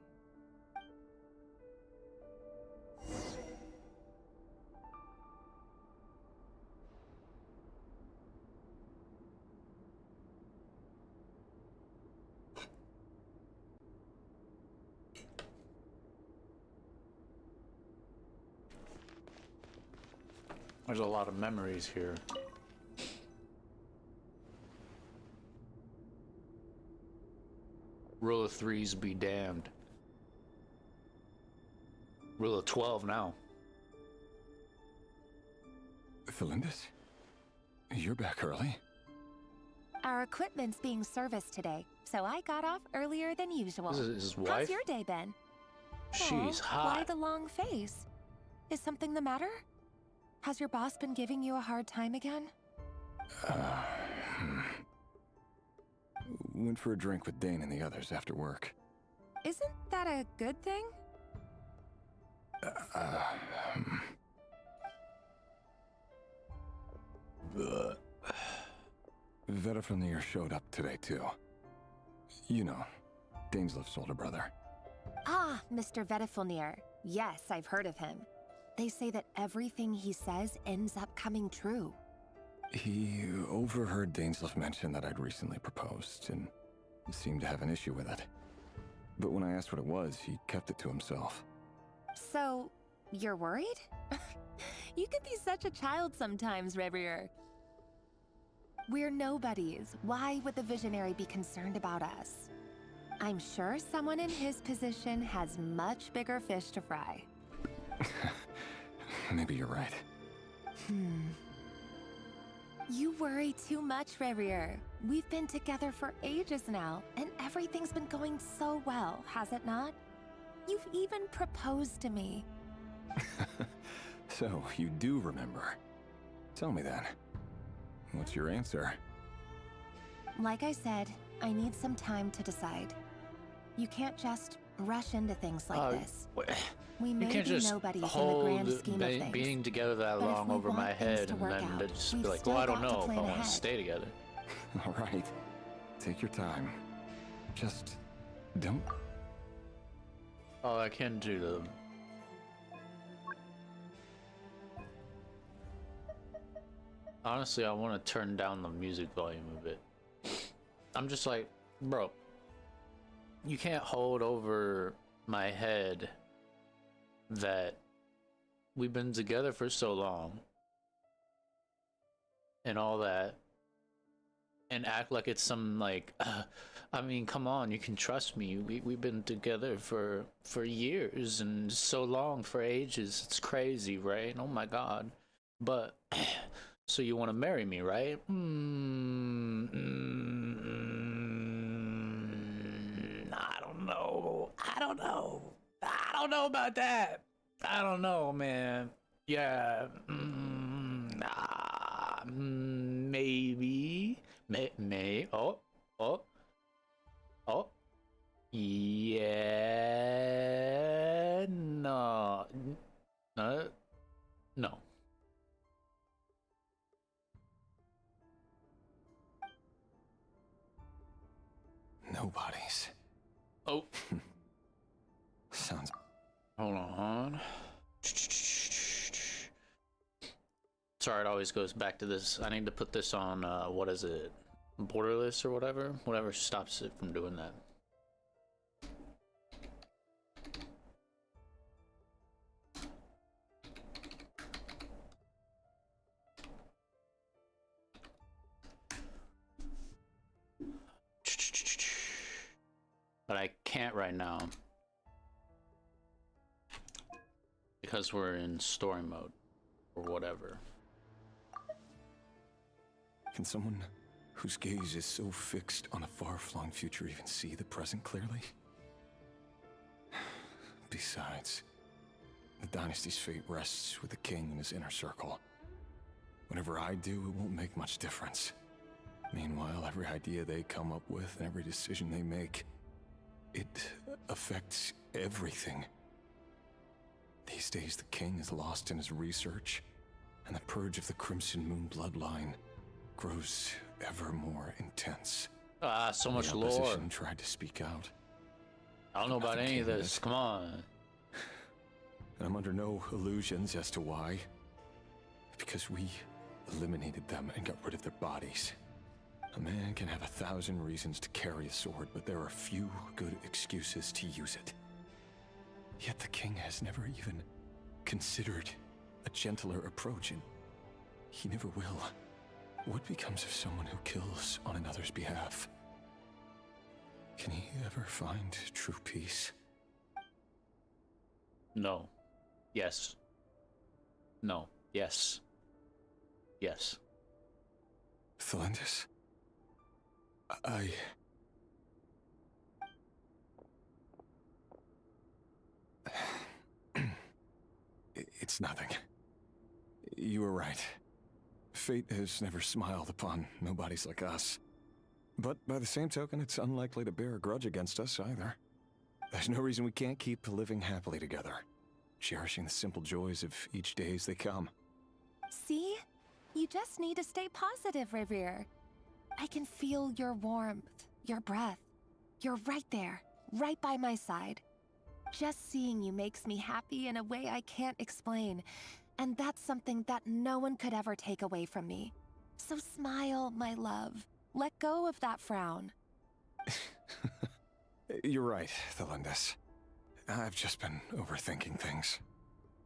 There's a lot of memories here. Rule of threes be damned. Rule of 12 now. Felindis? You're back early? Our equipment's being serviced today, so I got off earlier than usual. This is his wife? How's your day been? She's Aw, hot. Why the long face? Is something the matter? Has your boss been giving you a hard time again? Went for a drink with Dane and the others after work. Isn't that a good thing? Vedifenir showed up today, too. You know, Daneslif's older brother. Ah, Mr. Vedifenir. Yes, I've heard of him. They say that everything he says ends up coming true. He overheard Daneslif mention that I'd recently proposed, and seemed to have an issue with it. But when I asked what it was, he kept it to himself. So, you're worried? You can be such a child sometimes, Revier. We're nobodies. Why would the Visionary be concerned about us? I'm sure someone in his position has much bigger fish to fry. Maybe you're right. You worry too much, Revier. We've been together for ages now, and everything's been going so well, has it not? You've even proposed to me. So, you do remember. Tell me then. What's your answer? Like I said, I need some time to decide. You can't just rush into things like this. We may You can't be just nobodies in the hold grand scheme of things. being together that But if long we over my want things head to and work then out, just we've be like, still well, I don't got to know if I plan want to ahead. stay together. All right. Take your time. Just don't. Oh, I can do them. Honestly, I want to turn down the music volume a bit. I'm just like, bro, you can't hold over my head that we've been together for so long and all that and act like it's some like I mean, come on, you can trust me. We've been together for years and so long, for ages. It's crazy, right? Oh my god. But so you want to marry me, right? I don't know. I don't know about that. I don't know, man. Yeah. Maybe. Oh. Yeah. No. No. Nobody's. Oh. Sounds. Hold on. Sorry, it always goes back to this. I need to put this on, what is it? Borderless or whatever? Whatever stops it from doing that. But I can't right now because we're in story mode or whatever. Can someone whose gaze is so fixed on a far-flung future even see the present clearly? Besides, the dynasty's fate rests with the king and his inner circle. Whatever I do, it won't make much difference. Meanwhile, every idea they come up with and every decision they make, it affects everything. These days, the king is lost in his research, and the purge of the Crimson Moon bloodline grows ever more intense. Ah, so much the lore. opposition tried to speak out. I don't know about Nothing any of came of this. it. Come on. And I'm under no illusions as to why. Because we eliminated them and got rid of their bodies. A man can have 1,000 reasons to carry a sword, but there are few good excuses to use it. Yet the king has never even considered a gentler approach, and He never will. What becomes of someone who kills on another's behalf? Can he ever find true peace? No. Yes. No. Yes. Yes. Thelindis? It's nothing. You were right. Fate has never smiled upon nobodies like us. But by the same token, it's unlikely to bear a grudge against us either. There's no reason we can't keep living happily together, cherishing the simple joys of each day as they come. See? You just need to stay positive, Revere. I can feel your warmth, your breath. You're right there, right by my side. Just seeing you makes me happy in a way I can't explain, and that's something that no one could ever take away from me. So smile, my love. Let go of that frown. You're right, Thelindis. I've just been overthinking things.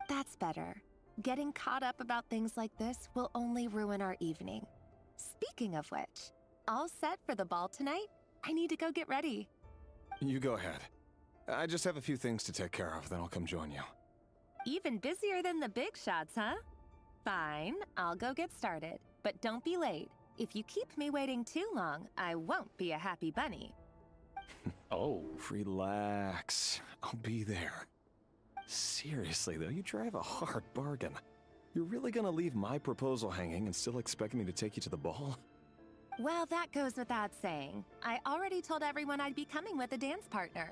That's better. Getting caught up about things like this will only ruin our evening. Speaking of which, all set for the ball tonight? I need to go get ready. You go ahead. I just have a few things to take care of, then I'll come join you. Even busier than the big shots, huh? Fine, I'll go get started. But don't be late. If you keep me waiting too long, I won't be a happy bunny. Oh. Relax. I'll be there. Seriously, though, you drive a hard bargain. You're really gonna leave my proposal hanging and still expect me to take you to the ball? Well, that goes without saying. I already told everyone I'd be coming with a dance partner.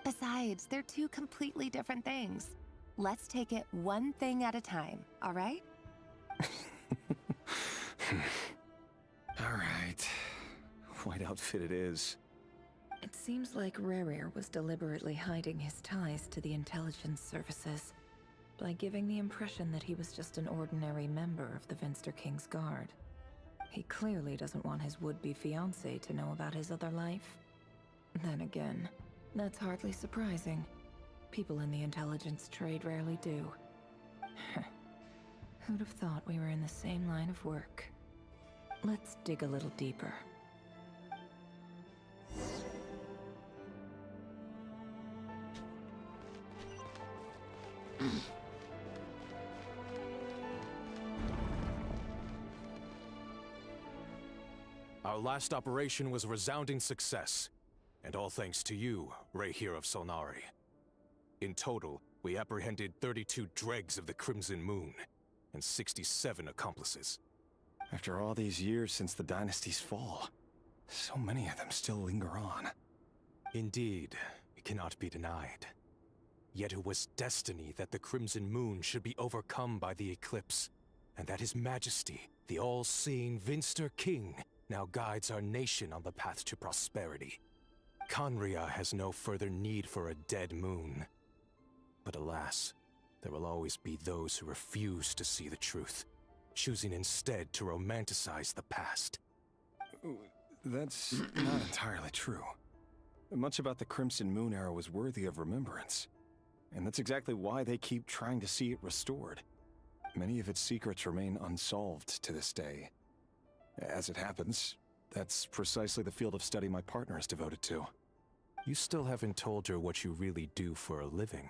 Besides, they're two completely different things. Let's take it one thing at a time, all right? All right. White outfit it is. It seems like Rerir was deliberately hiding his ties to the intelligence services by giving the impression that he was just an ordinary member of the Vinster King's Guard. He clearly doesn't want his would-be fiancée to know about his other life. Then again, that's hardly surprising. People in the intelligence trade rarely do. Who'd have thought we were in the same line of work? Let's dig a little deeper. Our last operation was a resounding success, and all thanks to you, Rehir of Solnari. In total, we apprehended 32 dregs of the Crimson Moon, and 67 accomplices. After all these years since the dynasty's fall, so many of them still linger on. Indeed, it cannot be denied. Yet it was destiny that the Crimson Moon should be overcome by the eclipse, and that His Majesty, the all-seeing Vinster King, now guides our nation on the path to prosperity. Conria has no further need for a dead moon. But alas, there will always be those who refuse to see the truth, choosing instead to romanticize the past. That's not entirely true. Much about the Crimson Moon era was worthy of remembrance. And that's exactly why they keep trying to see it restored. Many of its secrets remain unsolved to this day. As it happens, that's precisely the field of study my partner is devoted to. You still haven't told her what you really do for a living.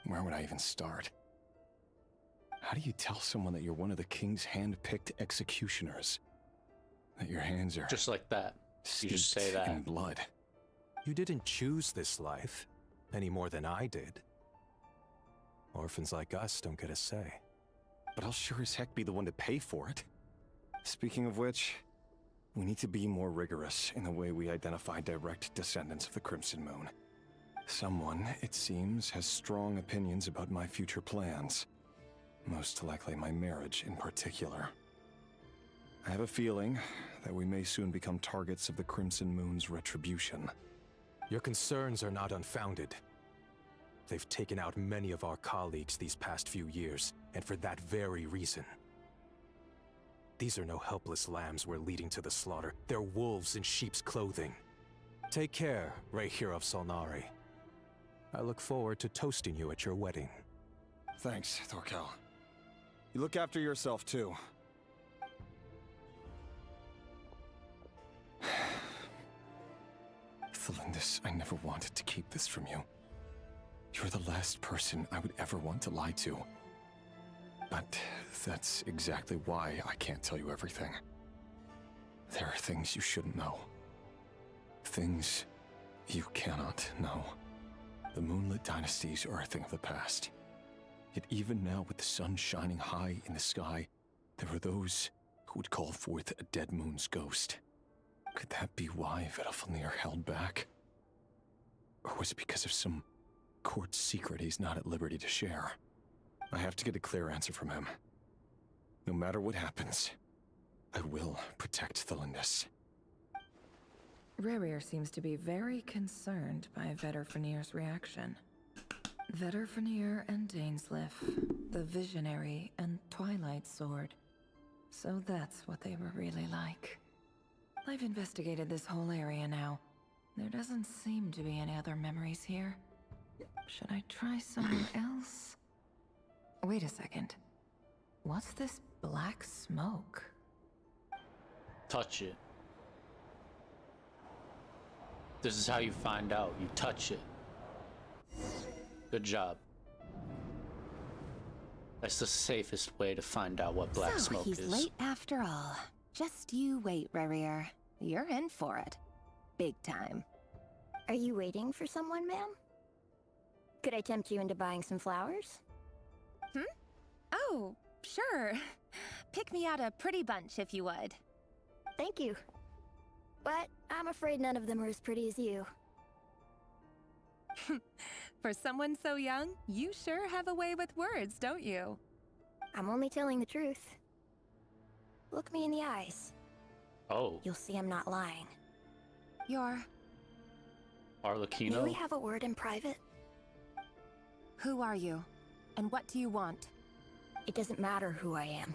Where would I even start? How do you tell someone that you're one of the king's hand-picked executioners? That your hands are just like that. You just say that. In blood. You didn't choose this life, any more than I did. Orphans like us don't get a say. But I'll sure as heck be the one to pay for it. Speaking of which, we need to be more rigorous in the way we identify direct descendants of the Crimson Moon. Someone, it seems, has strong opinions about my future plans. Most likely my marriage in particular. I have a feeling that we may soon become targets of the Crimson Moon's retribution. Your concerns are not unfounded. They've taken out many of our colleagues these past few years, and for that very reason. These are no helpless lambs we're leading to the slaughter. They're wolves in sheep's clothing. Take care, Rehir of Solnari. I look forward to toasting you at your wedding. Thanks, Thorkel. You look after yourself, too. Thelindis, I never wanted to keep this from you. You're the last person I would ever want to lie to. But that's exactly why I can't tell you everything. There are things you shouldn't know. Things you cannot know. The moonlit dynasties are a thing of the past. Yet even now, with the sun shining high in the sky, there are those who would call forth a dead moon's ghost. Could that be why Vedalfnir held back? Or was it because of some court secret he's not at liberty to share? I have to get a clear answer from him. No matter what happens, I will protect Thelindis. Rerir seems to be very concerned by Vedalfnir's reaction. Vedalfnir and Dainsleif, the Visionary and Twilight Sword. So that's what they were really like. I've investigated this whole area now. There doesn't seem to be any other memories here. Should I try somewhere else? Wait a second. What's this black smoke? Touch it. This is how you find out. You touch it. Good job. That's the safest way to find out what black smoke is. So he's late after all. Just you wait, Rerir. You're in for it. Big time. Are you waiting for someone, ma'am? Could I tempt you into buying some flowers? Oh, sure. Pick me out a pretty bunch if you would. Thank you. But I'm afraid none of them are as pretty as you. For someone so young, you sure have a way with words, don't you? I'm only telling the truth. Look me in the eyes. Oh. You'll see I'm not lying. You're... Arlecchino? May we have a word in private? Who are you? And what do you want? It doesn't matter who I am.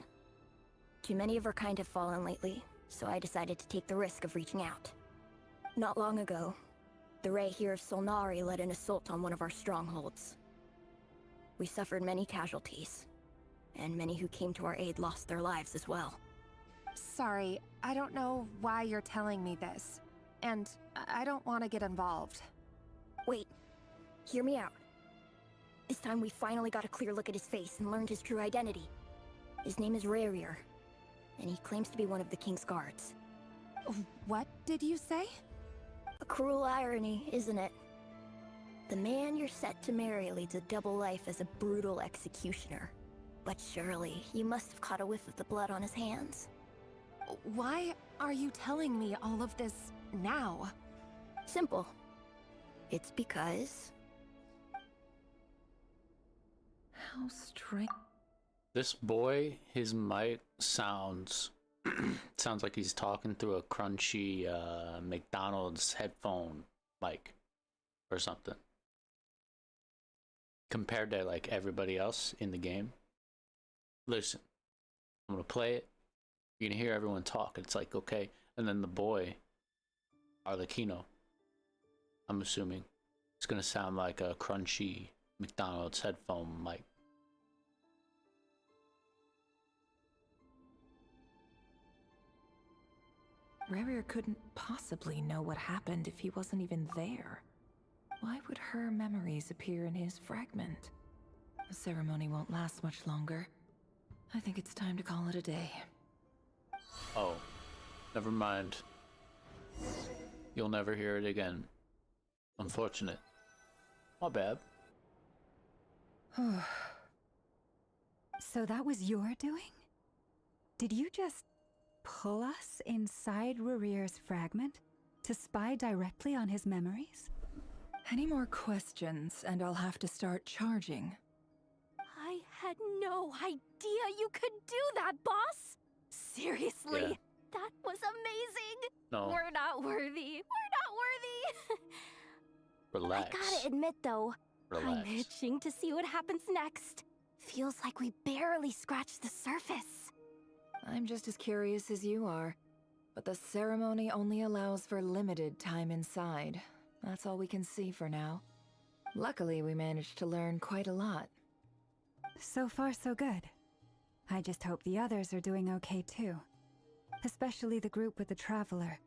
Too many of our kind have fallen lately, so I decided to take the risk of reaching out. Not long ago, the Ray here of Solnari led an assault on one of our strongholds. We suffered many casualties, and many who came to our aid lost their lives as well. Sorry, I don't know why you're telling me this. And I don't want to get involved. Wait, hear me out. This time we finally got a clear look at his face and learned his true identity. His name is Rerir, and he claims to be one of the King's guards. What did you say? A cruel irony, isn't it? The man you're set to marry leads a double life as a brutal executioner. But surely, you must have caught a whiff of the blood on his hands. Why are you telling me all of this now? Simple. It's because... How strange. This boy, his mic sounds sounds like he's talking through a crunchy McDonald's headphone mic or something. Compared to like everybody else in the game. Listen, I'm gonna play it. You can hear everyone talk. It's like, okay. And then the boy, Arlecchino, I'm assuming, it's gonna sound like a crunchy McDonald's headphone mic. Rerir couldn't possibly know what happened if he wasn't even there. Why would her memories appear in his fragment? The ceremony won't last much longer. I think it's time to call it a day. Oh, never mind. You'll never hear it again. Unfortunate. My bad. So that was your doing? Did you just pull us inside Rerir's fragment to spy directly on his memories? Any more questions, and I'll have to start charging. I had no idea you could do that, boss! Seriously, Yeah. That was amazing! No. We're not worthy. We're not worthy! Relax. I gotta admit, though, Relax. I'm itching to see what happens next. Feels like we barely scratched the surface. I'm just as curious as you are, but the ceremony only allows for limited time inside. That's all we can see for now. Luckily, we managed to learn quite a lot. So far, so good. I just hope the others are doing okay too. Especially the group with the Traveler.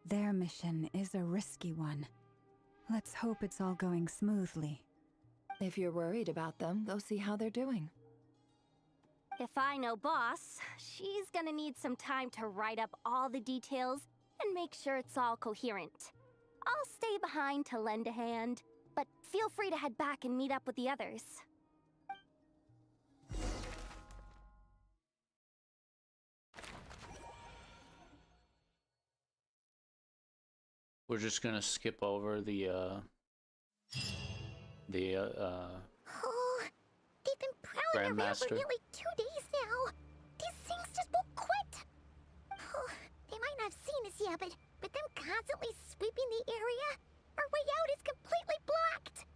Their mission is a risky one. Let's hope it's all going smoothly. If you're worried about them, go see how they're doing. If I know Boss, she's gonna need some time to write up all the details and make sure it's all coherent. I'll stay behind to lend a hand, but feel free to head back and meet up with the others. We're just gonna skip over the Oh, they've been prowling around for Grandmaster. nearly 2 days now. These things just won't quit. Oh, they might not have seen us yet, but them constantly sweeping the area, our way out is completely blocked.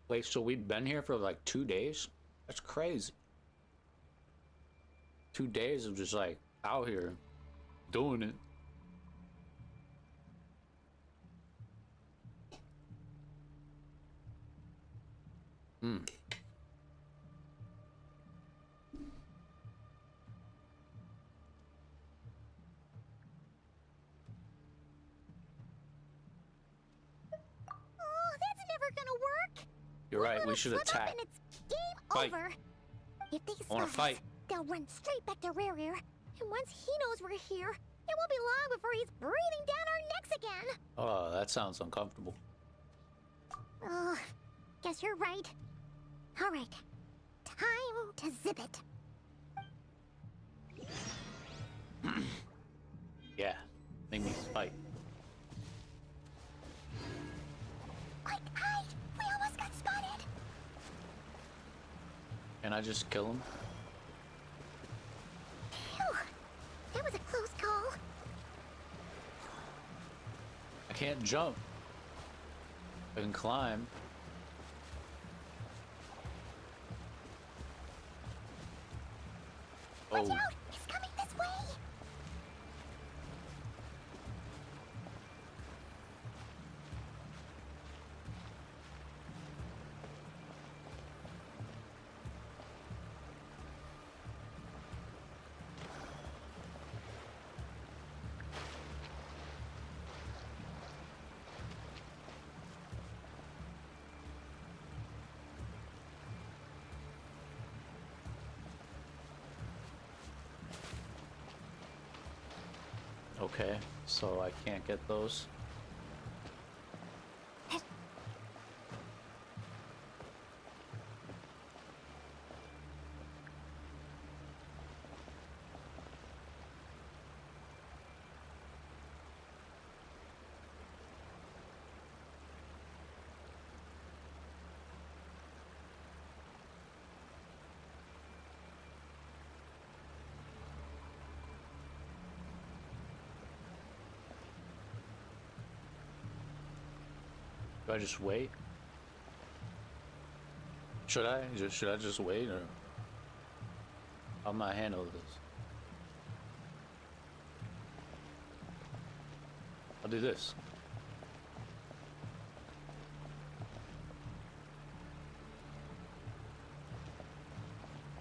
Wait, so we've been here for like 2 days? That's crazy. 2 days of just like out here doing it. Hmm. Oh, that's never gonna work. You're right, we should Slip up attack. and it's game Fight. over. If they I wanna spot us, fight. they'll run straight back to Rare. And once he knows we're here, it won't be long before he's breathing down our necks again. Oh, that sounds uncomfortable. Oh, guess you're right. All right, time to zip it. Yeah, make me fight. Quick, hide! We almost got spotted. Can I just kill him? Phew, that was a close call. I can't jump. I can climb. Watch Oh, out! He's coming this way. okay. So I can't get those. Do I just wait? Should I? Should I just wait, or how am I handle this? I'll do this.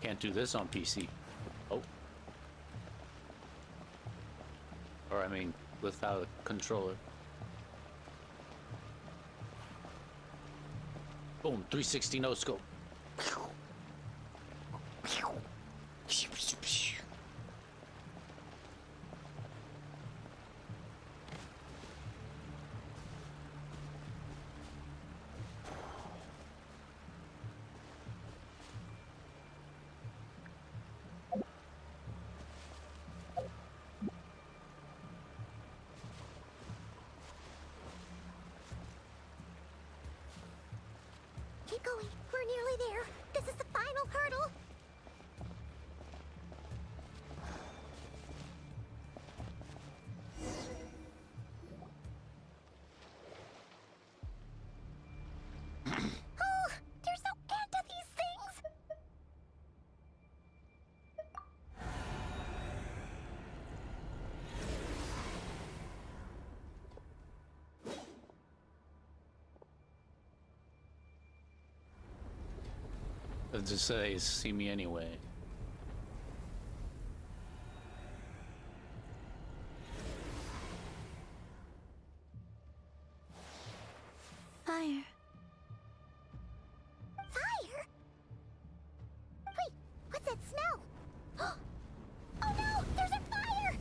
Can't do this on PC. Oh. Or I mean, without a controller. Boom, 360 no scope. Keep going. We're nearly there. This is the final hurdle. Oh, there's no end to these things. To say, see me anyway. Fire. Fire? Wait, what's that smell? Oh no! There's a fire!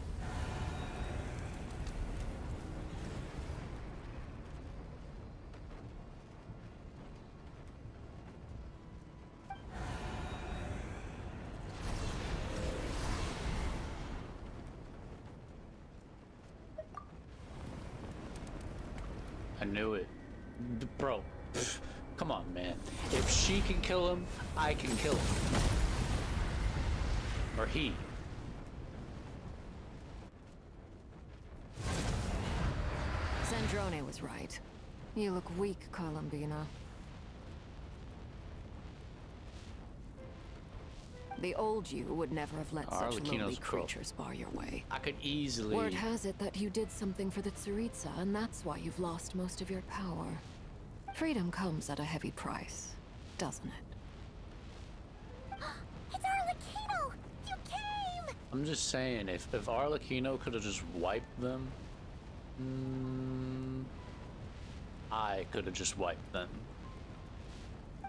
I knew it. Bro, come on, man. If she can kill him, I can kill him. Or he. Sandrone was right. You look weak, Columbina. The old you would never have let such lowly creatures bar your way. I could easily... Word has it that you did something for the Tsaritsa, and that's why you've lost most of your power. Freedom comes at a heavy price, doesn't it? It's Arlecchino! You came! I'm just saying, if Arlecchino could have just wiped them... I could have just wiped them.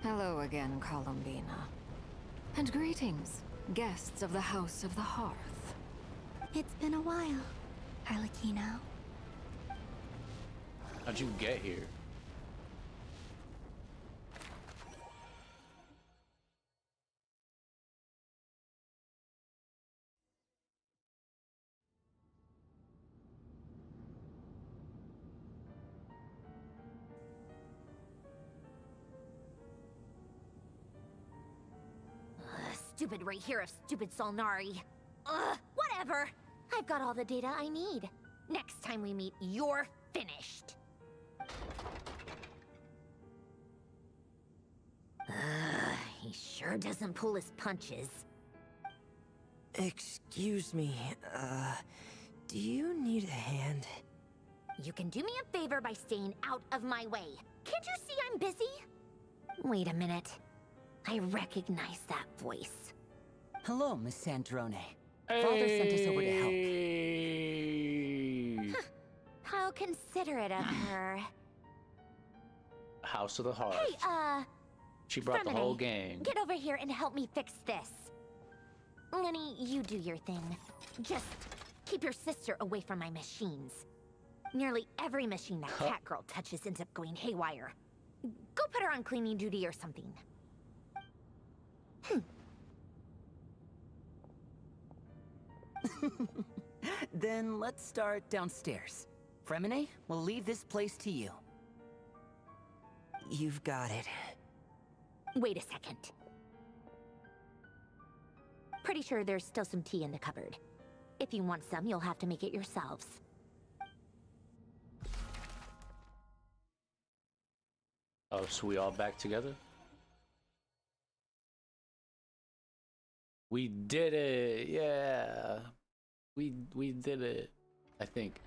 Hello again, Columbina. And greetings, guests of the House of the Hearth. It's been a while, Arlecchino. How'd you get here? Stupid right here of stupid Solnari. Ugh, whatever. I've got all the data I need. Next time we meet, you're finished. He sure doesn't pull his punches. Excuse me, do you need a hand? You can do me a favor by staying out of my way. Can't you see I'm busy? Wait a minute. I recognize that voice. Hello, Miss Sandrone. Father sent us over to help. How considerate of her. House of the Hearth. Hey, she brought the whole gang. Get over here and help me fix this. Lenny, you do your thing. Just keep your sister away from my machines. Nearly every machine that cat girl touches ends up going haywire. Go put her on cleaning duty or something. Then let's start downstairs. Fremine, we'll leave this place to you. You've got it. Wait a second. Pretty sure there's still some tea in the cupboard. If you want some, you'll have to make it yourselves. Oh, so we all back together? We did it! Yeah! We did it, I think.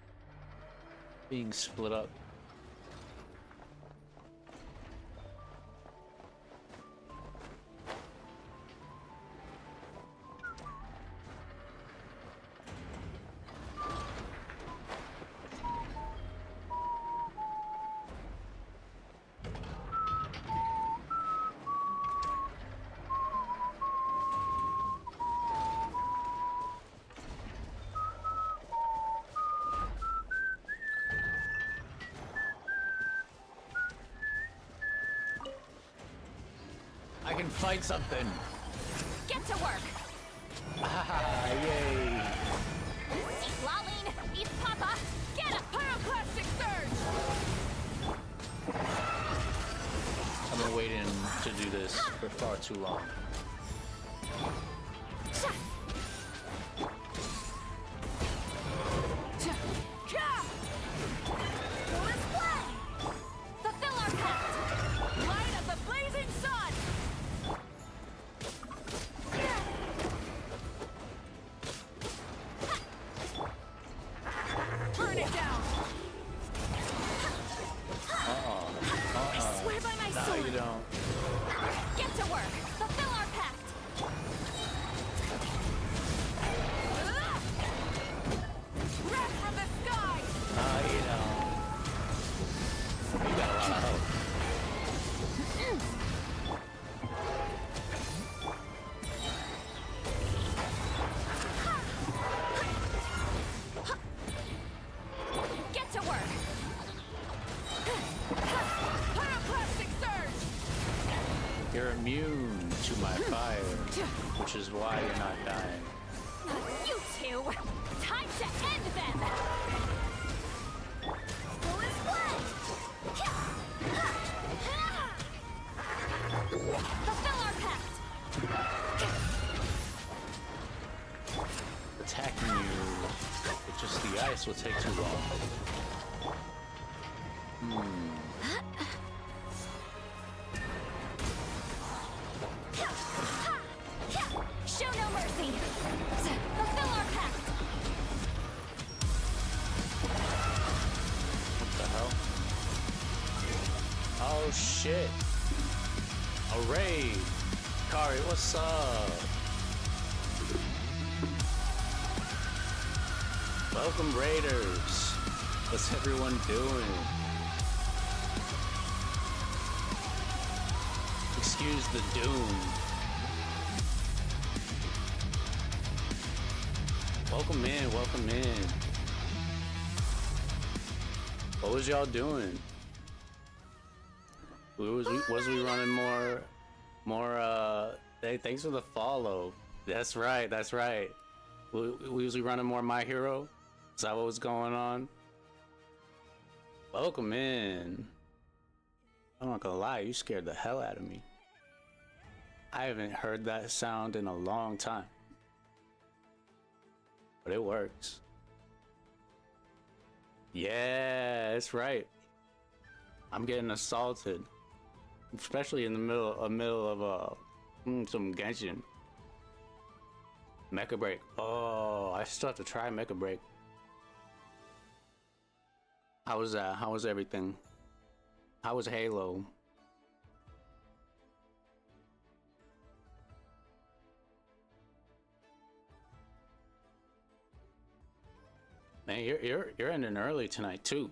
Being split up. I can fight something. Get to work. Ah, yay. Eat Laline, eat Papa, get a pyroclastic surge. I've been waiting to do this for far too long. Fulfill our pact. Light of the blazing sun. Burn it down. I swear by my No, sword. you don't. Get to work. Fulfill fire, which is why you're not dying. You two! Time to end them! Go his way! Fulfill our pact! Attacking you, it's just the ice will take too long. Show no mercy! Fulfill our pact! What the hell? Oh shit! A raid! Kari, what's up? Welcome, Raiders! What's everyone doing? Excuse the doom. Welcome in, welcome in. What was y'all doing? Was we running more, hey, thanks for the follow. That's right, that's right. Was we running more My Hero? Is that what was going on? Welcome in. I'm not gonna lie, you scared the hell out of me. I haven't heard that sound in a long time. But it works. Yeah, that's right. I'm getting assaulted. Especially in the middle of some Genshin. Mecha Break. Oh, I still have to try Mecha Break. How was that? How was everything? How was Halo? Man, you're ending early tonight too.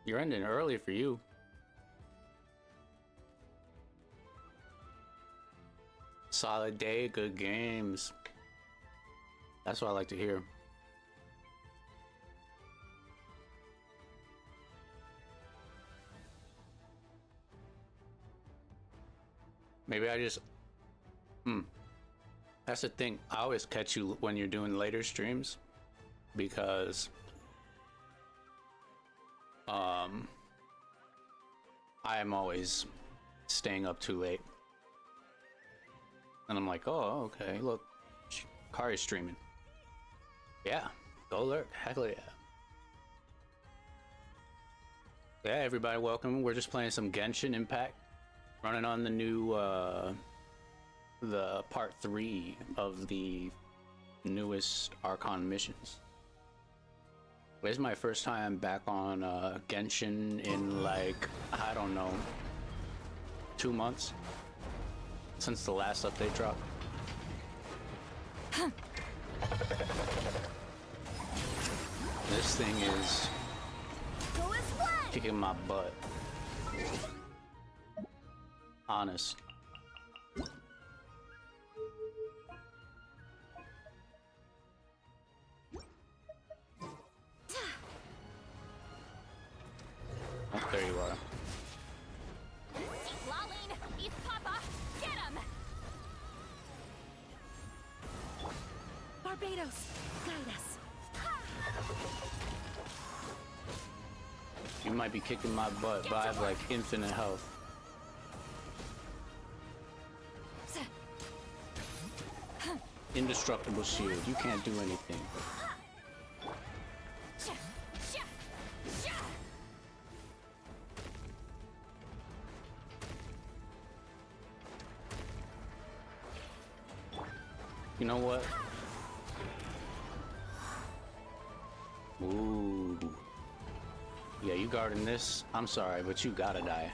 You're ending early for you. Solid day, good games. That's what I like to hear. Maybe I just... That's the thing. I always catch you when you're doing later streams. Because... I am always staying up too late. And I'm like, oh, okay, look. Kari's streaming. Yeah, go lurk. Heck yeah. Yeah, everybody, welcome. We're just playing some Genshin Impact. Running on the new, the part 3 of the newest Archon missions. This is my first time back on Genshin in like, I don't know, 2 months since the last update dropped. This thing is kicking my butt. Honest. Oh, there you are. Lolene, it's Papa. Get him! Barbados, guide us. You might be kicking my butt, but I have like infinite health. Indestructible shield. You can't do anything. You know what? Ooh. Yeah, you guarding this? I'm sorry, but you gotta die.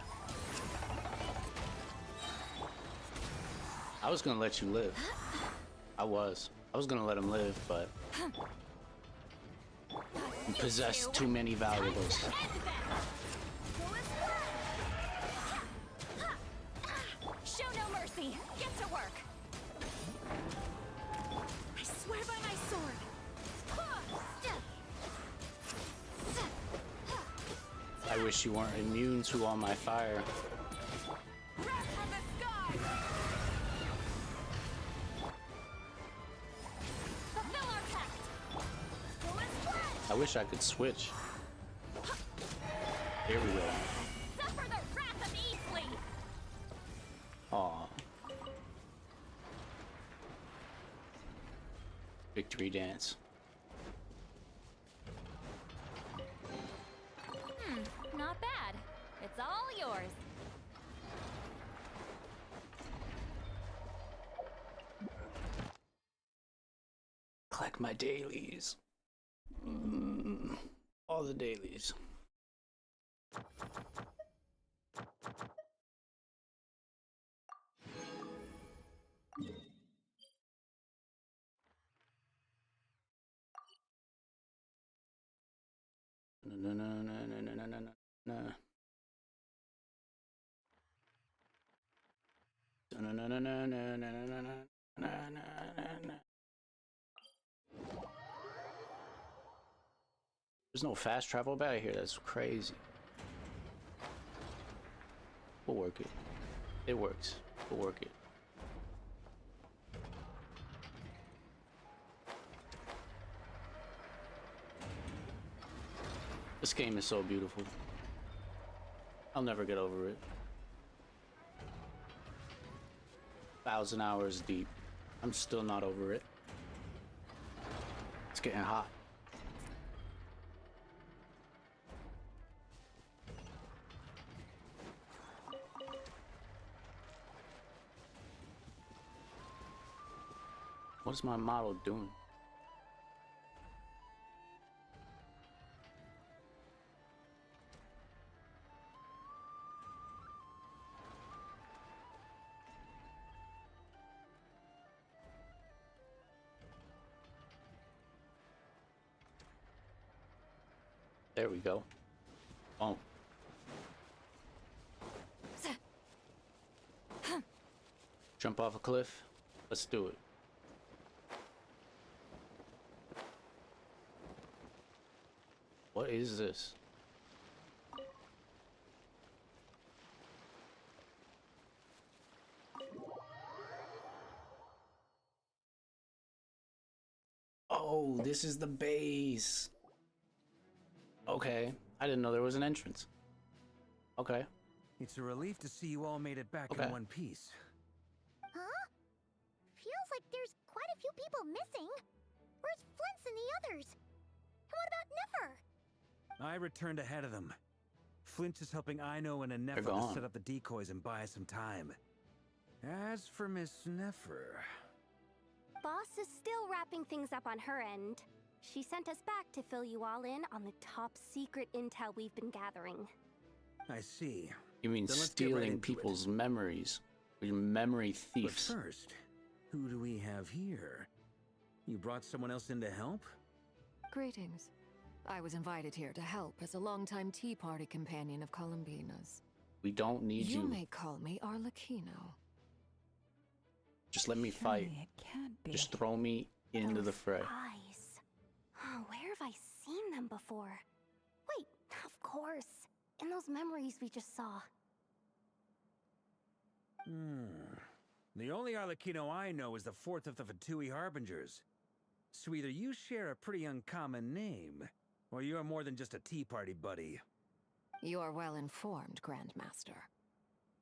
I was gonna let you live. I was gonna let him live, but you possess too many valuables. Show no mercy. Get to work. I swear by my sword. I wish you weren't immune to all my fire. I wish I could switch. Here we go. Suffer the wrath of Easley! Aw. Victory dance. Not bad. It's all yours. Collect my dailies. All the dailies. No, no, no, no, no, no, no, no, no. No, no, no, no, no, no, no, no, no, no, no. There's no fast travel back here. That's crazy. We'll work it. It works. We'll work it. This game is so beautiful. I'll never get over it. 1,000 hours deep. I'm still not over it. It's getting hot. What's my model doing? There we go. Oh. Jump off a cliff? Let's do it. What is this? Oh, this is the base. Okay, I didn't know there was an entrance. Okay. It's a relief to see you all made it back in one piece. Huh? Feels like there's quite a few people missing. Where's Flint's and the others? And what about Nefer? I returned ahead of them. Flint is helping Ino and Nefer to set up the decoys and buy some time. As for Miss Nefer... Boss is still wrapping things up on her end. She sent us back to fill you all in on the top secret intel we've been gathering. I see. You mean Then let's get right stealing into people's memories? You're memory thieves. But first, who do we have here? You brought someone else in to help? Greetings. I was invited here to help as a longtime Tea Party companion of Columbina's. We don't need you. You may call me Arlecchino. Just let me fight. Just throw me into the fray. Eyes. Oh, where have I seen them before? Wait, of course. In those memories we just saw. The only Arlecchino I know is the fourth of the Fatui Harbingers. So either you share a pretty uncommon name, or you're more than just a Tea Party buddy. You are well informed, Grandmaster.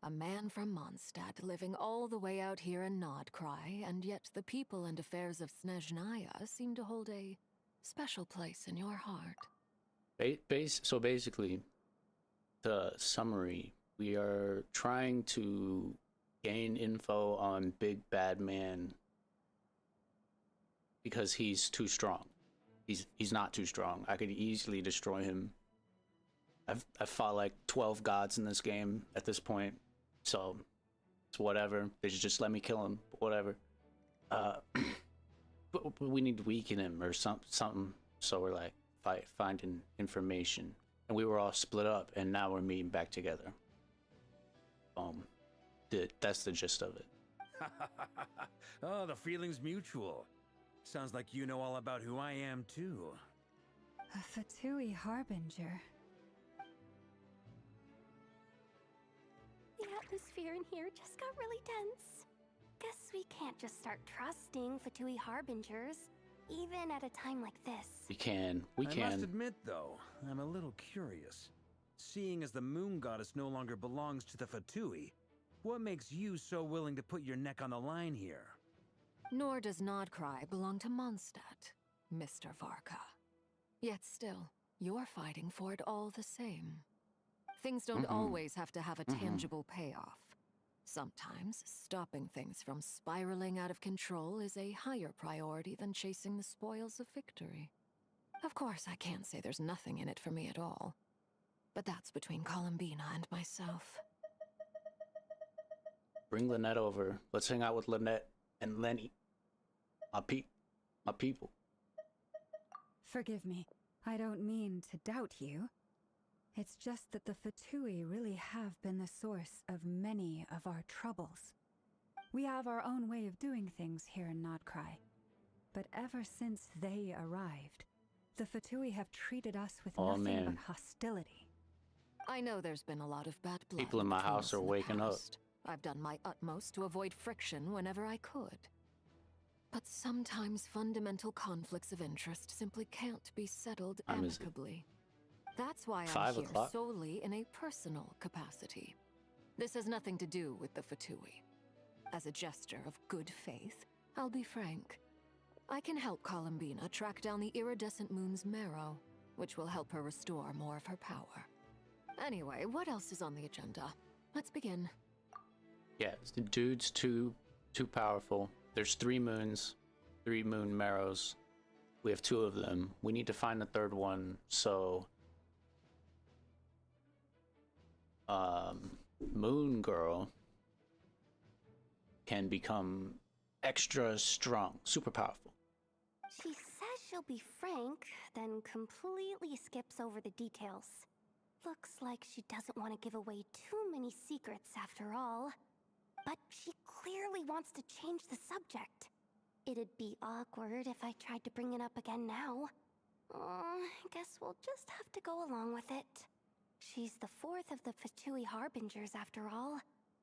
A man from Mondstadt living all the way out here in Nodcry, and yet the people and affairs of Snezhnaya seem to hold a special place in your heart. So basically, the summary, we are trying to gain info on Big Bad Man because he's too strong. He's not too strong. I could easily destroy him. I've fought like 12 gods in this game at this point, so it's whatever. They should just let me kill him. Whatever. But we need to weaken him or something. So we're like finding information, and we were all split up, and now we're meeting back together. That's the gist of it. Oh, the feeling's mutual. Sounds like you know all about who I am, too. A Fatui Harbinger. The atmosphere in here just got really tense. Guess we can't just start trusting Fatui Harbingers. even at a time like this. We can. We I can. must admit, though, I'm a little curious. Seeing as the moon goddess no longer belongs to the Fatui, what makes you so willing to put your neck on the line here? Nor does Nodcry belong to Mondstadt, Mr. Varka. Yet still, you're fighting for it all the same. Things don't always have to have a tangible payoff. Sometimes, stopping things from spiraling out of control is a higher priority than chasing the spoils of victory. Of course, I can't say there's nothing in it for me at all. But that's between Columbina and myself. Bring Lynette over. Let's hang out with Lynette and Lenny. My people. Forgive me. I don't mean to doubt you. It's just that the Fatui really have been the source of many of our troubles. We have our own way of doing things here in Nodcry. But ever since they arrived, the Fatui have treated us with nothing but hostility. I know there's been a lot of bad blood. People in my between house us are in the waking up. past. I've done my utmost to avoid friction whenever I could. But sometimes fundamental conflicts of interest simply can't be settled amicably. That's why I'm here solely in a personal capacity. This has nothing to do with the Fatui. As a gesture of good faith, I'll be frank. I can help Columbina track down the iridescent moon's marrow, which will help her restore more of her power. Anyway, what else is on the agenda? Let's begin. Yeah, the dude's too powerful. There's 3 moons, 3 moon marrows. We have 2 of them. We need to find the 3rd one, so Moon Girl can become extra strong, super powerful. She says she'll be frank, then completely skips over the details. Looks like she doesn't want to give away too many secrets after all. But she clearly wants to change the subject. It'd be awkward if I tried to bring it up again now. I guess we'll just have to go along with it. She's the 4th of the Fatui Harbingers after all.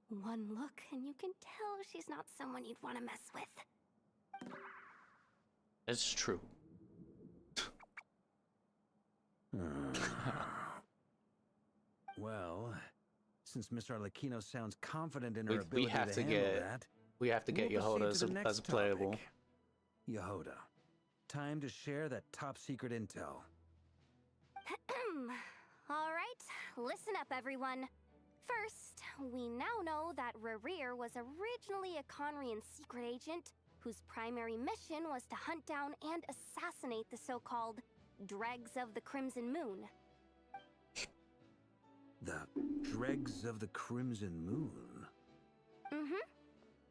One look and you can tell she's not someone you'd want to mess with. It's true. Well, since Miss Arlecchino sounds confident in her ability to handle that, we have to get Yehoda as playable. Yehoda, time to share that top secret intel. Alright, listen up everyone. First, we now know that Rerir was originally a Conrian secret agent whose primary mission was to hunt down and assassinate the so-called Dregs of the Crimson Moon. The Dregs of the Crimson Moon?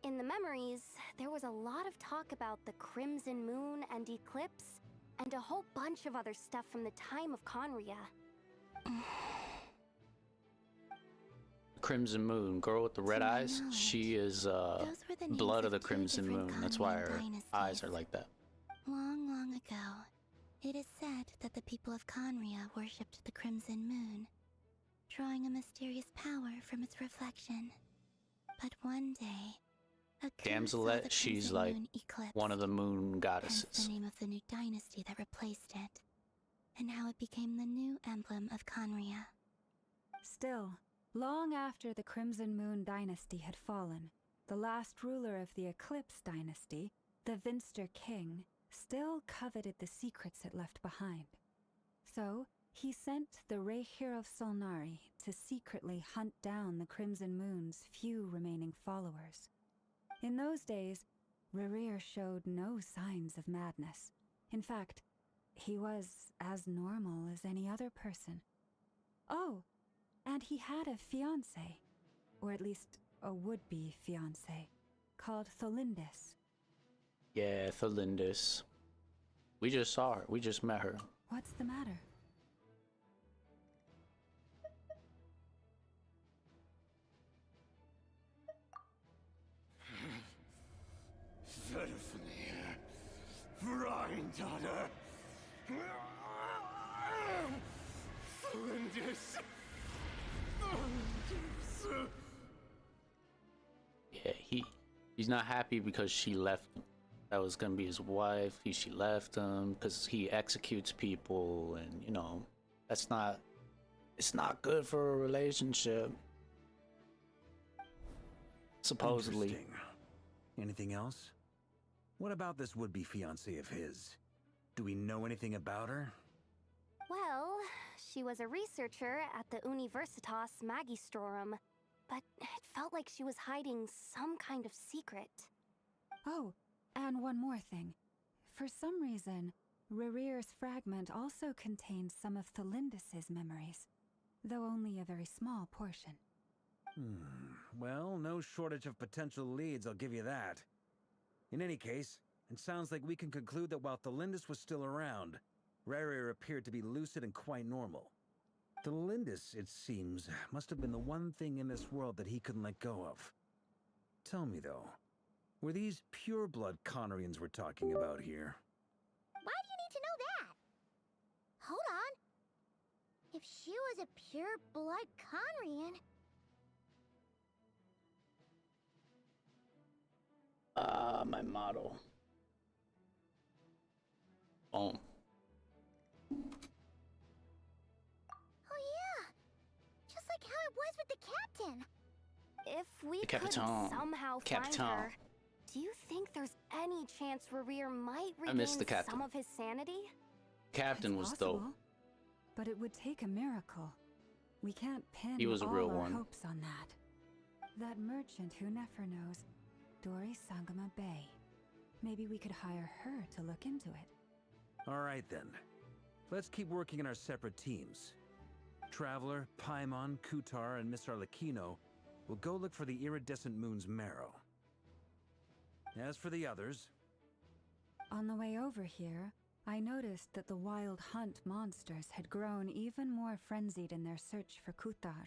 In the memories, there was a lot of talk about the Crimson Moon and Eclipse, and a whole bunch of other stuff from the time of Conria. Crimson Moon, girl with the red eyes, she is blood of the Crimson Moon. That's why her eyes are like that. Long, long ago, it is said that the people of Conria worshipped the Crimson Moon, drawing a mysterious power from its reflection. But one day, a Damselette, she's like one of the moon goddesses. Hence the name of the new dynasty that replaced it, and how it became the new emblem of Conria. Still, long after the Crimson Moon dynasty had fallen, the last ruler of the Eclipse dynasty, the Vinster King, still coveted the secrets it left behind. So, he sent the Rehir of Solnari to secretly hunt down the Crimson Moon's few remaining followers. In those days, Rerir showed no signs of madness. In fact, he was as normal as any other person. Oh, and he had a fiancé, or at least a would-be fiancé, called Tholindis. Yeah, Tholindis. We just saw her. We just met her. What's the matter? Granddaughter! Yeah, he's not happy because she left him. that was gonna be his wife. She left him because he executes people, and you know, that's not. It's not good for a relationship. Supposedly. Interesting. Anything else? What about this would-be fiancée of his? Do we know anything about her? Well, she was a researcher at the Universitas Magistrorum, but it felt like she was hiding some kind of secret. Oh, and one more thing. For some reason, Rerear's fragment also contains some of Thelindis' memories, though only a very small portion. Well, no shortage of potential leads, I'll give you that. In any case, it sounds like we can conclude that while Thelindis was still around, Rerir appeared to be lucid and quite normal. Thelindis, it seems, must have been the one thing in this world that he couldn't let go of. Tell me, though, were these pure-blood Conorians we're talking about here? Why do you need to know that? Hold on. If she was a pure-blood Conrian... My model. Boom. Oh yeah! Just like how it was with the captain! If we The could Capitan. somehow Capitan. find her, do you think there's any chance Rerir might I miss the regain captain. some of his sanity? Captain It's was possible, dope. but it would take a miracle. We can't pin He was a all real our one. hopes on that. That merchant who Nefer knows, Dori Sangama Bay. Maybe we could hire her to look into it. All right, then. Let's keep working in our separate teams. Traveler, Paimon, Kutar, and Miss Arlecchino will go look for the iridescent moon's marrow. As for the others... On the way over here, I noticed that the wild hunt monsters had grown even more frenzied in their search for Kutar.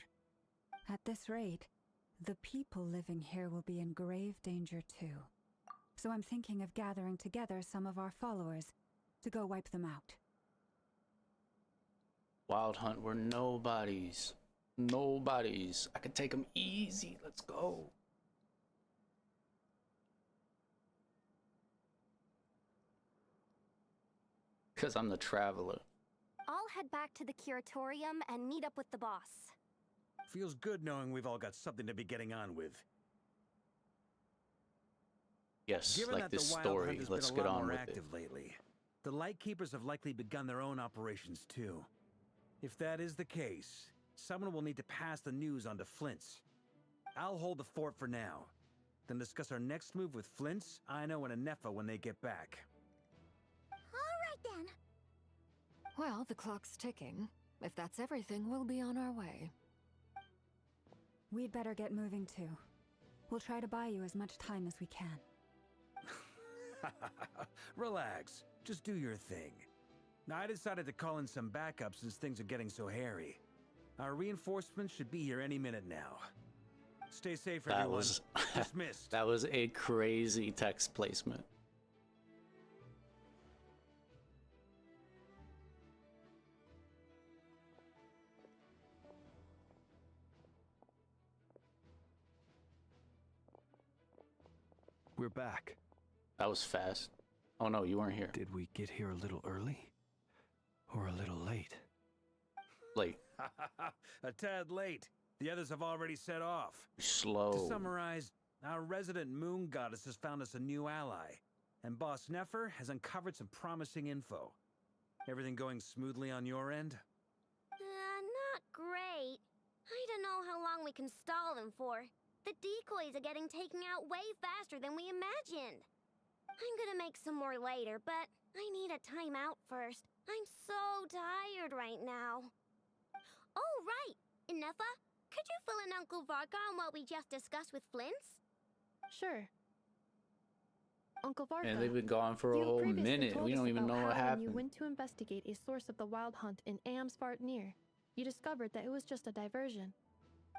At this rate, the people living here will be in grave danger too. So I'm thinking of gathering together some of our followers to go wipe them out. Wild Hunt were nobodies. Nobodies. I could take them easy. Let's go. Because I'm the traveler. I'll head back to the curatorium and meet up with the boss. Feels good knowing we've all got something to be getting on with. Yes, Given like that this the Wild story. Hunt has Let's been a get lot on more with active it. lately, the Lightkeepers have likely begun their own operations too. If that is the case, someone will need to pass the news on to Flint's. I'll hold the fort for now, then discuss our next move with Flint's, Ino, and Anefa when they get back. Alright then. Well, the clock's ticking. If that's everything, we'll be on our way. We'd better get moving too. We'll try to buy you as much time as we can. Relax. Just do your thing. Now, I decided to call in some backup since things are getting so hairy. Our reinforcements should be here any minute now. Stay safe, That everyone. was Dismissed. that was a crazy text placement. We're back. That was fast. Oh no, you weren't here. Did we get here a little early? Or a little late? Late. A tad late. The others have already set off. Slow. To summarize, our resident moon goddess has found us a new ally, and Boss Nefer has uncovered some promising info. Everything going smoothly on your end? Not great. I don't know how long we can stall them for. The decoys are getting taken out way faster than we imagined. I'm gonna make some more later, but I need a timeout first. I'm so tired right now. Oh, right! Inefa, could you fill in Uncle Varka on what we just discussed with Flint's? Sure. Uncle Varka. And they've been gone for a you whole previously minute. told We us don't even about know how what when happened. you went to investigate a source of the wild hunt in Amsfart near, you discovered that it was just a diversion.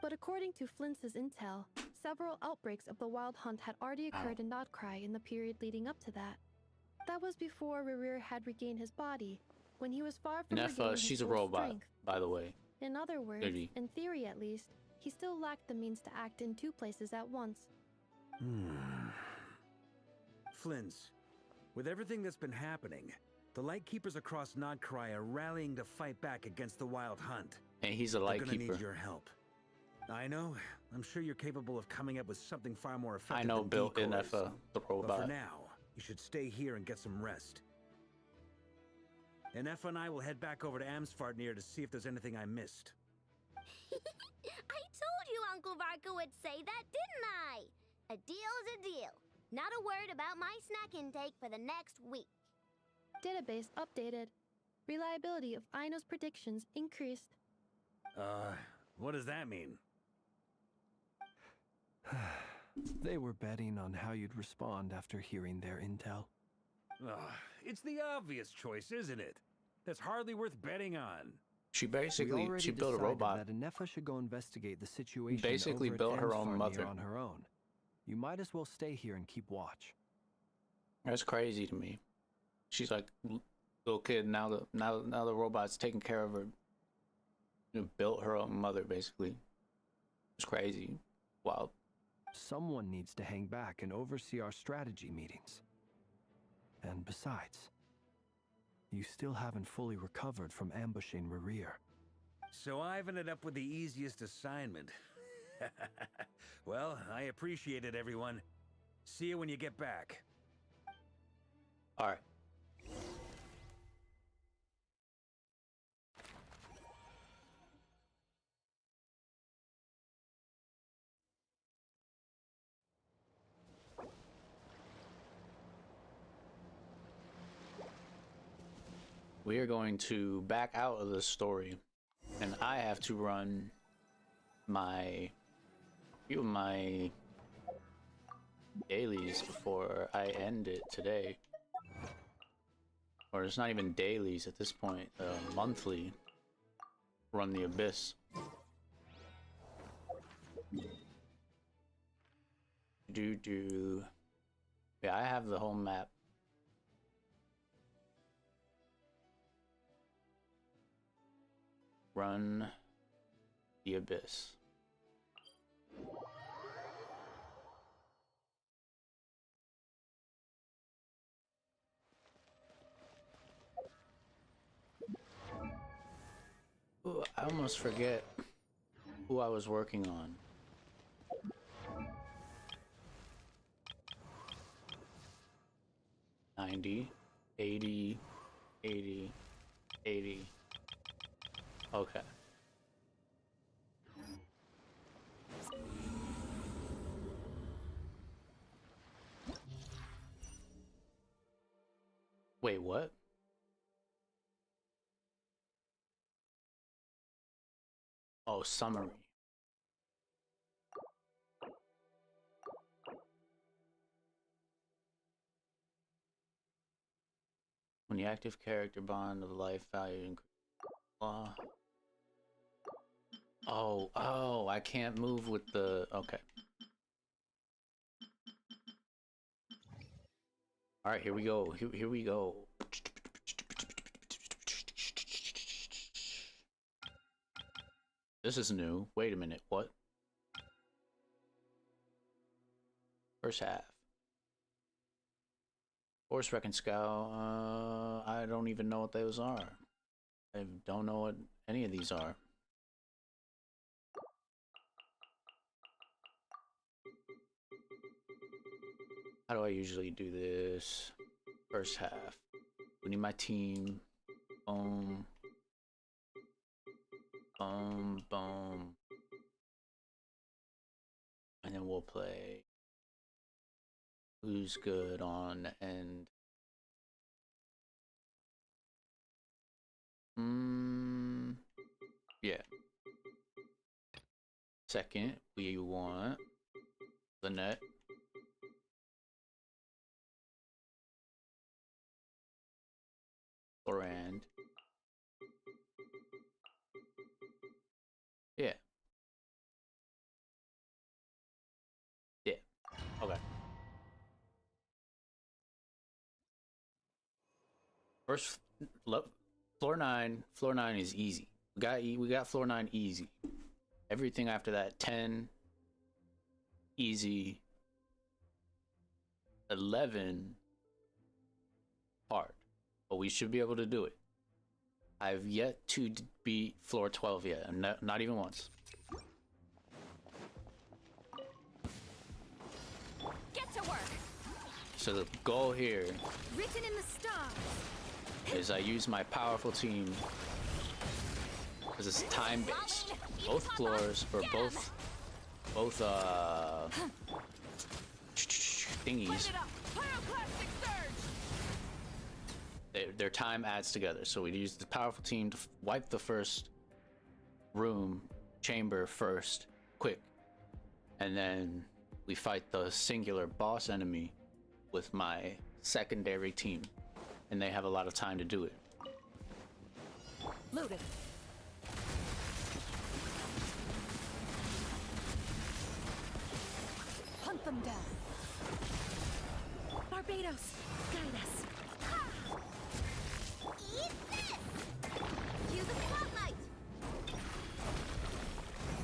But according to Flintz's intel, several outbreaks of the wild hunt had already occurred in Nodcry in the period leading up to that. That was before Rerir had regained his body, when he was far from regaining his she's a full robot, strength. by the way. In other words, Maybe. in theory at least, he still lacked the means to act in two places at once. Flint's, With everything that's been happening, the Lightkeepers across Nodcry are rallying to fight back against the Wild Hunt. And he's a They're gonna Lightkeeper. need your help. I know. I'm sure you're capable of coming up with something far more effective I know than built in decoys. the But robot. for now, you should stay here and get some rest. And Effa and I will head back over to Amsfartnir to see if there's anything I missed. I told you Uncle Varka would say that, didn't I? A deal is a deal. Not a word about my snack intake for the next week. Database updated. Reliability of Aino's predictions increased. What does that mean? They were betting on how you'd respond after hearing their intel. It's the obvious choice, isn't it? That's hardly worth betting on. She basically she built a robot. That Ineffa should go investigate the situation. Basically over at built her own Amsfarnir mother. on her own. You might as well stay here and keep watch. That's crazy to me. She's like little kid now. The robot's taking care of her. You know, built her own mother basically. It's crazy. Wow. Someone needs to hang back and oversee our strategy meetings. And besides, you still haven't fully recovered from ambushing Rerir. So I've ended up with the easiest assignment. Well, I appreciate it, everyone. See you when you get back. All right. We are going to back out of the story, and I have to run few of my dailies before I end it today. Or it's not even dailies at this point, monthly. Run the Abyss. Yeah, I have the whole map. Run the Abyss. Ooh, I almost forget who I was working on. $90, $80, $80, $80. Okay. Wait, what? Oh, summary. When the active character bond of life value increases. Oh, I can't move with the... Okay. Alright, here we go. Here we go. This is new. Wait a minute, what? First half. Force Wreck and Scow, I don't even know what those are. I don't know what any of these are. How do I usually do this? First half. We need my team. Boom. Boom, boom. And then we'll play who's good on end. Yeah. Second, we want the net. Or end. Yeah. Yeah. Okay. First, floor 9. Floor 9 is easy. We got floor 9 easy. Everything after that, 10 easy. 11 but we should be able to do it. I've yet to beat floor 12 yet. I'm not even once. Get to work. So the goal here Written in the stars. is I use my powerful team because it's time based. Both floors or both thingies. Their time adds together. So we use the powerful team to wipe the first room chamber first, quick, and then we fight the singular boss enemy with my secondary team, and they have a lot of time to do it. Loaded. Hunt them down. Barbados, guide us. Eat this! Use the spotlight!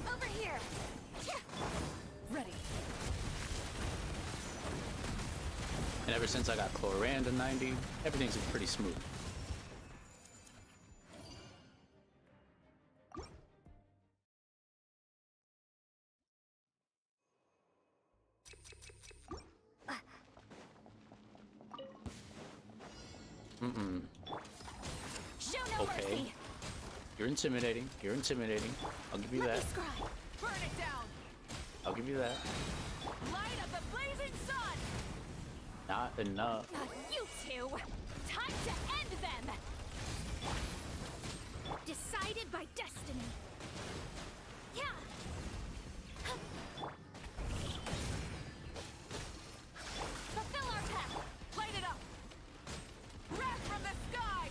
Over here! Ready. And ever since I got Chloranda 90, everything's pretty smooth. Show no Okay. mercy. You're intimidating. You're intimidating. I'll give you Let me that. scribe. Burn it down. I'll give you that. Light of the blazing sun. Not enough. Not you two. Time to end them. Decided by destiny. Yeah. Fulfill our path. Light it up. Wrath from the sky.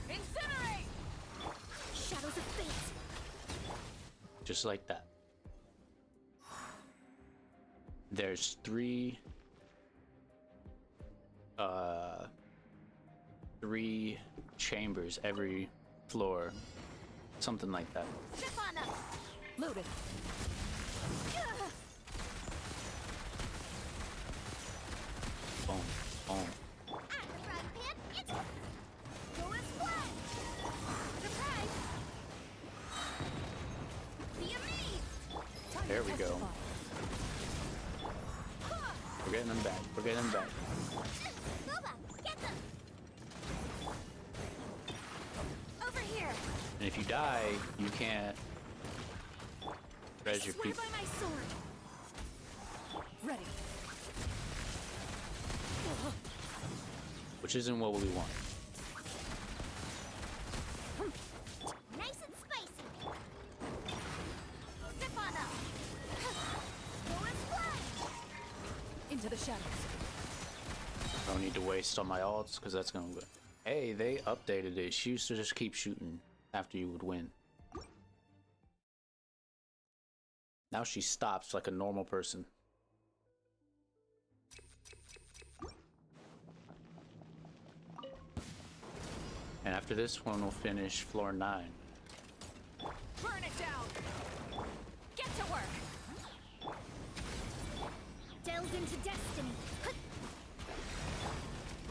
Incinerate. Shadows of fate. Just like that. There's three chambers every floor, something like that. Step on up. Loaded. Boom, boom. There we go. We're getting them back. We're getting them back. Over here. And if you die, you can't res your Swear people. by my sword. Ready. Which isn't what we want. Nice and spicy. Step on up. Go and fly. Into the shadows. Don't need to waste on my ults because that's gonna go. Hey, they updated it. She used to just keep shooting after you would win. Now she stops like a normal person. And after this one, we'll finish floor 9. Burn it down. Get to work. Delve into destiny.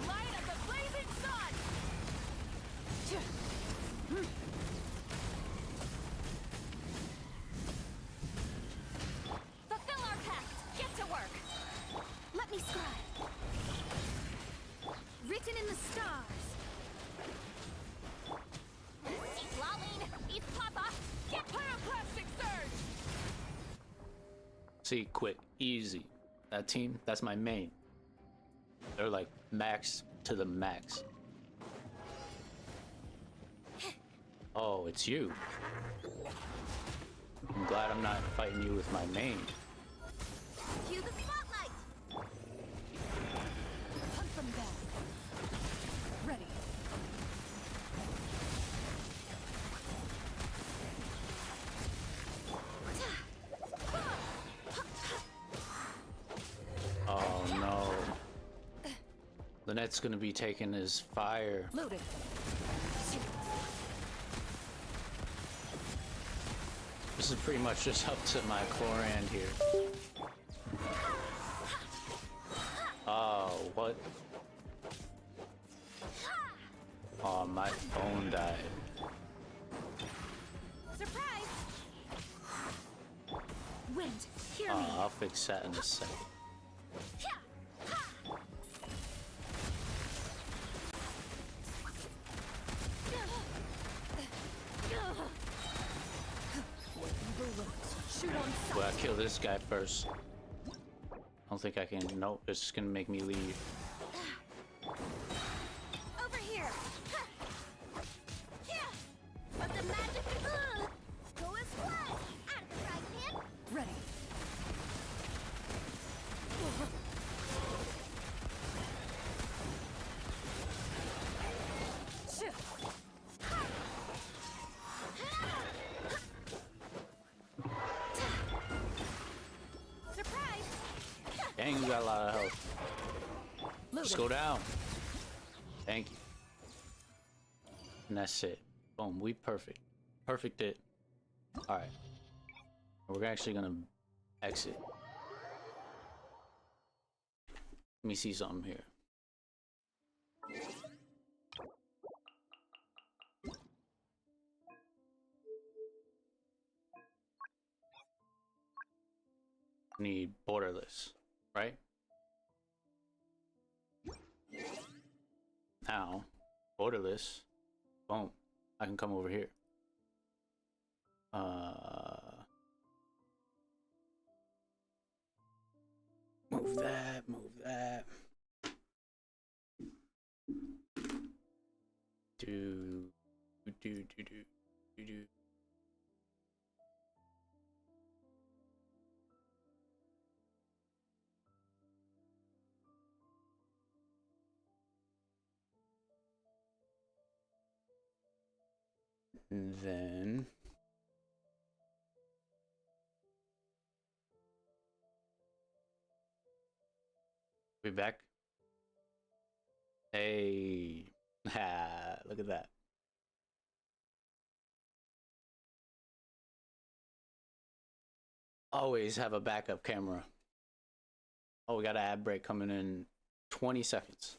Light of the blazing sun. Fulfill our pact. Get to work. Let me scribe. Written in the stars. Eat Laline. Eat Papa. Get pyroclastic surge. See, quick, easy. That team, that's my main. They're like max to the max. Oh, it's you. I'm glad I'm not fighting you with my main. Cue the spotlight. Hunt them down. Ready. Oh no. Lynette's gonna be taking his fire. Loaded. This is pretty much just up to my Chlorand here. Oh, what? Oh, my phone died. Surprise! Wind, hear Oh, me. I'll fix that in a second. Shoot on sight. Well, I kill this guy first. I don't think I can. Nope, it's just gonna make me leave. Over here. But the magic go as well. Out of the frying pan. Ready. Surprise! Dang, you got a lot of health. Just go down. Thank you. And that's it. Boom, we perfect. Perfect it. Alright. We're actually gonna exit. Let me see something here. Need borderless, right? Now, borderless. Boom. I can come over here. Move that, move that. Do. And then we back. Hey, ha! Look at that. Always have a backup camera. Oh, we got an ad break coming in 20 seconds.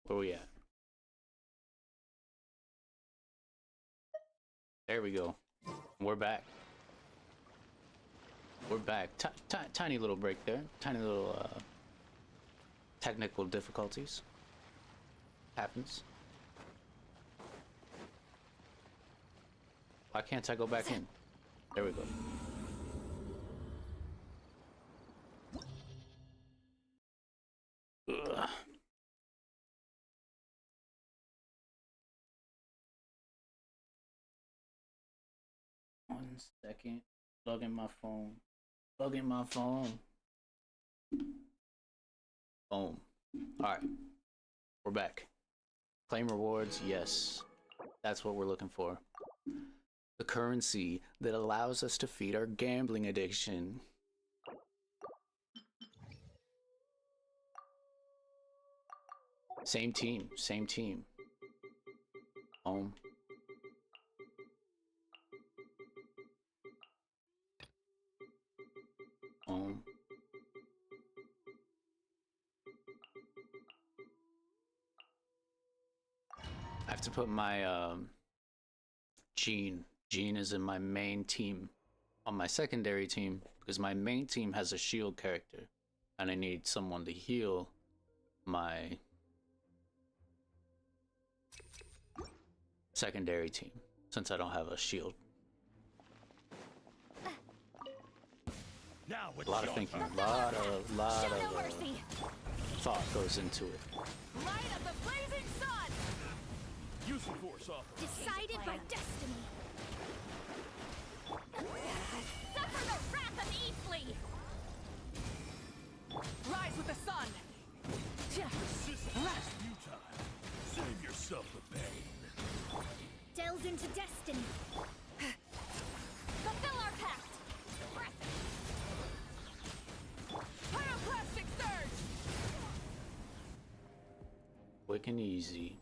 Where we at? There we go. We're back. We're back. Tiny little break there. Tiny little technical difficulties. Happens. Why can't I go back in? There we go. Ugh. One second. Plug in my phone. Plug in my phone. Boom. Alright. We're back. Claim rewards, yes. That's what we're looking for. The currency that allows us to feed our gambling addiction. Same team, same team. Home. Home. I have to put my Gene. Gene is in my main team. On my secondary team, because my main team has a shield character. And I need someone to heal my secondary team, since I don't have a shield. Now A lot of thinking, a lot of thought goes into it. Light of the blazing sun! Use the force off. Decided by destiny. Suffer the wrath of Eastleigh! Rise with the sun! Last few times. Save yourself the pain. Delves into destiny. Fulfill our pact! Pyroclastic surge! Quick and easy.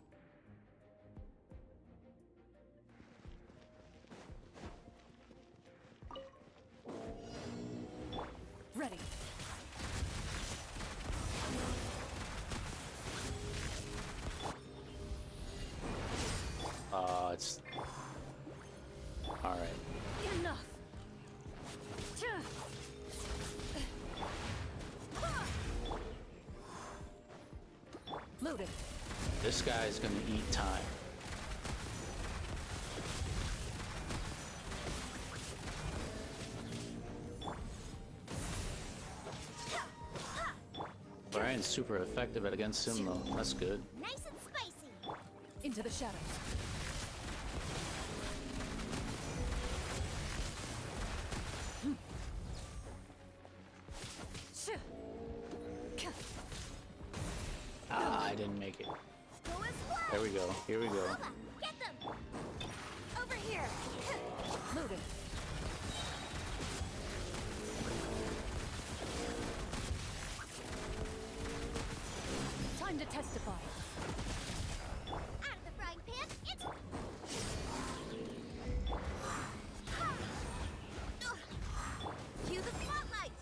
Loaded. This guy's gonna eat time. Brian's super effective against him though. That's good. Nice and spicy. Into the shadows. Ah, I didn't make it. There we go. Here we go. Get them! Over here! Loaded. Time to testify. Out of the frying pan, it's... Cue the spotlight!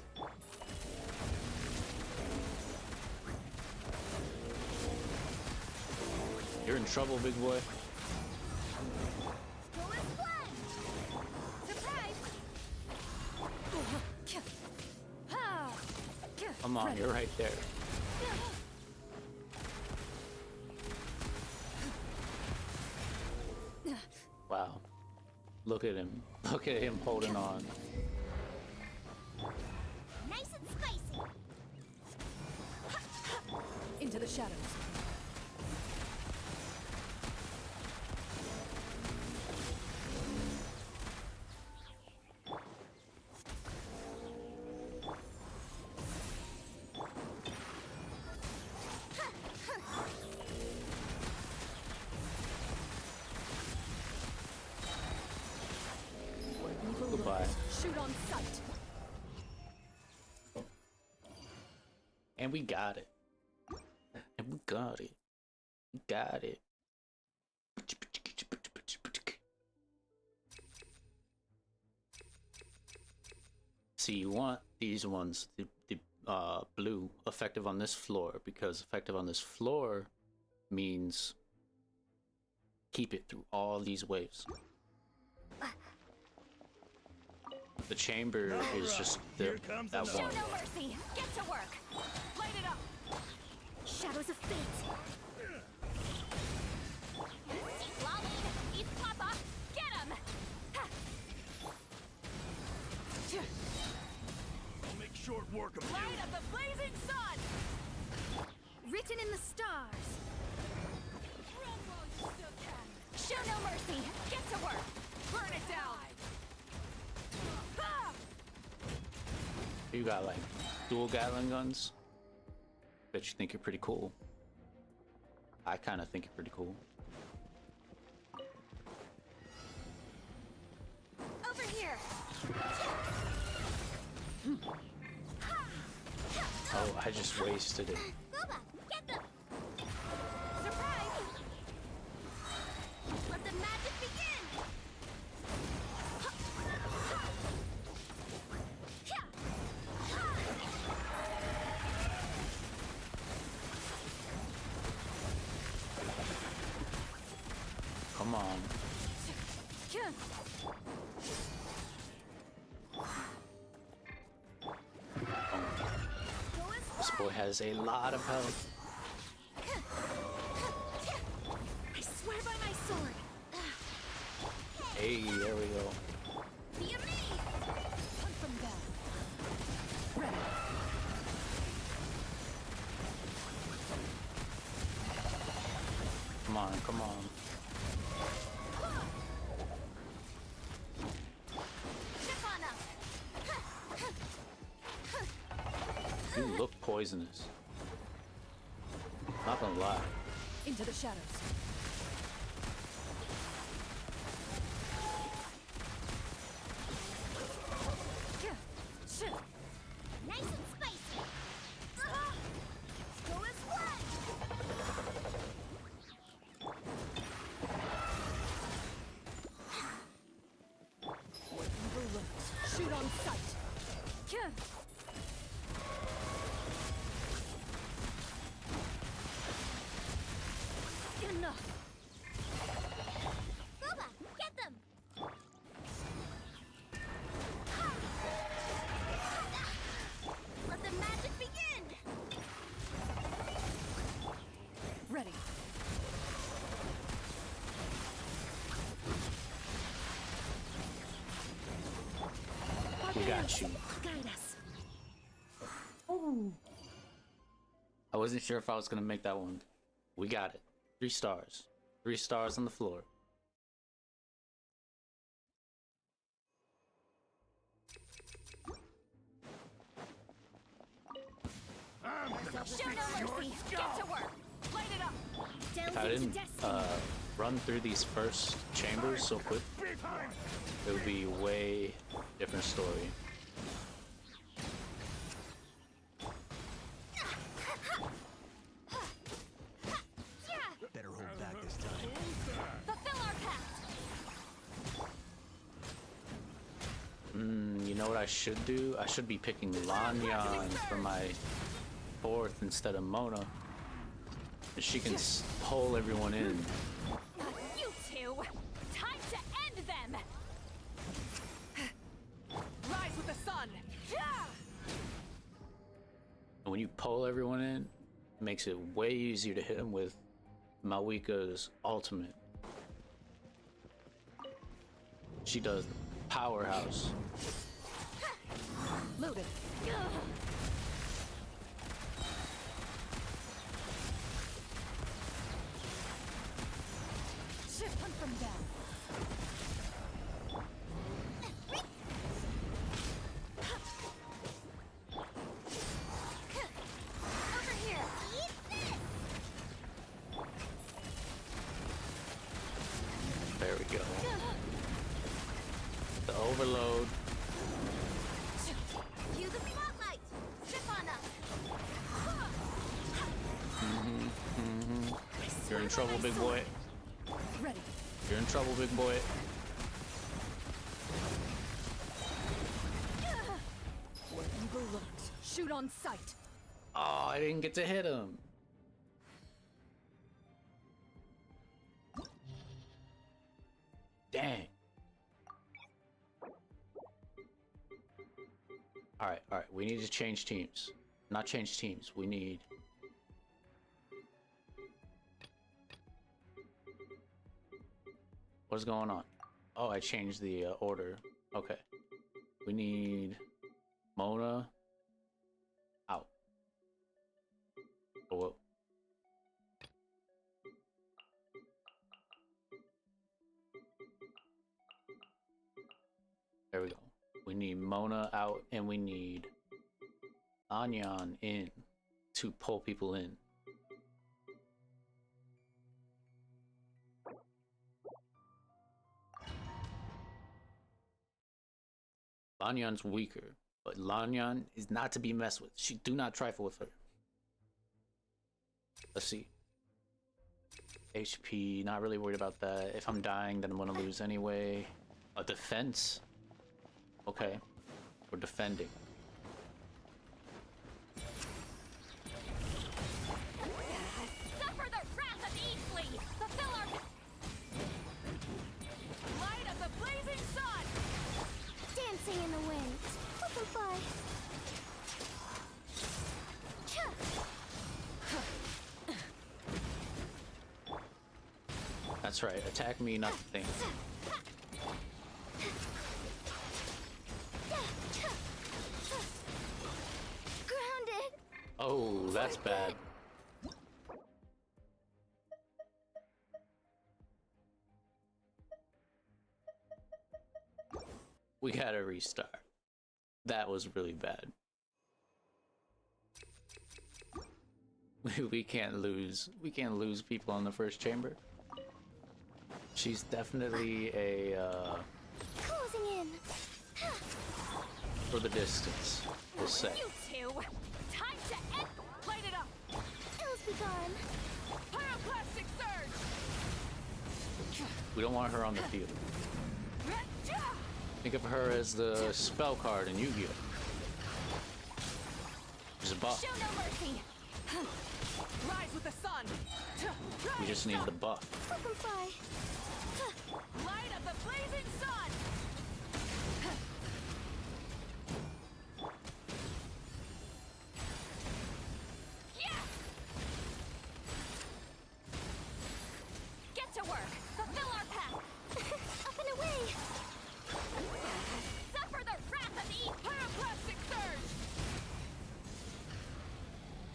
You're in trouble, big boy. Come on, you're right there. Wow. Look at him. Look at him holding on. Nice and spicy! Into the shadows. Goodbye. Shoot on sight. And we got it. And we got it. We got it. See, you want these ones, the blue, effective on this floor, because effective on this floor means keep it through all these waves. The chamber is just that one. Show no mercy. Get to work. Light it up. Shadows of fate! Eat Papa. Get him. I'll make short work of you. Light of the blazing sun. Written in the stars! Run while you still can. Show no mercy. Get to work. Burn it down. You got like dual Gatling guns. Bet you think you're pretty cool. I kind of think you're pretty cool. Over here! Oh, I just wasted it. Booba, get them! Surprise! Let the magic begin! Come on. This boy has a lot of health. I swear by my sword! Hey, there we go. Be amazed! Hunt them down. Ready. Come on, come on. Chip on up! You look poisonous. Not gonna lie. Into the shadows. Nice and spicy! Go as one! Shoot on sight. Enough. Booba, get them! Let the magic begin! We got you. Guide us. I wasn't sure if I was gonna make that one. We got it. 3 stars. 3 stars on the floor. Show no mercy. Get to work. Light it up. If I didn't run through these first chambers so quick, it would be way different story. Better hold back this time. Fulfill our pact. You know what I should do? I should be picking Lanyan for my 4th instead of Mona. And she can pull everyone in. You two. Time to end them. Rise with the sun. And when you pull everyone in, it makes it way easier to hit them with Malwika's ultimate. She does powerhouse. Loaded. Hunt them down. Over here. Eat this. There we go. The overload. Cue the spotlight. Step on up. You're in trouble, big boy. Ready. You're in trouble, big boy. Where evil lurks, shoot on sight. Oh, I didn't get to hit him. Dang. All right. We need to change teams. Not change teams. We need... What's going on? Oh, I changed the order. Okay. We need Mona out. Oh, whoa. There we go. We need Mona out and we need Anyan in to pull people in. Lanyan's weaker, but Lanyan is not to be messed with. Do not trifle with her. Let's see. HP, not really worried about that. If I'm dying, then I'm gonna lose anyway. A defense? Okay. We're defending. Suffer the wrath of Eastleigh. Fulfill our... Light of the blazing sun. Dancing in the wind. Butterfly. That's right. Attack me, not the thing. Grounded. Oh, that's bad. We gotta restart. That was really bad. We can't lose. We can't lose people in the first chamber. She's definitely a Closing in. for the distance. We'll say. You two. Time to end. Light it up. Ills be gone. Pyroclastic surge. We don't want her on the field. Think of her as the spell card in Yu-Gi-Oh! She's a buff. Show no mercy. Rise with the sun. We just need the buff. Butterfly. Light of the blazing sun. Yes. Get to work. Fulfill our path. Up and away. Suffer the wrath of Eastleigh.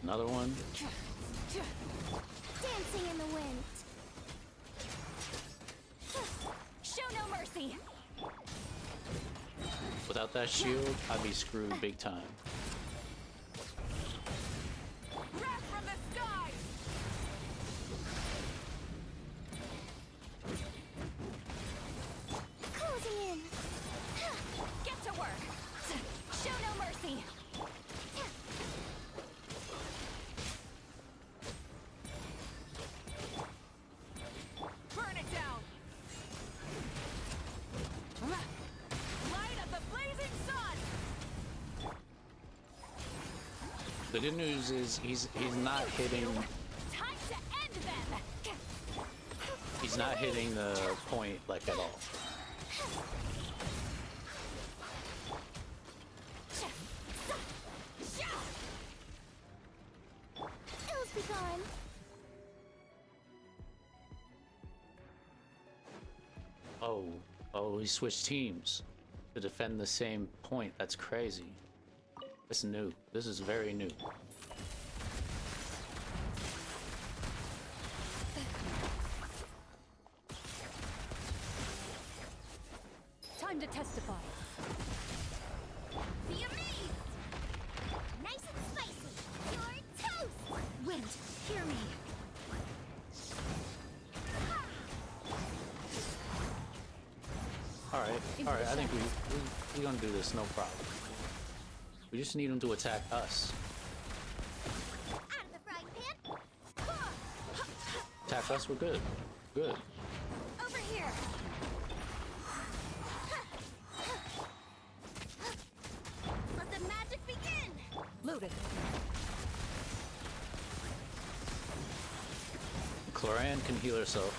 Another one. Dancing in the wind. Show no mercy. Without that shield, I'd be screwed big time. Wrath from the sky. Closing in. Get to work. Show no mercy. Burn it down. Light of the blazing sun. The good news is he's not hitting. Time to end them. He's not hitting the point like at all. Ills be gone. Oh, he switched teams to defend the same point. That's crazy. This is new. This is very new. Time to testify. Be amazed. Nice and spicy. You're toast. Wind, hear me. All right. I think we gonna do this, no problem. We just need him to attack us. Out of the frying pan. Attack us, we're good. Good. Over here. Let the magic begin. Loaded. Cloran can heal herself,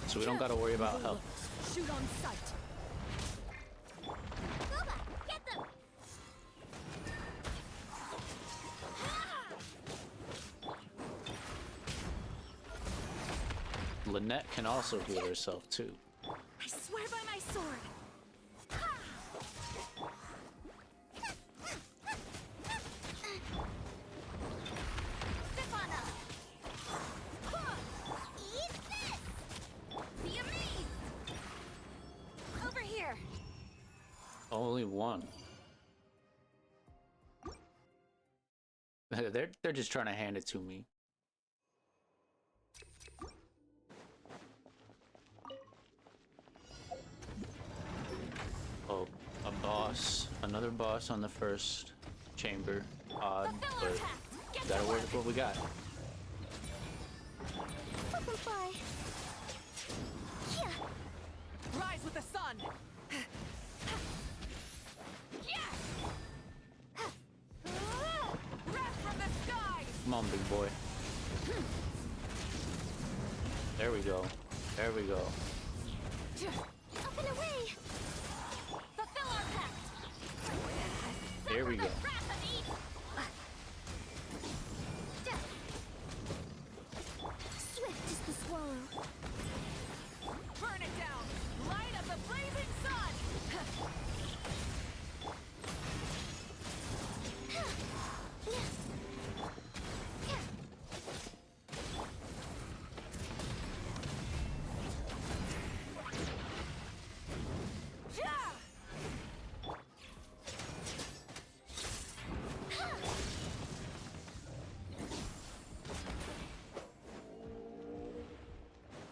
so we don't gotta worry about health. Shoot on sight. Boba, get them. Lynette can also heal herself too. I swear by my sword. Stefana. Eat this. Be amazed. Over here. Only one. They're just trying to hand it to me. Oh, a boss. Another boss on the first chamber. Odd, but gotta work with what we got. Butterfly. Yeah. Rise with the sun. Wrath from the sky. Come on, big boy. There we go. There we go. Up and away. Fulfill our pact. There we go. Wrath of Eden. Swift is the swallow. Burn it down. Light of the blazing sun.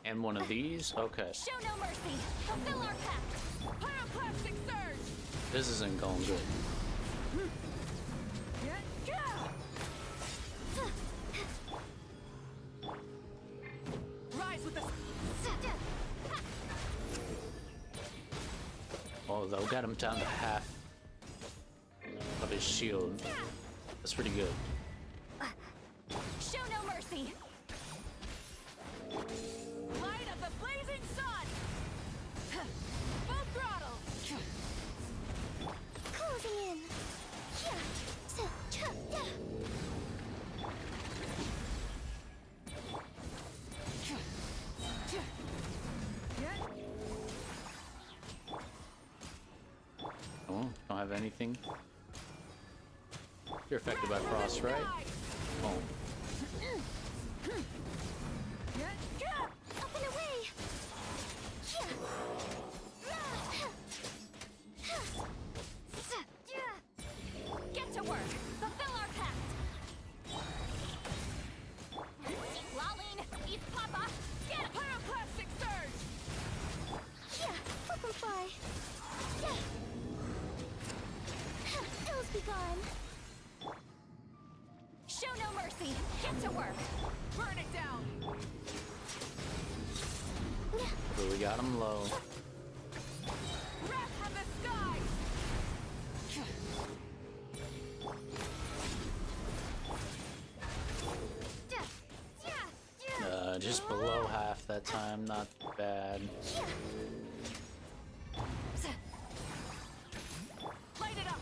And one of these? Okay. Show no mercy. Fulfill our pact. Pyroclastic surge. This isn't going good. Rise with the Oh, they'll get him down to half of his shield. That's pretty good. Show no mercy. light of the blazing sun. Full throttle. Closing in. Oh, don't have anything. You're affected by frost, right? Oh. Up and away! Get to work! Fulfill our pact! Keep lolling! Eat Papa! Get pyroclastic surge! Yeah, flip and fly! Yeah! Ills be gone! Show no mercy! Get to work! Burn it down! But we got him low. Wrath from the sky! Just below half that time, not bad. Light it up!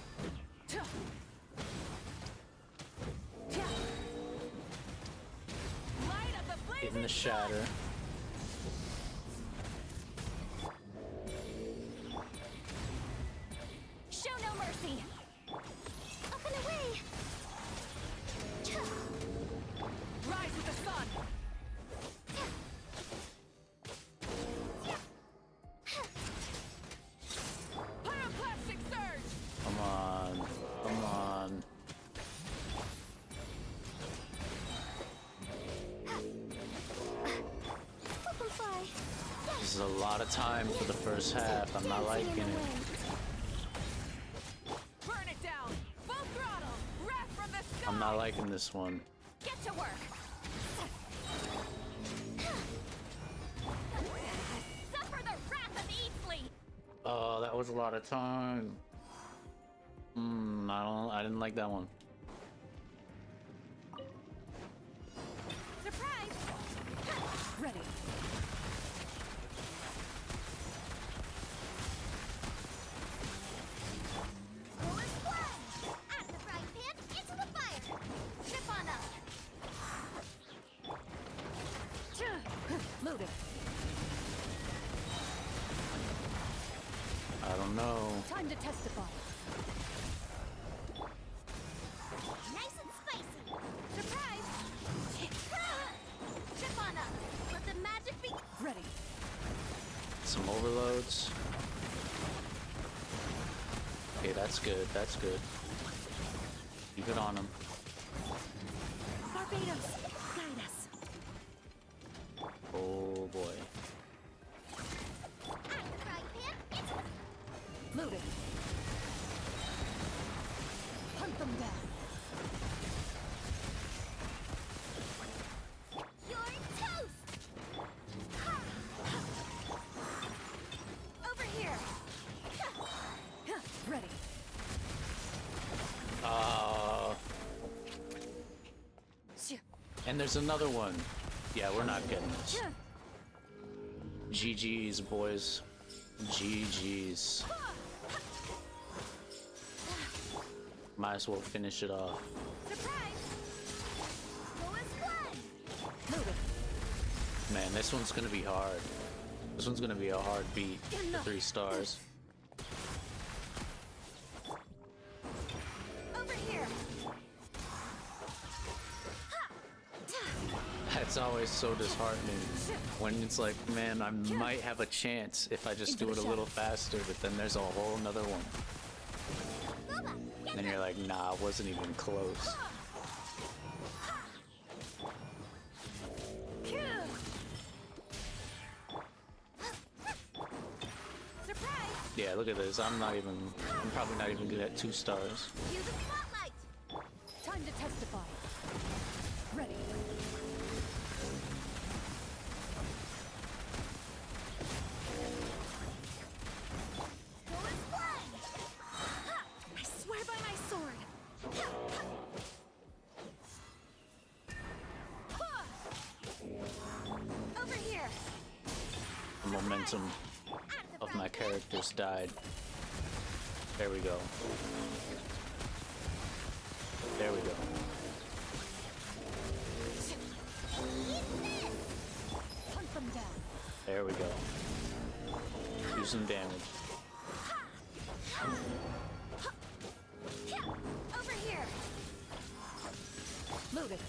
Light up the blazing Hitting the shatter. Show no mercy! Up and away! Rise with the sun! Pyroclastic surge! Come on. Come on. Flip and fly! This is a lot of time for the first half. I'm not liking it. Burn it down! Full throttle! Wrath from the sky! I'm not liking this one. Get to work! Suffer the wrath of Easley! Oh, that was a lot of time. I didn't like that one. Surprise! Ready. Roll and splash! Out of the frying pan, into the fire! Trip on up! Loaded. I don't know. Time to testify. Nice and spicy! Surprise! Trip on up! Let the magic be... Ready. Some overloads. Okay, that's good. That's good. Keep it on him. Barbados, guide us! Oh boy. Out of the frying pan, into the... Loaded. Hunt them down. You're toast! Over here! Ready. And there's another one. Yeah, we're not getting this. GG's, boys. GG's. Might as well finish it off. Man, this one's gonna be hard. This one's gonna be a hard beat for 3 stars. Over here! That's always so disheartening when it's like, man, I might have a chance if I just do it a little faster, but then there's a whole nother one. And you're like, nah, it wasn't even close. Yeah, look at this. I'm probably not even good at 2 stars. Cue the spotlight! Time to testify. Ready. Go and plunge! I swear by my sword! Over here! The momentum of my characters died. There we go. There we go. Hunt them down. There we go. Do some damage. Over here! Loaded.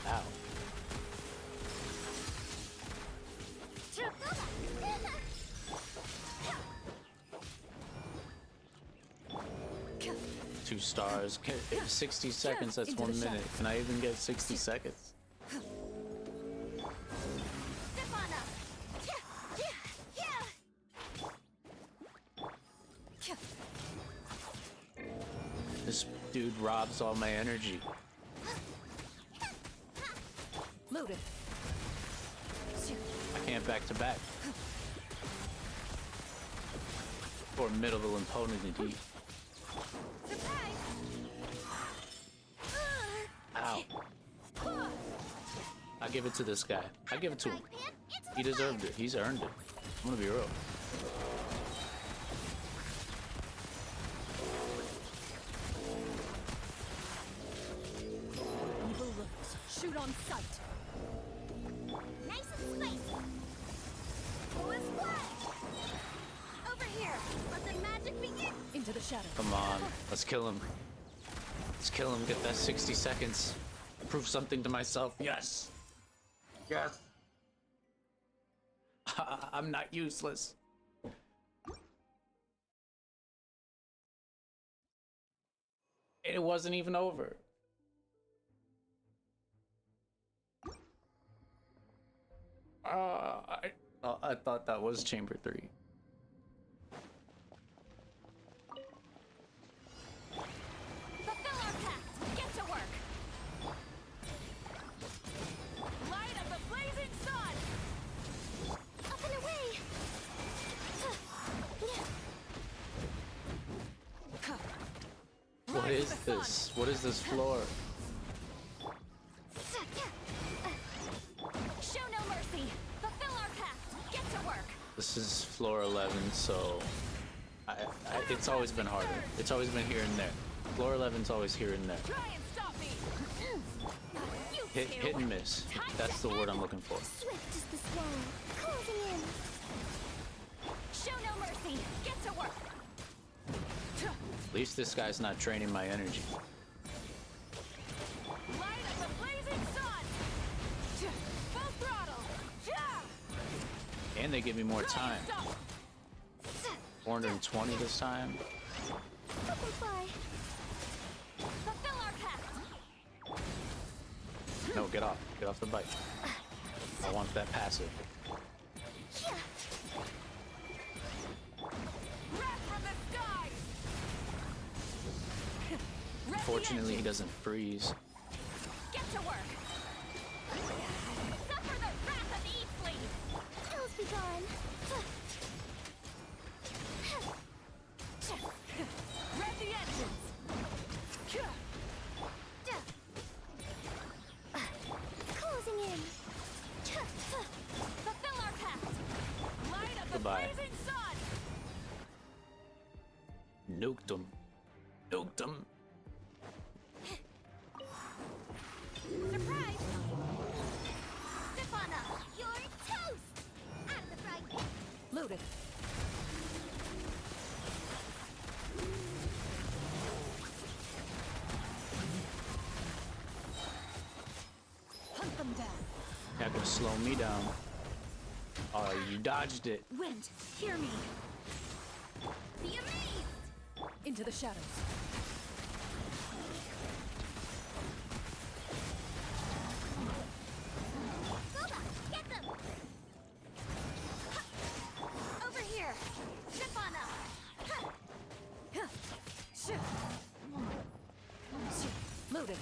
Ow. Two stars. 60 seconds, that's 1 minute. Can I even get 60 seconds? This dude robs all my energy. Loaded. I can't back to back. Formidable opponent indeed. Ow. I give it to this guy. I give it to him. He deserved it. He's earned it. I'm gonna be real. Evil looks. Shoot on sight. Nice and spicy. Full and splash. Over here. Let the magic begin. Into the shadow. Come on. Let's kill him. Let's kill him. Get that 60 seconds. Prove something to myself. Yes. Yes. I'm not useless. It wasn't even over. I thought that was Chamber 3. Fulfill our pact. Get to work. Light of the blazing sun. Up and away. What is this? What is this floor? Show no mercy. Fulfill our pact. Get to work. This is floor 11, so it's always been harder. It's always been here and there. Floor 11's always here and there. Try and stop me. Hit and miss. That's the word I'm looking for. Swift is the swallow. Closing in. Show no mercy. Get to work. At least this guy's not draining my energy. Light of the blazing sun. Full throttle. And they give me more time. 420 this time. Butterfly. Fulfill our pact. No, get off. Get off the bike. I want that passive. Wrath from the skies. Unfortunately, he doesn't freeze. Get to work. Suffer the wrath of Eastleaf. Hell's be gone. Rev the engines. Closing in. Fulfill our pact. Light of the Goodbye. blazing sun. Nuked him. Nuked him. Surprise! Stefana, you're toast! Out of the fried pan. Loaded. Hunt them down. Not gonna slow me down. Oh, you dodged it. Wind, hear me. Be amazed! Into the shadows. Goba, get them! Over here! Stefana! Loaded.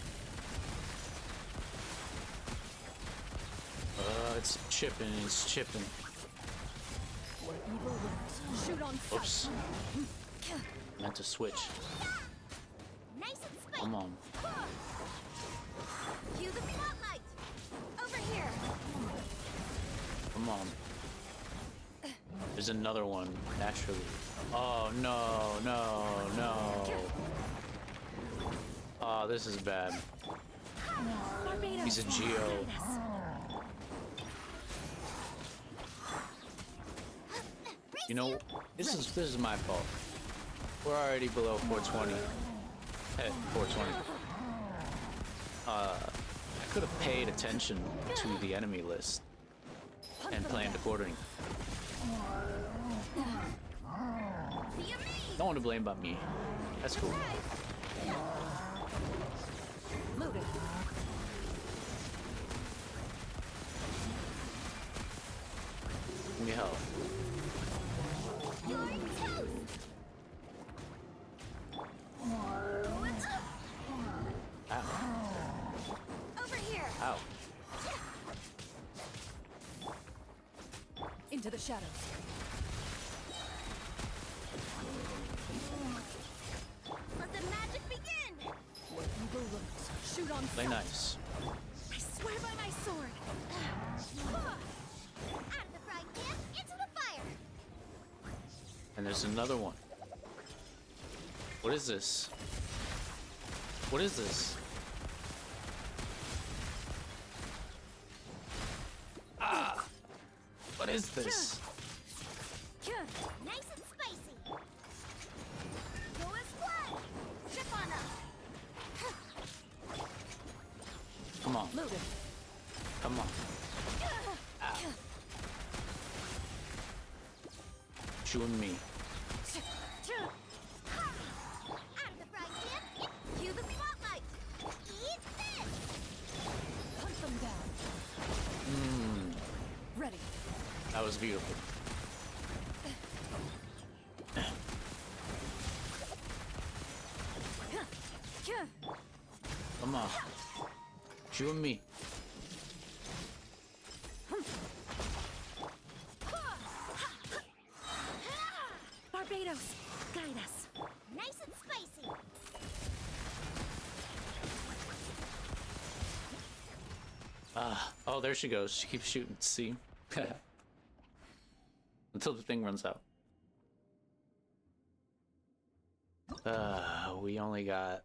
It's chipping. It's chipping. Where evil lurks. Shoot on sight. Oops. Meant to switch. Nice and spicy! Come on. Cue the spotlight! Over here! Come on. There's another one, naturally. Oh, no, no, no. Oh, this is bad. He's a Geo. You know, this is my fault. We're already below 420. Hey, 420. I could have paid attention to the enemy list and planned accordingly. No one to blame but me. That's cool. Move it. Give me help. You're toast! Ow. Over here! Ow. Into the shadows. Let the magic begin! Where evil lurks, shoot on Play sight. nice. I swear by my sword! Out of the frying pan, into the fire! And there's another one. What is this? What is this? Ah! What is this? Nice and spicy! Go as blood! Zip on up! Come on. Move it. Come on. Ow. Chewing me. Out of the frying pan, cue the spotlight! Eat this! Hunt them down. Mmm. Ready. That was beautiful. Come on. Chewing me. Barbados, guide us. Nice and spicy! Oh, there she goes. She keeps shooting. See? Until the thing runs out. We only got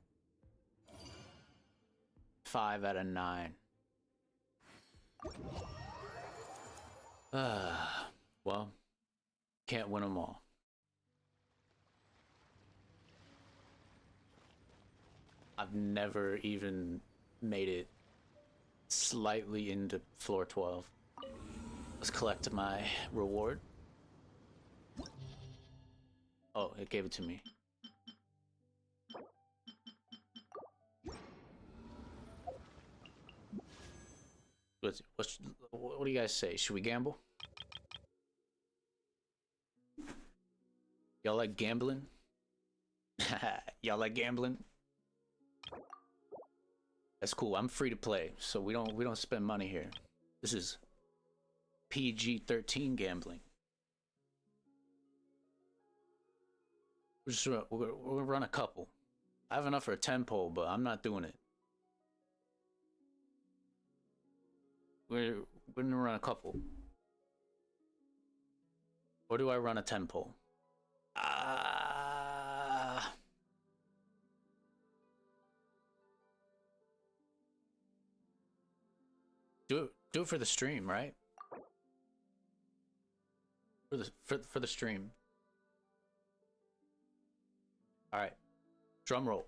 5 out of 9. Well, can't win them all. I've never even made it slightly into floor 12. Let's collect my reward. Oh, it gave it to me. What do you guys say? Should we gamble? Y'all like gambling? Y'all like gambling? That's cool. I'm free to play, so we don't spend money here. This is PG-13 gambling. We're gonna run a couple. I have enough for a 10 pole, but I'm not doing it. We're gonna run a couple. Or do I run a 10 pole? Do it for the stream, right? For the stream. All right. Drum roll.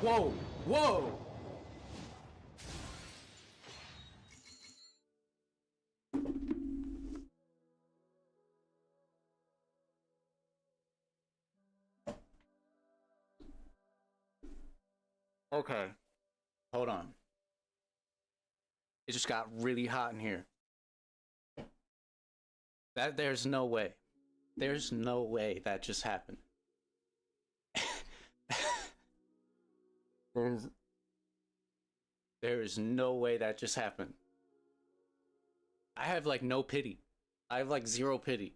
Whoa! Whoa! Okay. Hold on. It just got really hot in here. There's no way. There's no way that just happened. There is no way that just happened. I have like no pity. I have like 0 pity.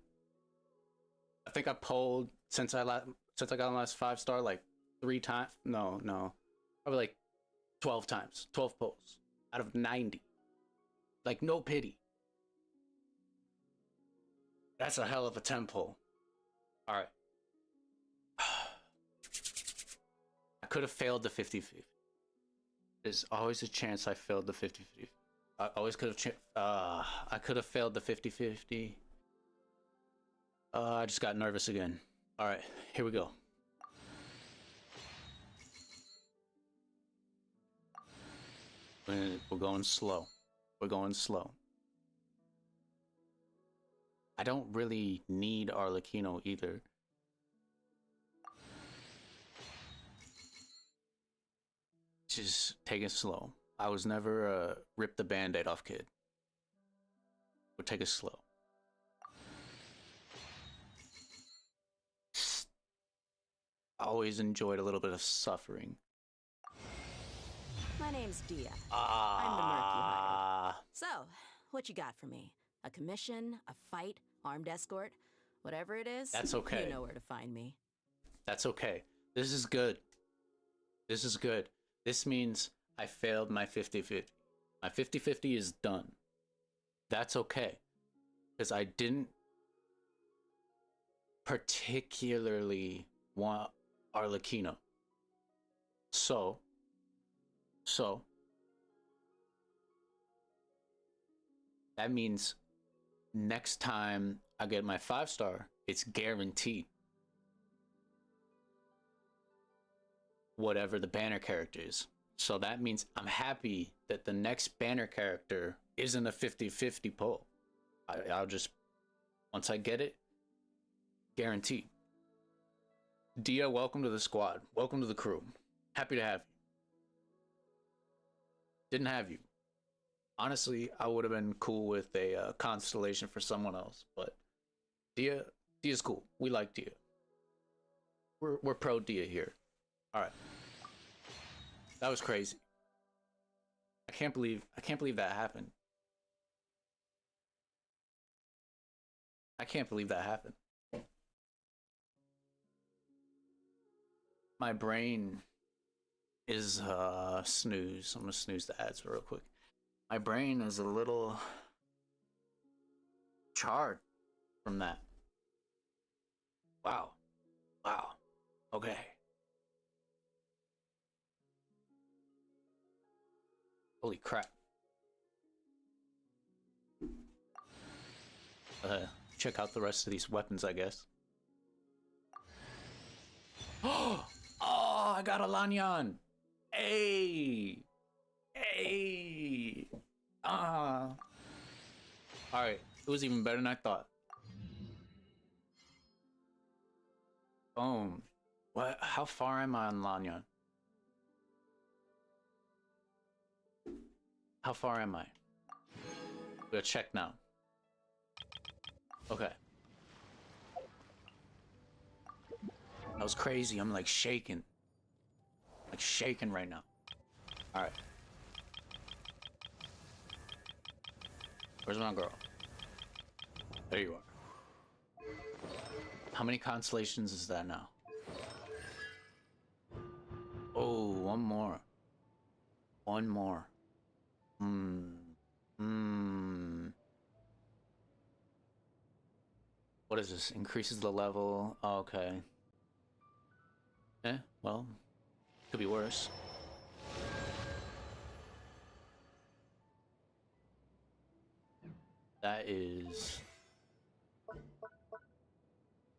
I think I polled since I got my last 5-star like 3 times. No, probably like 12 times. 12 polls out of 90. Like no pity. That's a hell of a 10 poll. All right. I could have failed the 50-50. There's always a chance I failed the 50-50. I always could have. I could have failed the 50-50. I just got nervous again. All right, here we go. We're going slow. We're going slow. I don't really need Arlecchino either. Just take it slow. I was never a rip the band-aid off kid. We'll take it slow. I always enjoyed a little bit of suffering. My name's Dia. I'm the merc you hired. So, what you got for me? A commission, a fight, armed escort? Whatever it is, That's okay. You know where to find me. That's okay. This is good. This is good. This means I failed my 50-50. My 50-50 is done. That's okay. Because I didn't particularly want Arlecchino. So that means next time I get my 5-star, it's guaranteed. Whatever the banner character is. So that means I'm happy that the next banner character isn't a 50-50 pull. I'll just, once I get it, guaranteed. Dia, welcome to the squad. Welcome to the crew. Happy to have you. Didn't have you. Honestly, I would have been cool with a constellation for someone else, but Dia's cool. We like Dia. We're pro Dia here. All right. That was crazy. I can't believe that happened. I can't believe that happened. My brain is snooze. I'm gonna snooze the ads real quick. My brain is a little charred from that. Wow. Okay. Holy crap. Check out the rest of these weapons, I guess. Oh, I got a Lanyan. Hey. Alright, it was even better than I thought. Boom. What? How far am I on Lanyan? How far am I? We'll check now. Okay. That was crazy. I'm like shaking. Like shaking right now. Alright. Where's my girl? There you are. How many constellations is that now? Oh, one more. One more. What is this? Increases the level. Oh, okay. Well, could be worse. That is...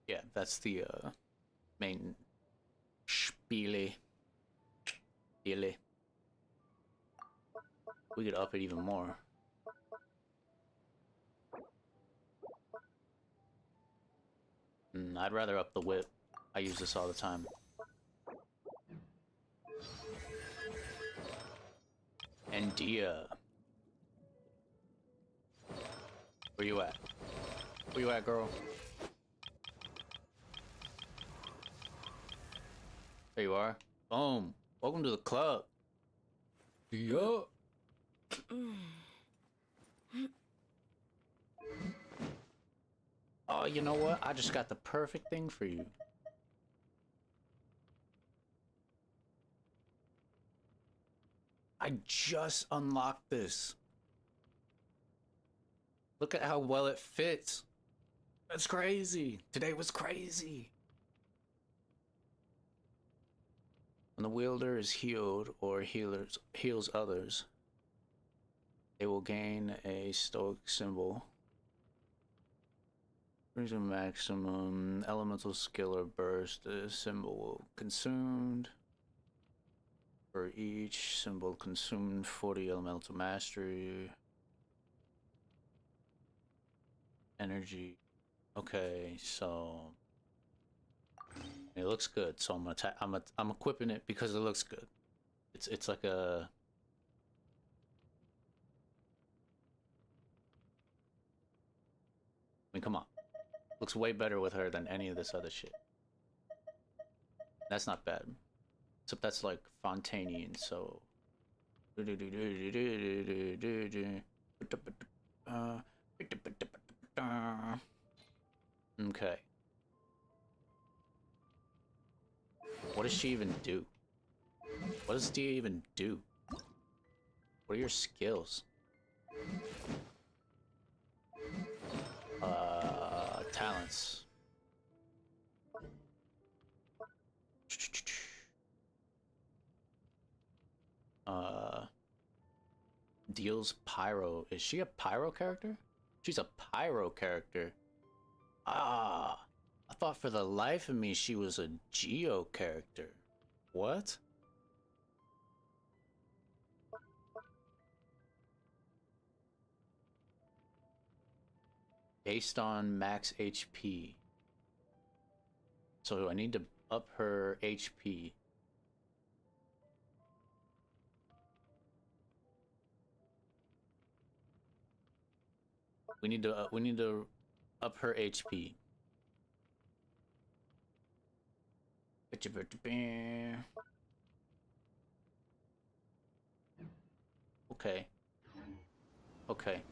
Yeah, that's the main spiele. We could up it even more. I'd rather up the whip. I use this all the time. And Dia. Where you at? Where you at, girl? There you are. Boom. Welcome to the club. Dia. Oh, you know what? I just got the perfect thing for you. I just unlocked this. Look at how well it fits. That's crazy. Today was crazy. When the wielder is healed or heals others, They will gain a stoic symbol. Brings a maximum elemental skill or burst. The symbol will consumed. For each symbol consumed, 40 elemental mastery. Energy. Okay, so it looks good. So I'm equipping it because it looks good. It's like a I mean, come on. Looks way better with her than any of this other shit. That's not bad. Except that's like Fontanian, so okay. What does she even do? What does Dia even do? What are your skills? Talents. Deals pyro. Is she a pyro character? She's a pyro character. Ah, I thought for the life of me she was a Geo character. What? Based on max HP. So I need to up her HP. We need to up her HP. Okay. Okay.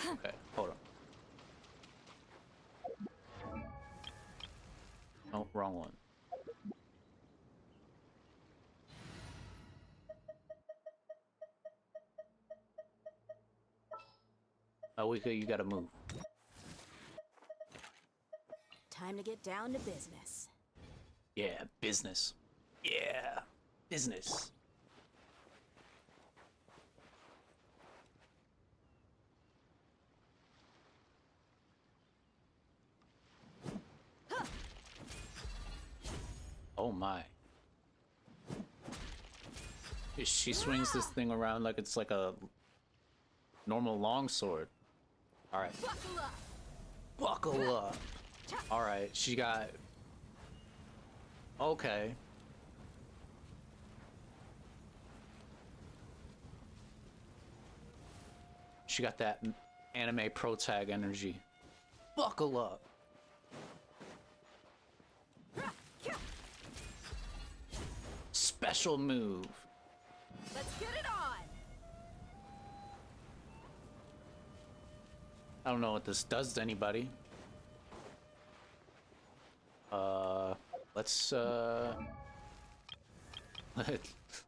Okay, hold on. Oh, wrong one. Oh, you gotta move. Time to get down to business. Yeah, business. Yeah, business. Oh my. She swings this thing around like it's like a normal longsword. Alright. Buckle up. Alright, she got... Okay. She got that anime pro tag energy. Buckle up. Special move. Let's get it on. I don't know what this does to anybody. Let's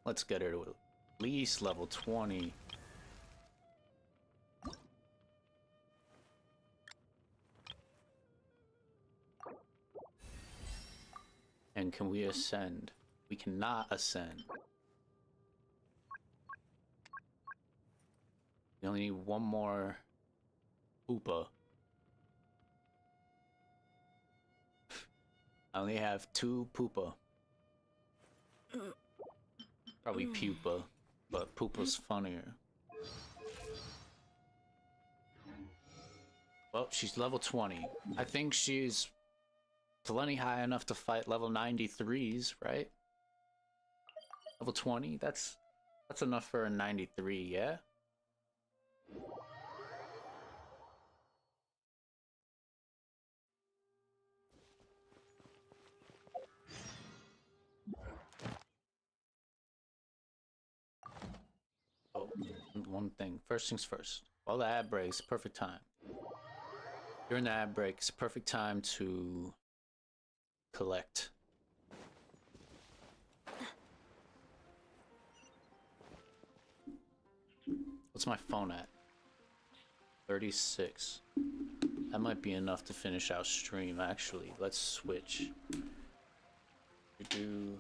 let's get her to at least level 20. And can we ascend? We cannot ascend. We only need one more Oopa. I only have 2 Poopa. Probably Pupa, but Poopa's funnier. Well, she's level 20. I think she's plenty high enough to fight level 93s, right? Level 20? That's enough for a 93, yeah? Oh, one thing. First things first. While the ad breaks, perfect time. During the ad breaks, perfect time to collect. What's my phone at? 36. That might be enough to finish out stream, actually. Let's switch. Do...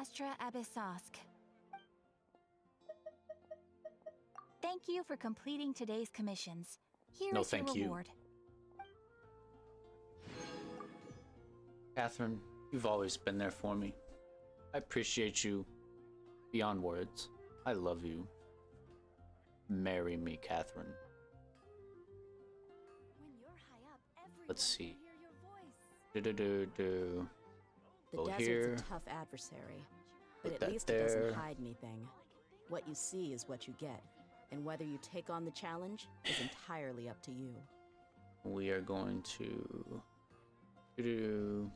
Astra Abyssosk. Thank you for completing today's commissions. Here is your reward. Catherine, you've always been there for me. I appreciate you beyond words. I love you. Marry me, Catherine. Let's see. The Go desert's here. a tough adversary, but Put at that least it doesn't there. hide anything. What you see is what you get, and whether you take on the challenge is entirely up to you. We are going to do.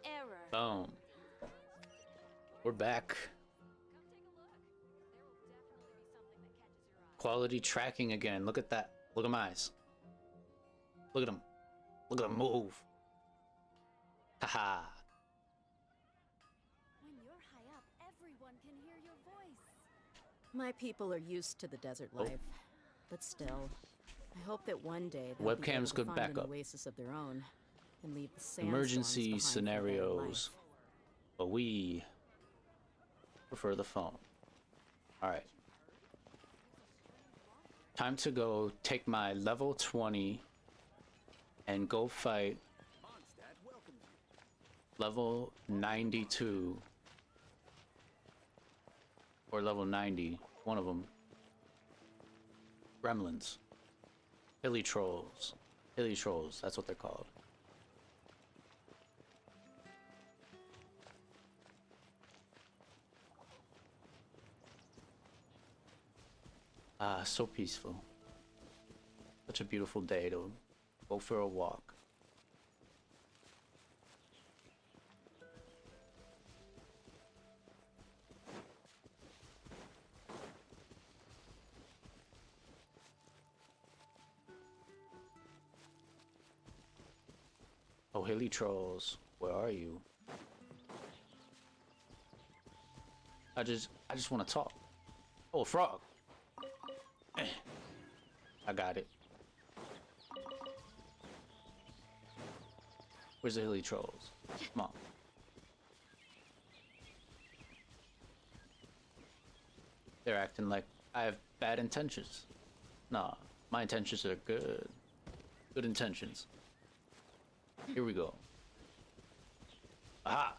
Error. Boom. We're back. Quality tracking again. Look at that. Look at my eyes. Look at them. Look at them move. Haha. When you're high up, everyone can hear your voice. My people are used to the desert Oh. life, but still, I hope that one day they'll be able Webcams to good find an backup. oasis of their own and leave the sandstorms Emergency behind for their scenarios. life. But we prefer the phone. Alright. Time to go take my level 20 and go fight level 92 or level 90, one of them. Gremlins. Hilly trolls. Hilly trolls, that's what they're called. Ah, so peaceful. Such a beautiful day to go for a walk. Oh, hilly trolls, where are you? I just want to talk. Oh, a frog. I got it. Where's the hilly trolls? Come on. They're acting like I have bad intentions. Nah, my intentions are good. Good intentions. Here we go. Aha!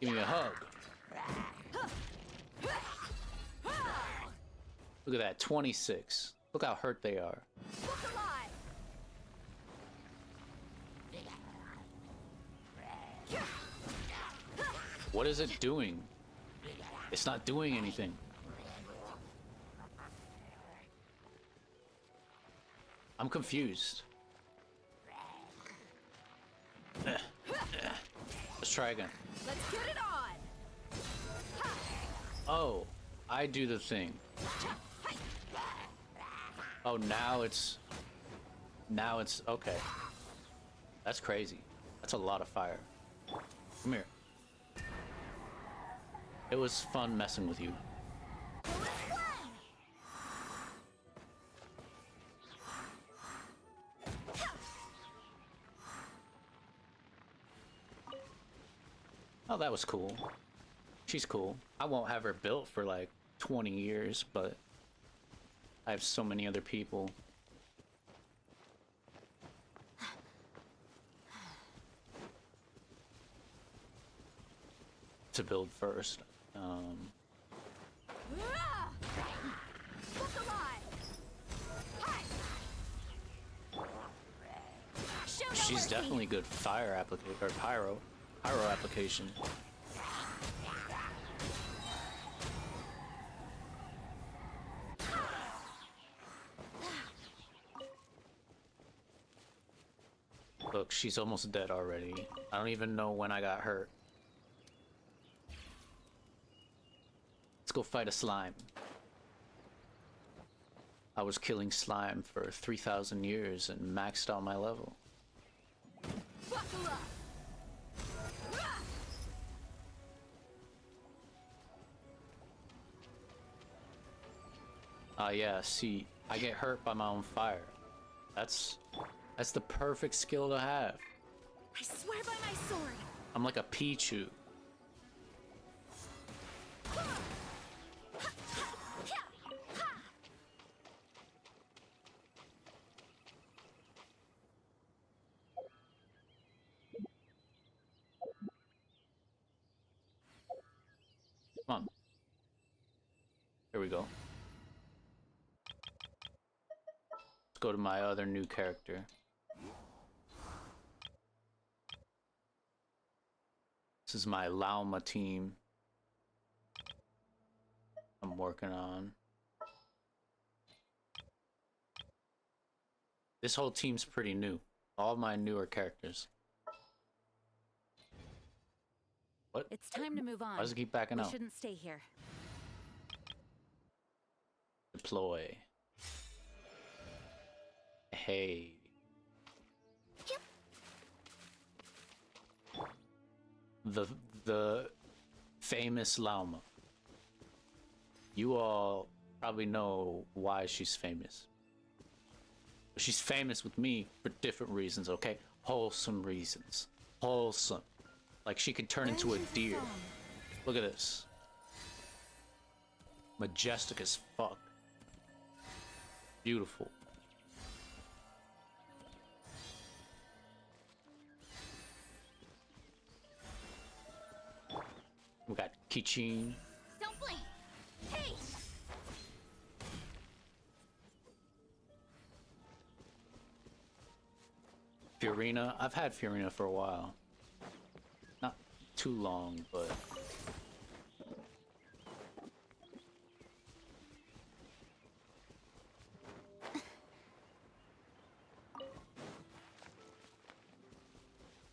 Give me a hug. Look at that, 26. Look how hurt they are. What is it doing? It's not doing anything. I'm confused. Let's try again. Let's get it on! Oh, I do the thing. Oh, now it's okay. That's crazy. That's a lot of fire. Come here. It was fun messing with you. Oh, that was cool. She's cool. I won't have her built for like 20 years, but I have so many other people. To build first. She's definitely good fire application or pyro application. Look, she's almost dead already. I don't even know when I got hurt. Let's go fight a slime. I was killing slime for 3,000 years and maxed out my level. Yeah, see, I get hurt by my own fire. That's the perfect skill to have. I swear by my sword. I'm like a Pichu. Come on. Here we go. Let's go to my other new character. This is my Lauma team I'm working on. This whole team's pretty new. All my newer characters. What? It's time to move on. Why does it keep backing we out? shouldn't stay here. Deploy. Hey. The famous Lauma. You all probably know why she's famous. She's famous with me for different reasons, okay? Wholesome reasons. Wholesome. Like she can turn into a deer. Look at this. Majestic as fuck. Beautiful. We got Kichin. Don't blink! Hey! Fiorina. I've had Fiorina for a while. Not too long, but...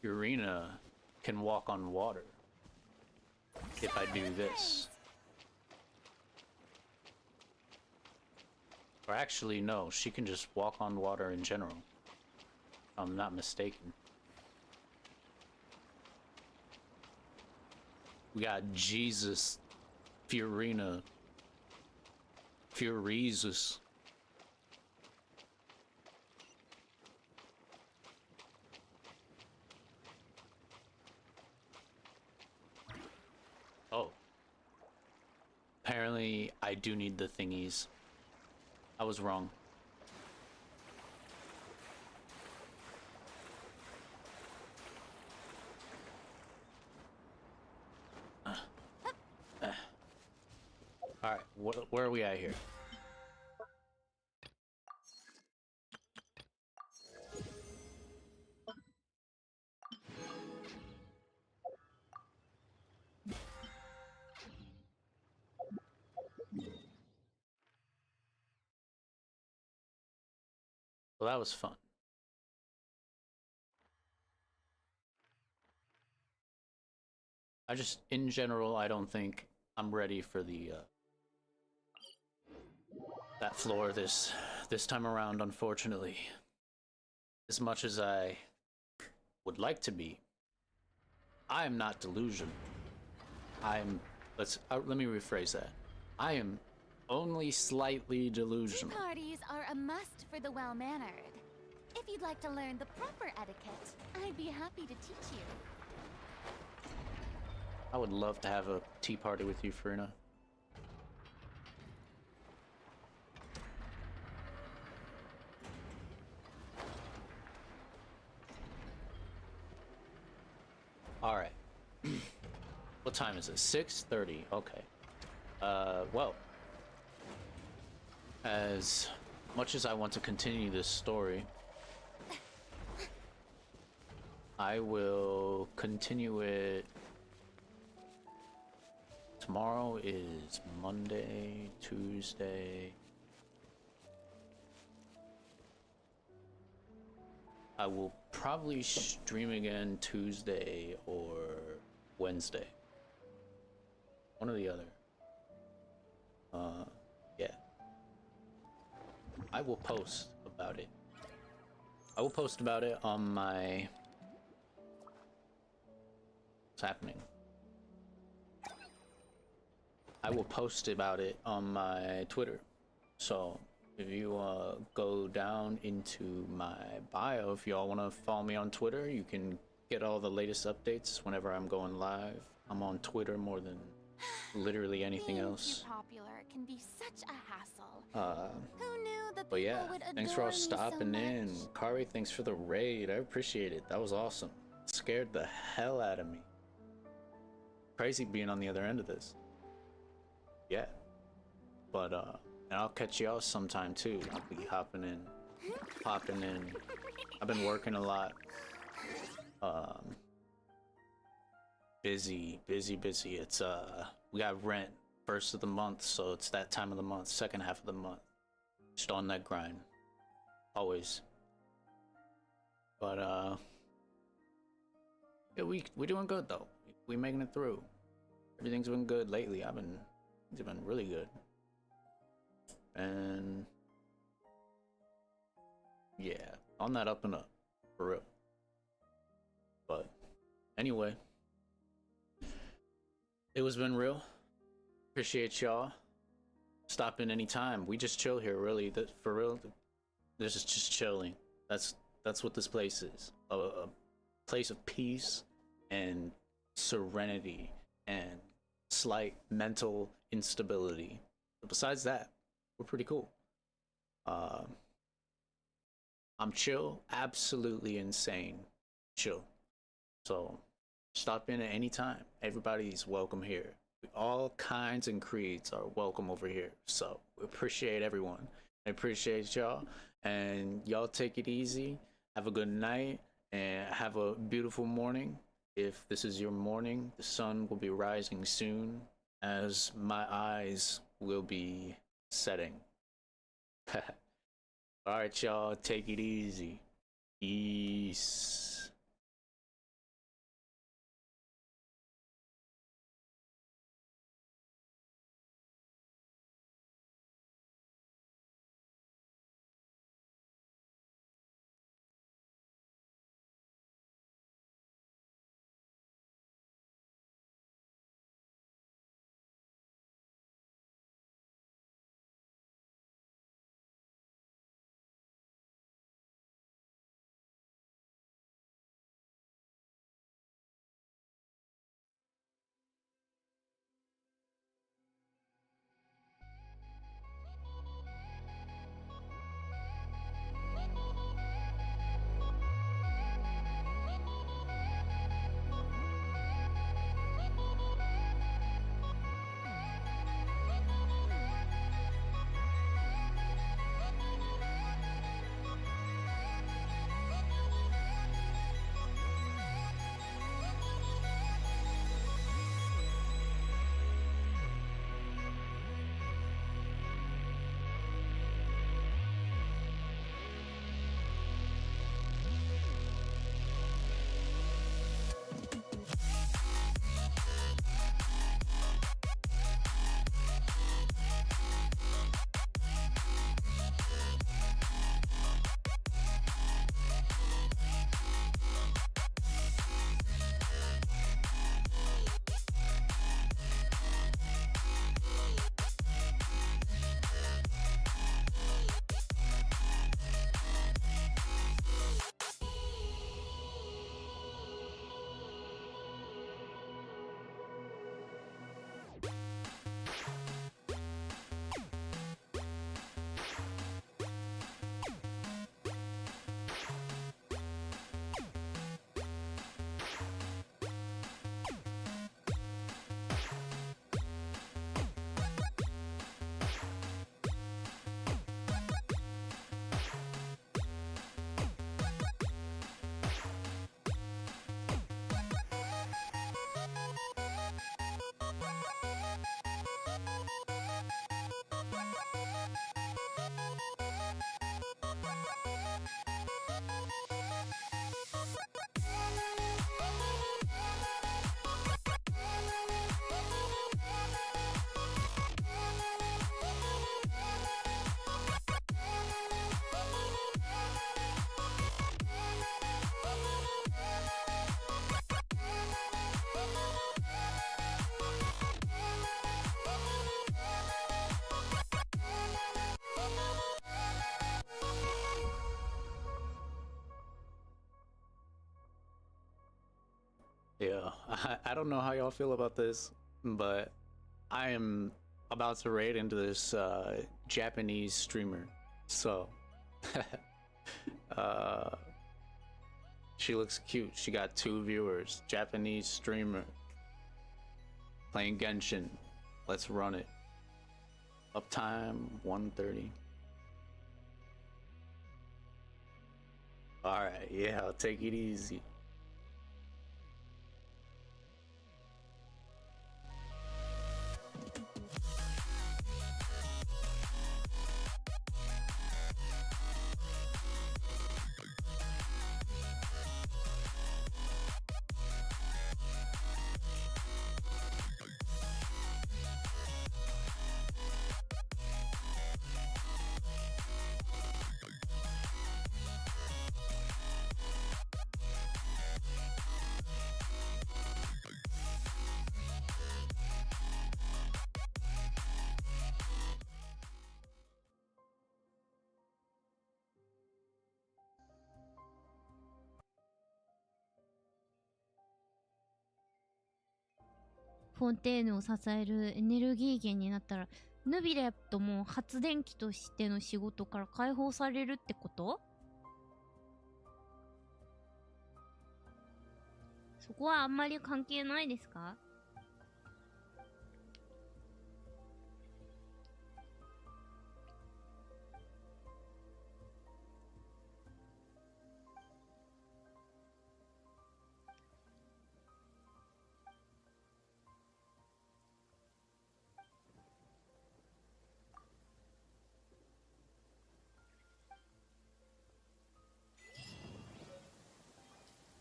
Fiorina can walk on water. If I do this. Or actually, no, she can just walk on water in general. If I'm not mistaken. We got Jesus, Fiorina, Fiorezus. Oh. Apparently, I do need the thingies. I was wrong. Alright, where are we at here? Well, that was fun. In general, I don't think I'm ready for the, that floor this time around, unfortunately. As much as I would like to be, I am not delusional. let me rephrase that. I am only slightly delusional. Tea parties are a must for the well-mannered. If you'd like to learn the proper etiquette, I'd be happy to teach you. I would love to have a tea party with you, Farina. Alright. What time is it? 6:30. Okay. Well. As much as I want to continue this story, I will continue it. Tomorrow is Monday, Tuesday. I will probably stream again Tuesday or Wednesday. One or the other. Yeah. I will post about it. I will post about it on my what's happening. I will post about it on my Twitter. So if you go down into my bio, if y'all want to follow me on Twitter, you can get all the latest updates whenever I'm going live. I'm on Twitter more than literally anything Being else. too popular can be such a hassle. Who knew the But yeah, people would thanks for all adore me so stopping in. much? Kari, thanks for the raid. I appreciate it. That was awesome. Scared the hell out of me. Crazy being on the other end of this. Yeah. But and I'll catch y'all sometime too. I'll be hopping in, popping in. I've been working a lot. Busy. It's we got rent first of the month, so it's that time of the month, second half of the month. Just on that grind. Always. But yeah, we doing good though. We making it through. Everything's been good lately. It's been really good. And yeah, on that up and up, for real. But anyway, it was been real. Appreciate y'all. Stop in anytime. We just chill here, really. For real, this is just chilling. That's what this place is. A place of peace and serenity and slight mental instability. But besides that, we're pretty cool. I'm chill, absolutely insane chill. So stop in at any time. Everybody's welcome here. All kinds and creeds are welcome over here. So we appreciate everyone. I appreciate y'all. And y'all take it easy. Have a good night and have a beautiful morning. If this is your morning, the sun will be rising soon as my eyes will be setting. All right, y'all, take it easy. Peace. Yeah, I don't know how y'all feel about this, but I am about to raid into this Japanese streamer. So, she looks cute. She got 2 viewers. Japanese streamer playing Genshin. Let's run it. Uptime 130. All right, yeah, I'll take it easy.フォンテーヌを支えるエネルギー源になったら、ヌビレットも発電機としての仕事から解放されるってこと？そこはあんまり関係ないですか？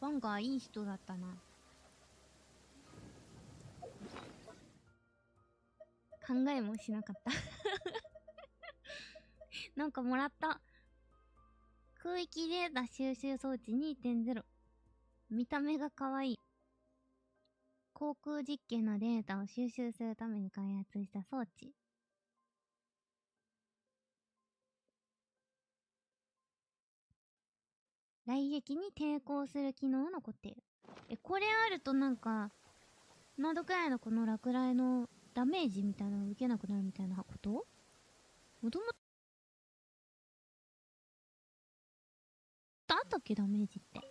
ワンガいい人だったな。考えもしなかったなんかもらった。空域データ収集装置 2.0。見た目が可愛い。航空実験のデータを収集するために開発した装置。雷撃に抵抗する機能が残っている。これあるとなんか、何度くらいのこの落雷のダメージみたいなのを受けなくなるみたいなこと？もともとあったっけ、ダメージって。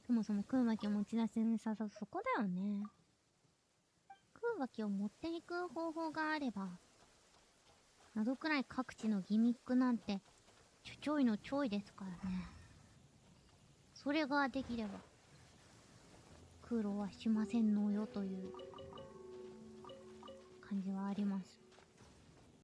そもそも空巻きを持ち出せにさそこだよね。空巻きを持っていく方法があれば、謎くらい各地のギミックなんてちょいのちょいですからね。それができれば苦労はしませんのよという感じはあります。